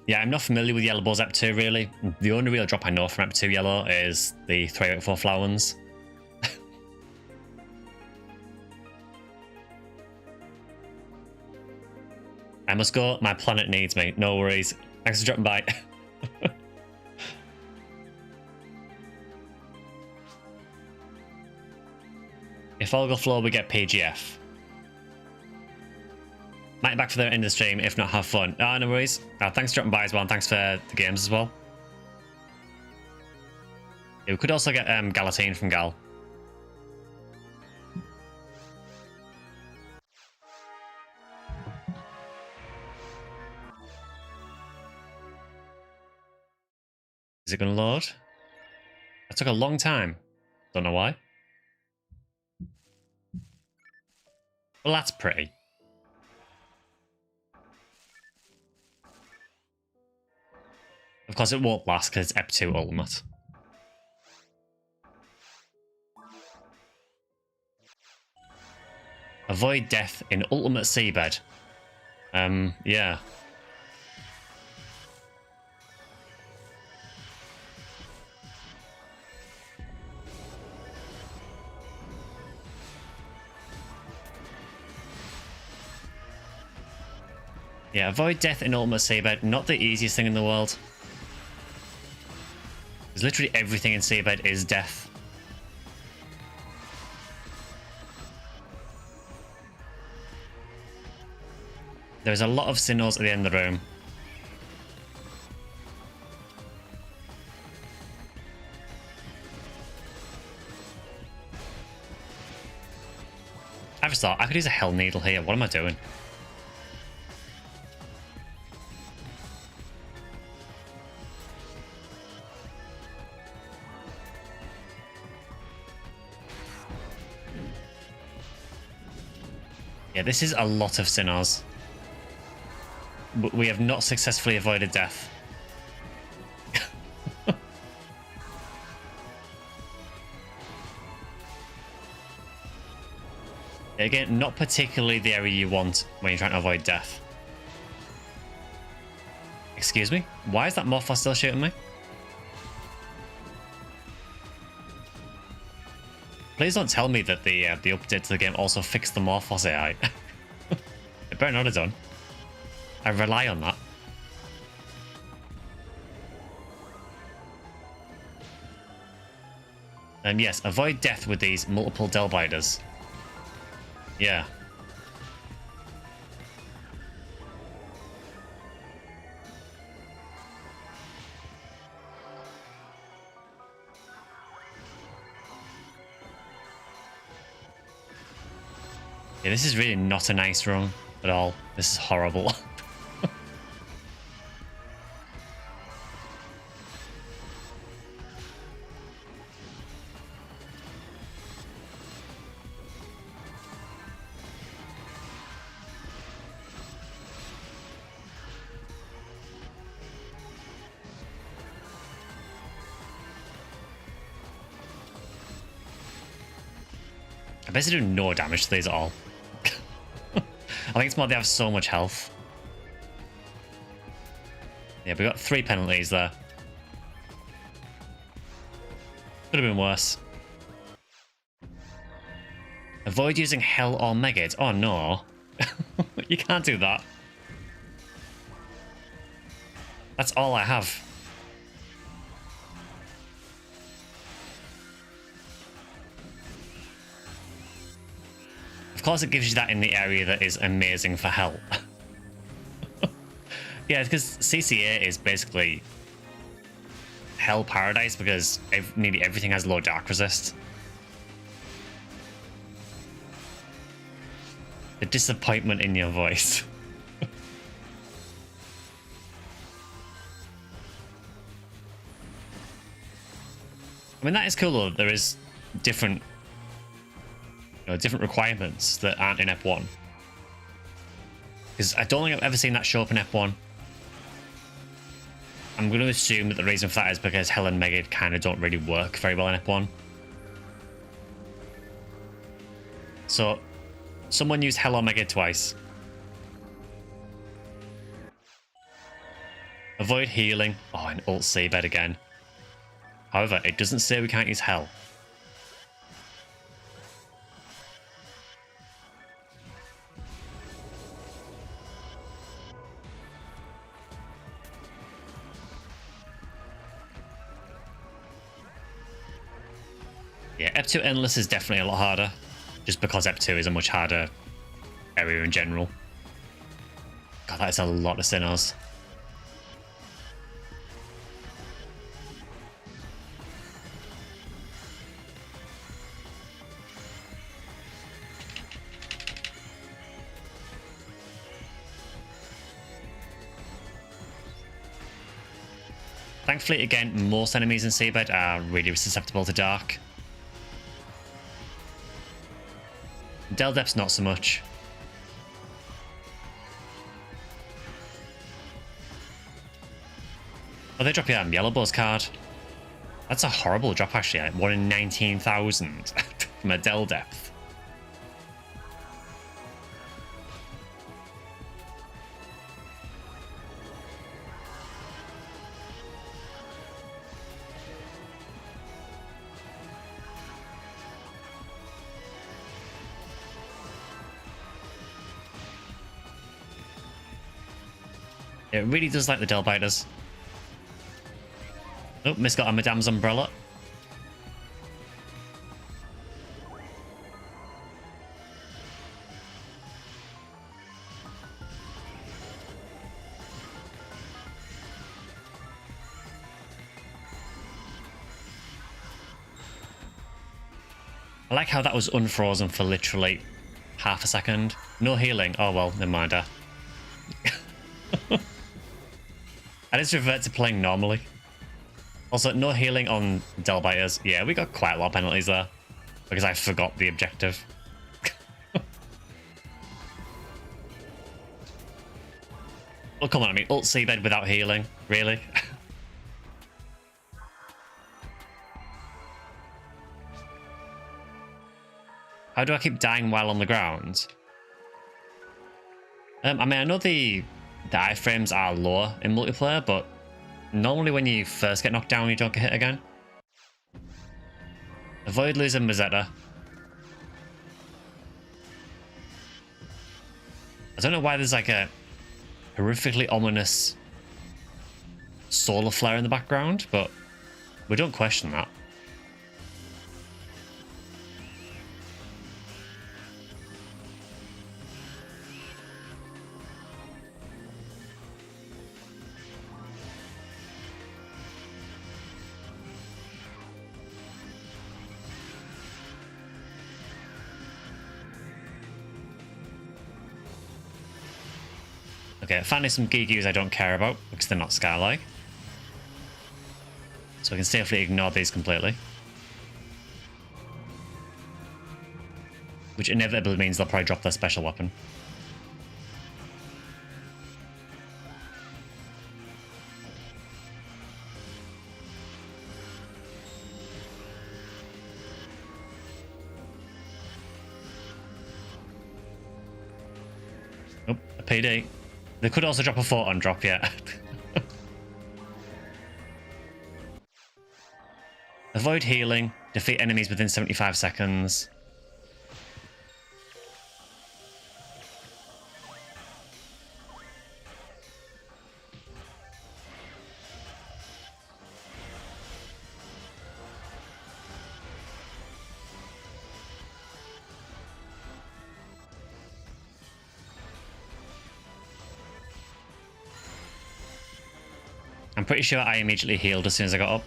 Yeah, I'm not familiar with Yellow Balls Ep2, really. The only real drop I know from Ep2 Yellow is the 384 flower ones. I must go. My planet needs me. No worries. Thanks for dropping by. If all go flow, we get PGF. Might be back for the end of the stream. If not, have fun. Ah, no worries. Thanks for dropping by as well, and thanks for the games as well. Yeah, we could also get Galatine from Gal. Is it going to load? That took a long time. Don't know why. Well, that's pretty. Of course, it won't last because it's Ep2 Ultimate. Avoid death in Ultimate Seabed. Yeah. Yeah, avoid death in Ultimate Seabed. Not the easiest thing in the world. Because literally everything in Seabed is death. There's a lot of Sinnohs at the end of the room. I just thought I could use a Hell Needle here. What am I doing? Yeah, this is a lot of sinners. We have not successfully avoided death. Again, not particularly the area you want when you're trying to avoid death. Excuse me? Why is that Morphos still shooting me? Please don't tell me that the update to the game also fixed the Morphos AI. It better not have done. I rely on that. Yes, avoid death with these multiple Delbiters. Yeah. Yeah, this is really not a nice run at all. This is horrible. I basically do no damage to these at all. I think it's more they have so much health. Yeah, we got 3 penalties there. Could have been worse. Avoid using Hell or Megid. Oh no. You can't do that. That's all I have. Of course it gives you that in the area that is amazing for Hell. Yeah, because CCA is basically Hell Paradise because nearly everything has low dark resist. The disappointment in your voice. I mean, that is cool though. There is different requirements that aren't in Ep1. Because I don't think I've ever seen that show up in Ep1. I'm going to assume that the reason for that is because Hell and Megid kind of don't really work very well in Ep1. So, someone used Hell or Megid twice. Avoid healing. Oh, and ult Seabed again. However, it doesn't say we can't use Hell. Yeah, Ep2 Endless is definitely a lot harder, just because Ep2 is a much harder area in general. God, that is a lot of sinners. Thankfully, again, most enemies in Seabed are really susceptible to Dark. Deldep's not so much. Oh, they drop you a Yellowbow's card. That's a horrible drop, actually. 1 in 19,000 from a Deldep. It really does like the Delbiters. Oh, Miss got a Madame's Umbrella. I like how that was unfrozen for literally half a second. No healing. Oh well, never mind. I just revert to playing normally. Also, no healing on Delbiters. Yeah, we got quite a lot of penalties there. Because I forgot the objective. Oh, come on, I mean, ult seabed without healing. Really? How do I keep dying while on the ground? I mean, I know the iframes are lower in multiplayer, but normally when you first get knocked down, you don't get hit again. Avoid losing Mazetta. I don't know why there's like a horrifically ominous solar flare in the background, but we don't question that. Okay, finally some Gigus I don't care about because they're not Sky-like. So I can safely ignore these completely. Which inevitably means they'll probably drop their special weapon. Oh, a PD. They could also drop a photon drop, yeah. Avoid healing. Defeat enemies within 75 seconds. I'm pretty sure I immediately healed as soon as I got up.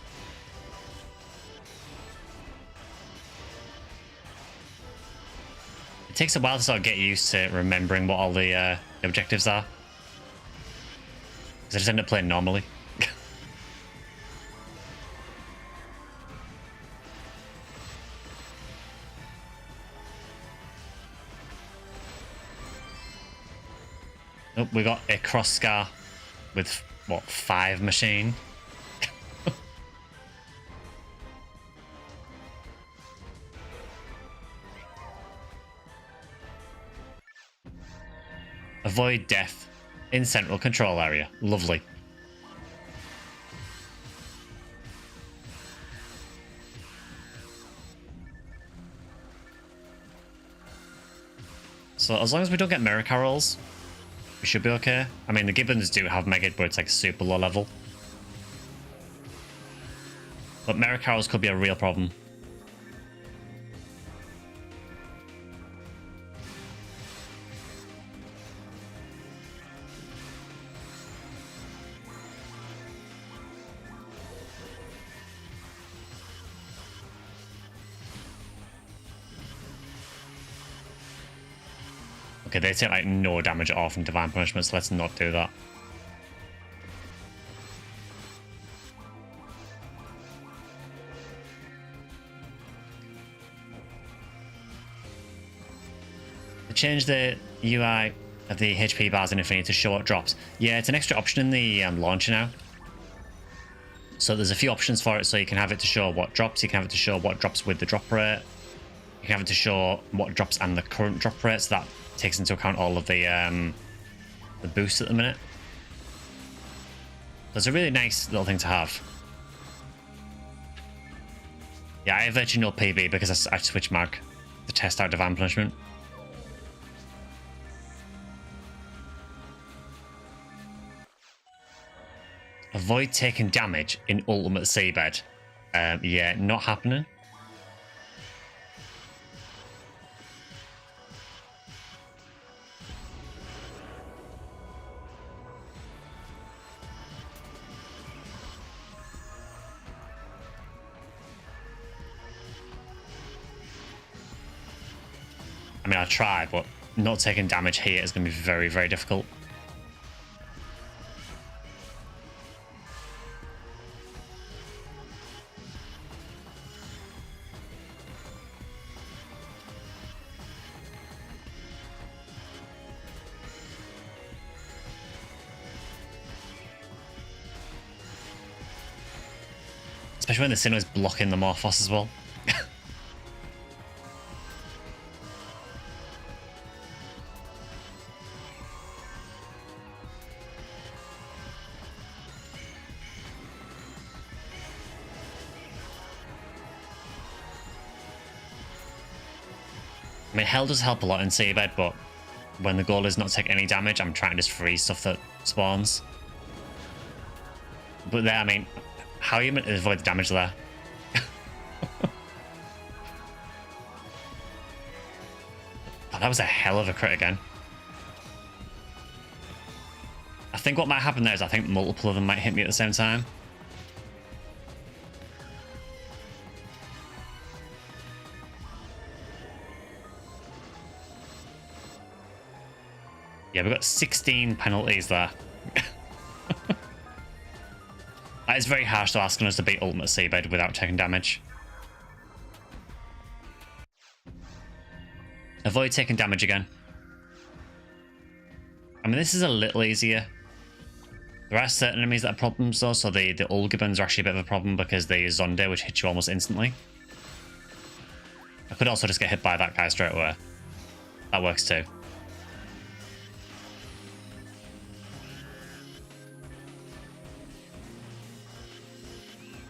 It takes a while to sort of get used to remembering what all the objectives are. Because I just end up playing normally. Oh, we got a cross scar with, what, 5 machine? Avoid death in central control area. Lovely. So as long as we don't get mirror carols, we should be okay. I mean, the Gibbons do have Mega, but it's like super low level. But mirror carols could be a real problem. Okay, they take like no damage at all from Divine Punishment, so let's not do that. They changed the UI of the HP bars in Ephinea to show what drops. Yeah, it's an extra option in the launcher now. So there's a few options for it, so you can have it to show what drops, you can have it to show what drops with the drop rate, you can have it to show what drops and the current drop rate, so that takes into account all of the boosts at the minute. So it's a really nice little thing to have. Yeah, I have virtually no PB because I switched mag to test out Divine Punishment. Avoid taking damage in Ultimate Seabed. Yeah, not happening. I mean, I'll try, but not taking damage here is going to be very, very difficult. Especially when the Sinnoh is blocking the Morphos as well. I mean, hell does help a lot in Seabed, but when the goal is not to take any damage, I'm trying to just freeze stuff that spawns. But there, I mean, how are you meant to avoid the damage there? Oh, that was a hell of a crit again. I think what might happen there is I think multiple of them might hit me at the same time. Yeah, we've got 16 penalties there. That is very harsh to asking us to beat Ultimate Seabed without taking damage. Avoid taking damage again. I mean, this is a little easier. There are certain enemies that are problems though, so the Ulgibans are actually a bit of a problem because they use Zonde, which hits you almost instantly. I could also just get hit by that guy straight away. That works too.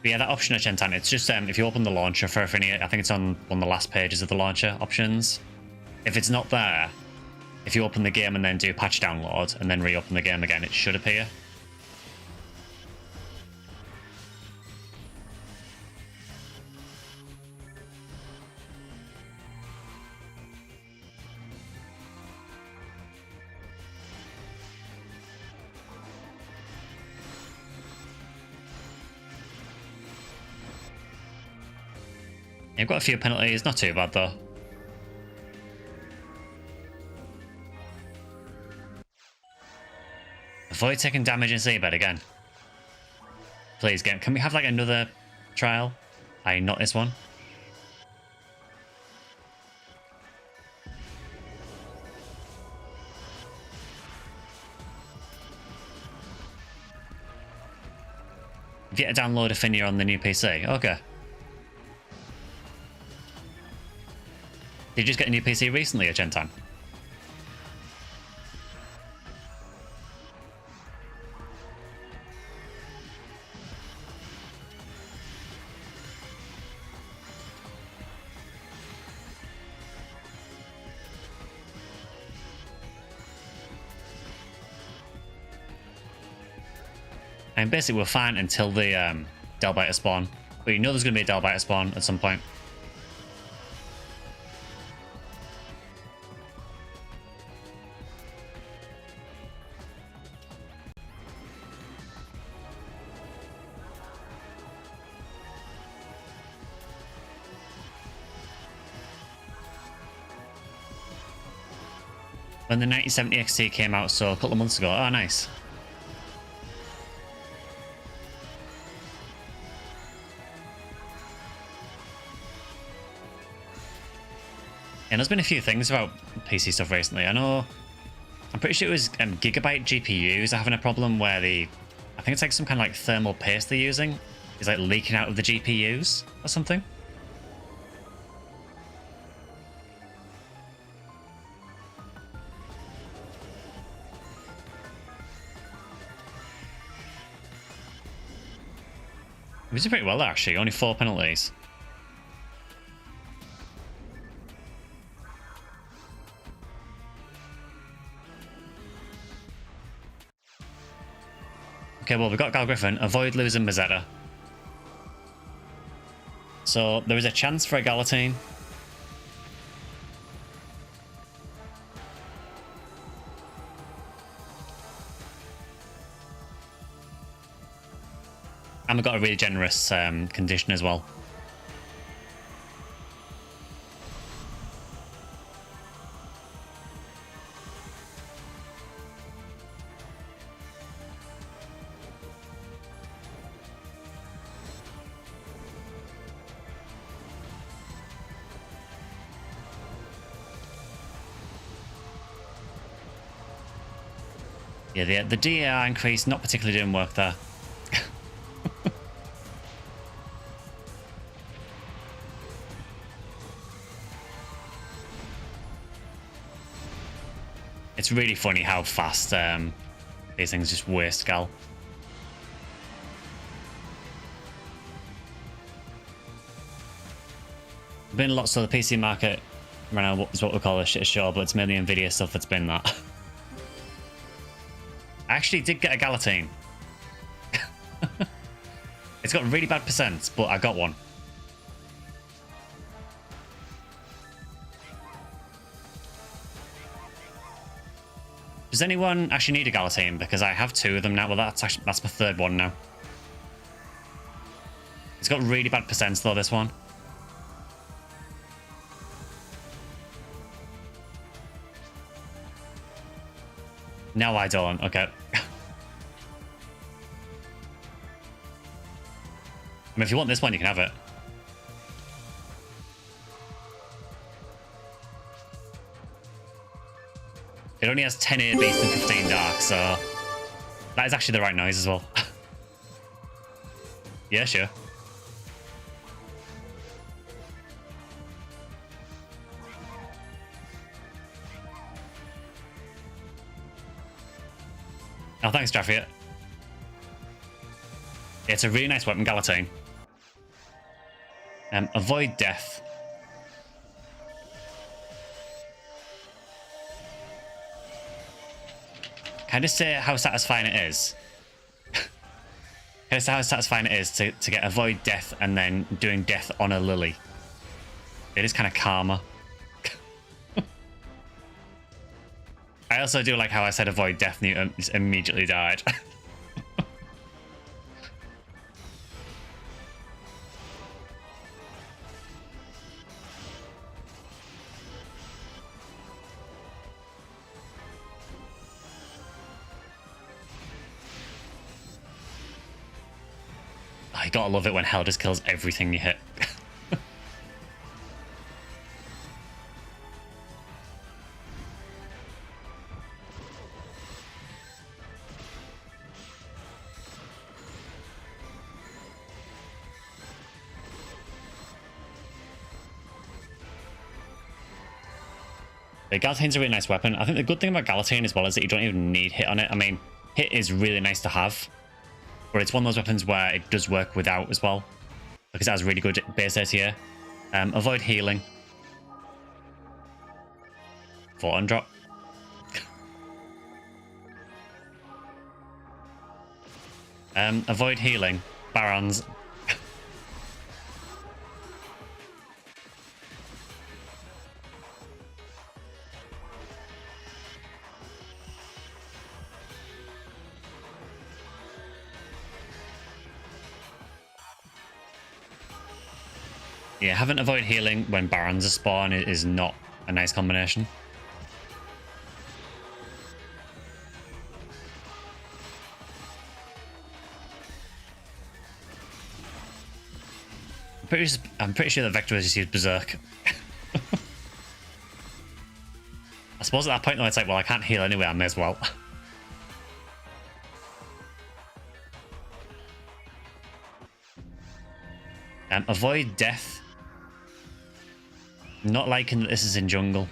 But yeah, that option at Shentan, it's just if you open the launcher for Ephinea, I think it's on one of the last pages of the launcher options. If it's not there, if you open the game and then do patch download and then reopen the game again, it should appear. You've got a few penalties, not too bad though. Avoid taking damage in Seabed again. Please, game. Can we have like another trial? Not this one. Have you yet to download Ephinea on the new PC? Okay. Did you just get a new PC recently at Gentan? And basically we're fine until the Delbiter spawn. But you know there's going to be a Delbiter spawn at some point. When the 9070 XT came out, so a couple of months ago. Oh, nice. And there's been a few things about PC stuff recently. I'm pretty sure it was Gigabyte GPUs are having a problem where I think it's like some kind of like thermal paste they're using is like leaking out of the GPUs or something. We did pretty well there, actually. Only 4 penalties. Okay, well, we've got Gal Griffin. Avoid losing Mazetta. So there is a chance for a Galatine. And we've got a really generous condition as well. Yeah, the DAR increase not particularly doing work there. It's really funny how fast these things just waste gal. There's been lots of the PC market right now is what we call a shit show, but it's mainly Nvidia stuff that's been that. I actually did get a Galatine. It's got really bad percents, but I got one. Does anyone actually need a Galatine? Because I have 2 of them now. Well, that's my 3rd one now. It's got really bad percents though, this one. No, I don't. Okay. I mean, if you want this one, you can have it. It only has 10 air beast and 15 dark, so that is actually the right noise as well. Yeah, sure. Oh, thanks, Jaffiat. It's a really nice weapon, Galatine. Avoid death. Can I just say how satisfying it is? Can I say how satisfying it is to get avoid death and then doing death on a lily? It is kind of karma. I also do like how I said avoid death and you just immediately died. You gotta love it when hell just kills everything you hit. The Galatine's a really nice weapon. I think the good thing about Galatine as well is that you don't even need hit on it. I mean, hit is really nice to have, but it's one of those weapons where it does work without as well, because it has really good base ATA. Avoid healing. 4 on drop. Avoid healing. Barons. Yeah, having avoid healing when Barons are spawn is not a nice combination. I'm pretty sure that Vector just used Berserk. I suppose at that point though, it's like, well, I can't heal anyway, I may as well. Avoid death. Not liking that this is in jungle.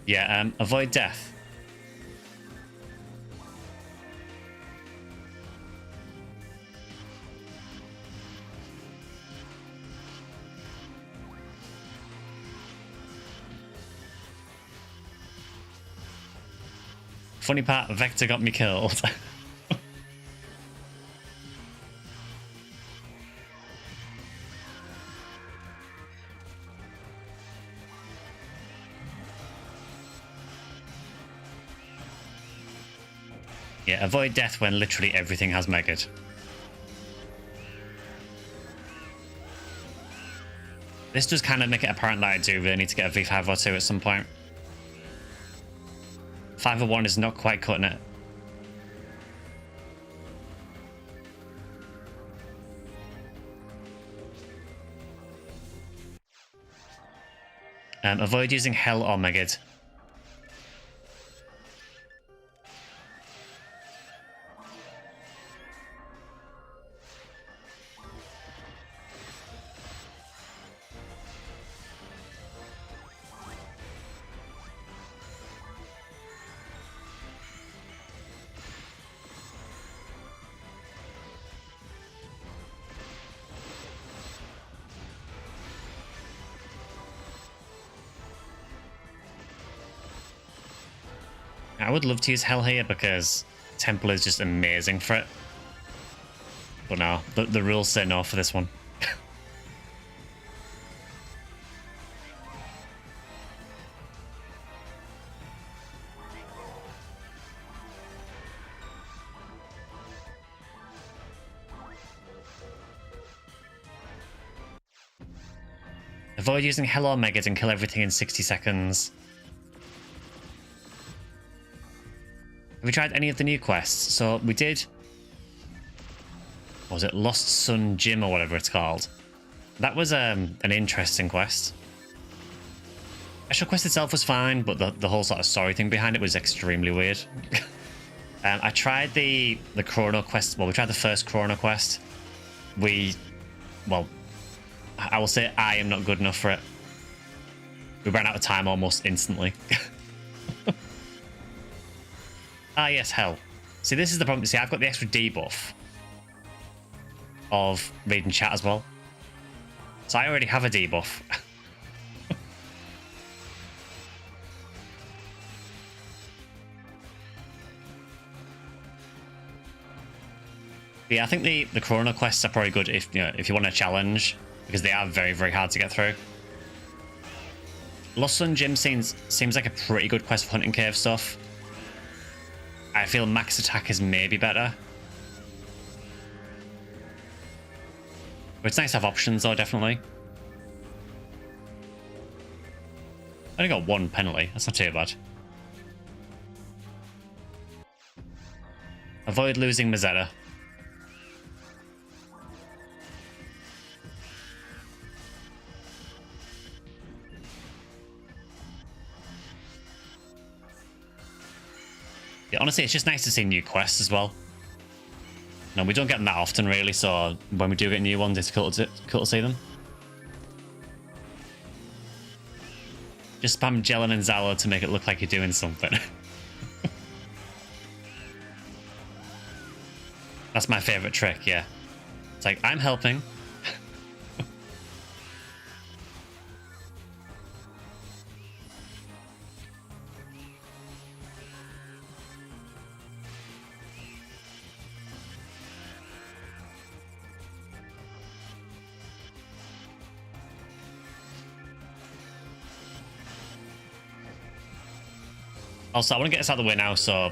Yeah, avoid death. Funny part, Vector got me killed. Yeah, avoid death when literally everything has megaed. This does kind of make it apparent that I do really need to get a V5 or 2 at some point. 501 is not quite cutting it. Avoid using Hell or Megid. I would love to use Hell here because Temple is just amazing for it. But no, the rules say no for this one. Avoid using Hell or Megas and kill everything in 60 seconds. Have we tried any of the new quests? So we did... what was it? Lost Sun Gym or whatever it's called. That was an interesting quest. Actual quest itself was fine, but the whole sort of story thing behind it was extremely weird. I tried the Chrono quest. Well, we tried the first Chrono quest. Well, I will say I am not good enough for it. We ran out of time almost instantly. Ah, yes, Hell. See, this is the problem. See, I've got the extra debuff of reading chat as well. So I already have a debuff. Yeah, I think the Chrono quests are probably good if you want a challenge, because they are very, very hard to get through. Lost Sun Gym seems like a pretty good quest for hunting cave stuff. I feel max attack is maybe better. But it's nice to have options though, definitely. I only got one penalty, that's not too bad. Avoid losing Mazetta. Yeah, honestly, it's just nice to see new quests as well. No, we don't get them that often, really, so when we do get new ones, it's cool to see them. Just spam Jellin and Zalo to make it look like you're doing something. That's my favourite trick, yeah. It's like, I'm helping. Also, I want to get this out of the way now, so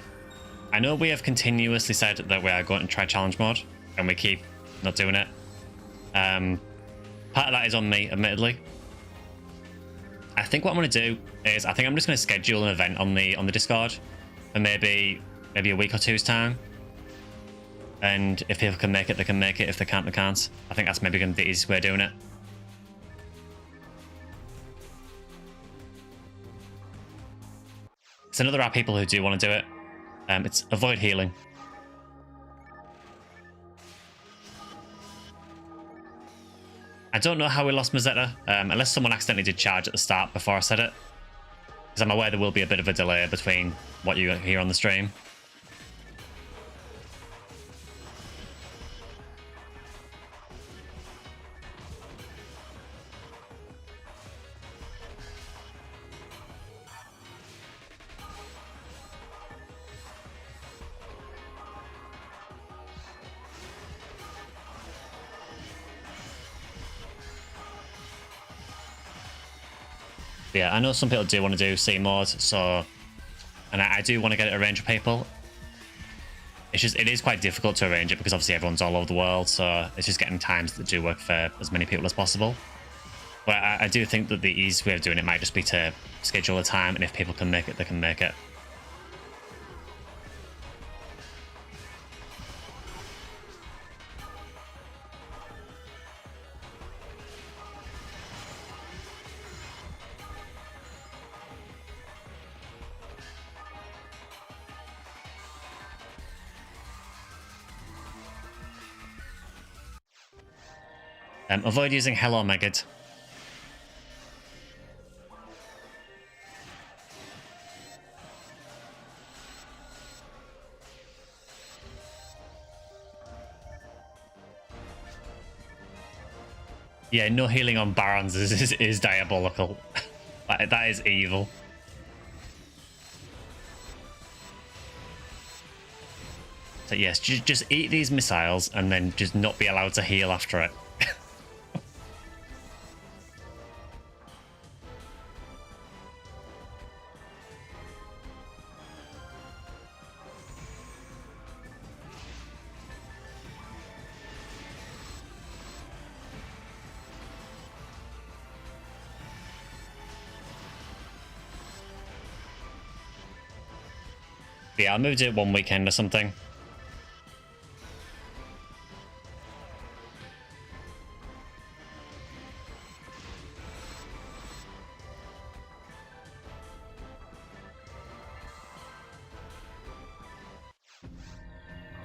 I know we have continuously said that we are going to try challenge mode, and we keep not doing it. Part of that is on me, admittedly. I think what I'm going to do is I think I'm just going to schedule an event on the Discord for maybe a week or two's time. And if people can make it, they can make it. If they can't, they can't. I think that's maybe going to be the easiest way of doing it. So I know there are people who do want to do it. It's avoid healing. I don't know how we lost Mazetta, unless someone accidentally did charge at the start before I said it. Because I'm aware there will be a bit of a delay between what you hear on the stream. Yeah, I know some people do want to do C mode, so, and I do want to get it arranged for people. It's just, it is quite difficult to arrange it because obviously everyone's all over the world, so it's just getting times that do work for as many people as possible. But I do think that the easiest way of doing it might just be to schedule a time, and if people can make it, they can make it. Avoid using Hell or Megad. Yeah, no healing on Barons is diabolical. That is evil. So yes, just eat these missiles and then just not be allowed to heal after it. Yeah, I'll move to it one weekend or something.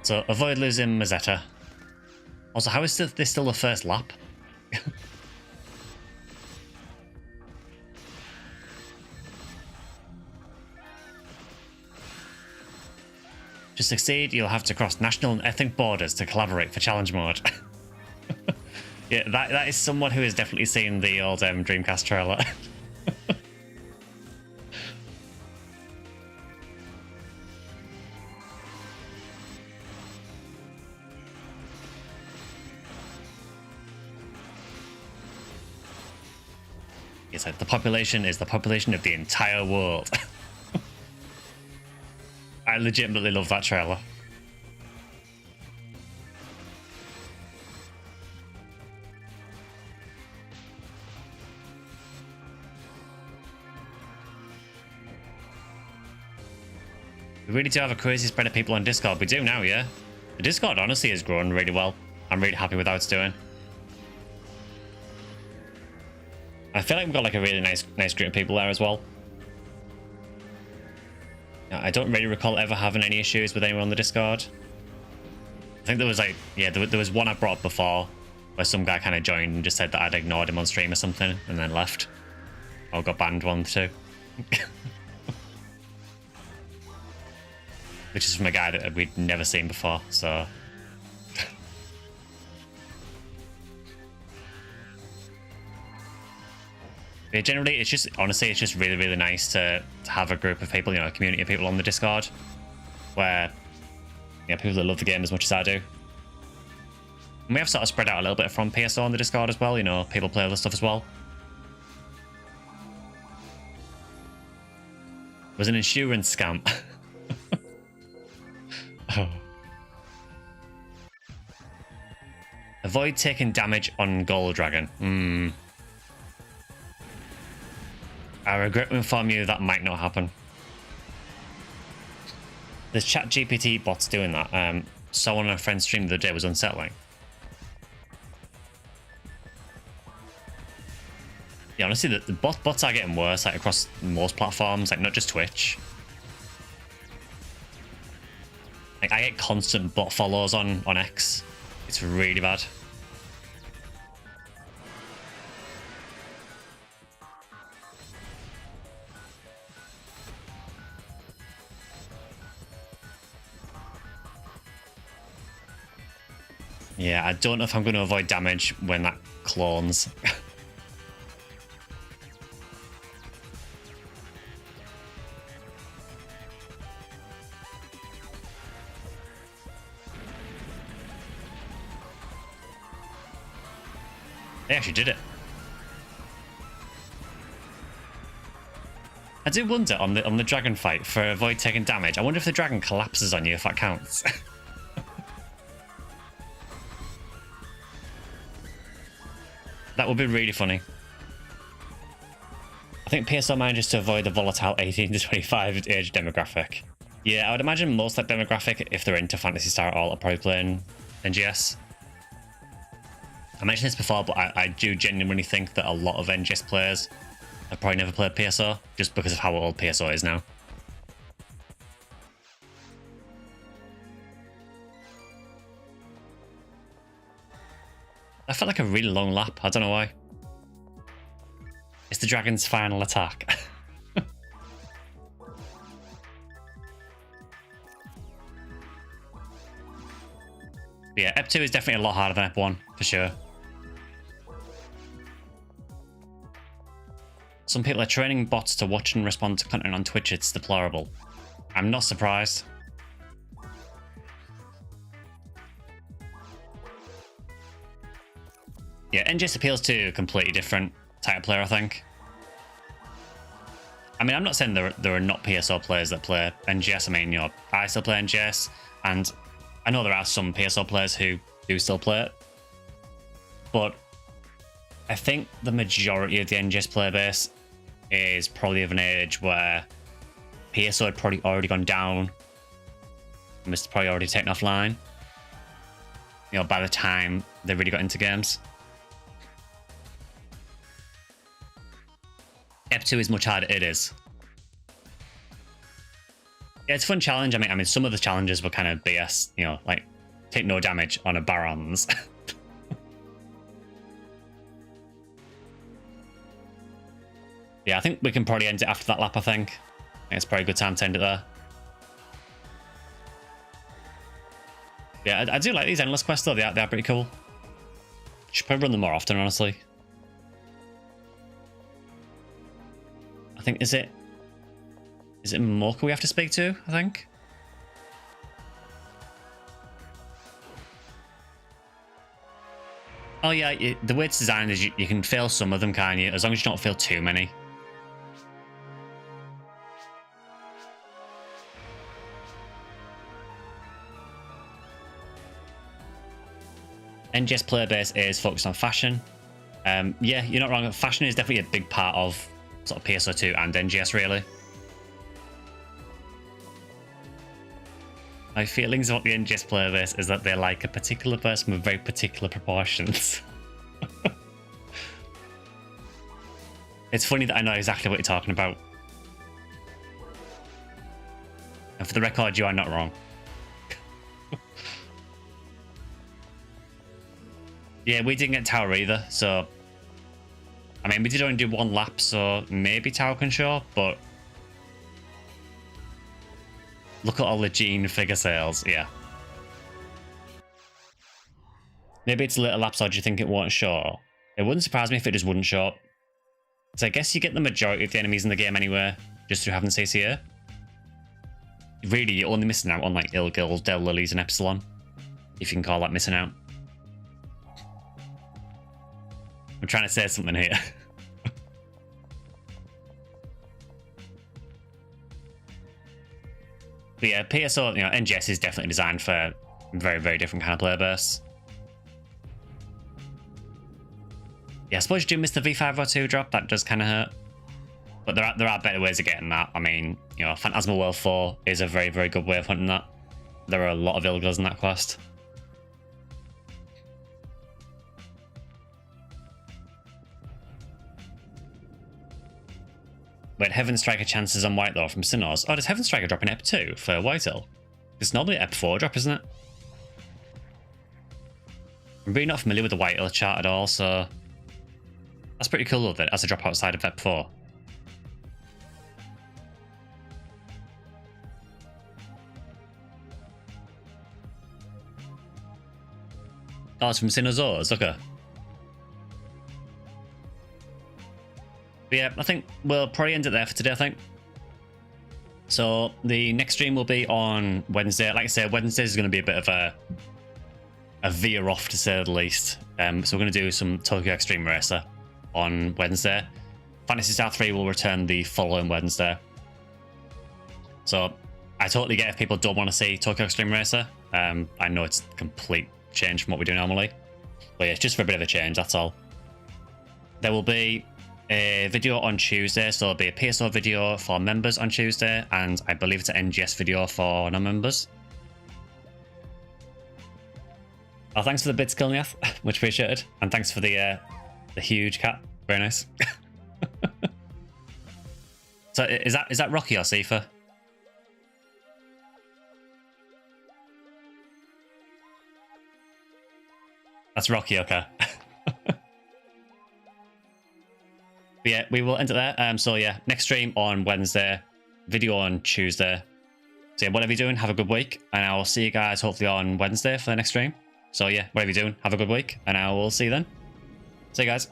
So avoid losing Mazetta. Also, how is this still the first lap? To succeed, you'll have to cross national and ethnic borders to collaborate for challenge mode. Yeah, that is someone who has definitely seen the old Dreamcast trailer. It's like the population is the population of the entire world. I legitimately love that trailer. We really do have a crazy spread of people on Discord. We do now, yeah. The Discord honestly has grown really well. I'm really happy with how it's doing. I feel like we've got like a really nice group of people there as well. I don't really recall ever having any issues with anyone on the Discord. I think there was like, yeah, there was one I brought up before where some guy kind of joined and just said that I'd ignored him on stream or something and then left. Or got banned one too. Which is from a guy that we'd never seen before, so... Yeah, generally, it's just, honestly, it's just really, really nice to have a group of people, you know, a community of people on the Discord where, you know, people that love the game as much as I do. And we have sort of spread out a little bit from PSO on the Discord as well, you know, people play other stuff as well. It was an insurance scam. Oh. Avoid taking damage on Gold Dragon. I regret to inform you that might not happen. There's chat GPT bots doing that. So on a friend's stream the other day was unsettling. Yeah, honestly, the bots are getting worse, like across most platforms, like not just Twitch. Like I get constant bot follows on X. It's really bad. Yeah, I don't know if I'm going to avoid damage when that clones. They actually did it. I do wonder on the dragon fight for avoid taking damage. I wonder if the dragon collapses on you, if that counts. That would be really funny. I think PSO manages to avoid the volatile 18 to 25 age demographic. Yeah, I would imagine most of that demographic, if they're into Phantasy Star at all, are probably playing NGS. I mentioned this before, but I do genuinely think that a lot of NGS players have probably never played PSO, just because of how old PSO is now. That felt like a really long lap. I don't know why. It's the dragon's final attack. Yeah, Ep 2 is definitely a lot harder than Ep 1, for sure. Some people are training bots to watch and respond to content on Twitch. It's deplorable. I'm not surprised. Yeah, NGS appeals to a completely different type of player, I think. I mean, I'm not saying there are not PSO players that play NGS. I mean, you know, I still play NGS, and I know there are some PSO players who do still play it. But I think the majority of the NGS player base is probably of an age where PSO had probably already gone down, must have probably already taken offline, you know, by the time they really got into games. Ep2 is much harder, it is. Yeah, it's a fun challenge. I mean, some of the challenges were kind of BS, you know, like take no damage on a Barons. Yeah, I think we can probably end it after that lap, I think it's probably a good time to end it there. Yeah, I do like these endless quests though, they're pretty cool. Should probably run them more often, honestly. I think, is it Mocha we have to speak to, I think? Oh yeah, the way it's designed is you can fail some of them, can't you? As long as you don't fail too many. NGS player base is focused on fashion. Yeah, you're not wrong. Fashion is definitely a big part of sort of PSO2 and NGS, really. My feelings about the NGS player base is that they're like a particular person with very particular proportions. It's funny that I know exactly what you're talking about. And for the record, you are not wrong. Yeah, we didn't get Tower either, so... I mean, we did only do one lap, so maybe Tower can show, but... Look at all the Gene figure sales, yeah. Maybe it's a little lap, so do you think it won't show? It wouldn't surprise me if it just wouldn't show. So I guess you get the majority of the enemies in the game anyway, just through having CCA. Really, you're only missing out on like Ilgils, Del Lilies, and Epsilon. If you can call that missing out. I'm trying to say something here. But yeah, PSO, you know, NGS is definitely designed for a very, very different kind of player base. Yeah, I suppose you do miss the V502 drop. That does kind of hurt. But there are better ways of getting that. I mean, you know, Phantasmal World 4 is a very, very good way of hunting that. There are a lot of Ilgils in that quest. Wait, Heaven Striker chances on White though from Sinnohs. Oh, does Heaven Striker drop in Ep 2 for Whitehill? It's normally Ep 4 drop, isn't it? I'm really not familiar with the Whitehill chart at all, so that's pretty cool of it as a drop outside of Ep 4. Oh, it's from Sinnohs, okay. But yeah, I think we'll probably end it there for today, I think. So the next stream will be on Wednesday. Like I said, Wednesday is going to be a bit of a veer off, to say the least. So we're going to do some Tokyo Extreme Racer on Wednesday. Phantasy Star 3 will return the following Wednesday. So I totally get if people don't want to see Tokyo Extreme Racer. I know it's a complete change from what we do normally. But yeah, it's just for a bit of a change, that's all. There will be a video on Tuesday, so there'll be a PSO video for members on Tuesday, and I believe it's an NGS video for non-members. Oh, thanks for the bits, Kilniath. Much appreciated. And thanks for the huge cat. Very nice. So is that Rocky or Sifa? That's Rocky, okay. But yeah, we will end it there. So yeah, next stream on Wednesday, video on Tuesday. So yeah, whatever you're doing, have a good week, and I will see you guys hopefully on Wednesday for the next stream. So yeah, whatever you're doing, have a good week, and I will see you then. See you guys.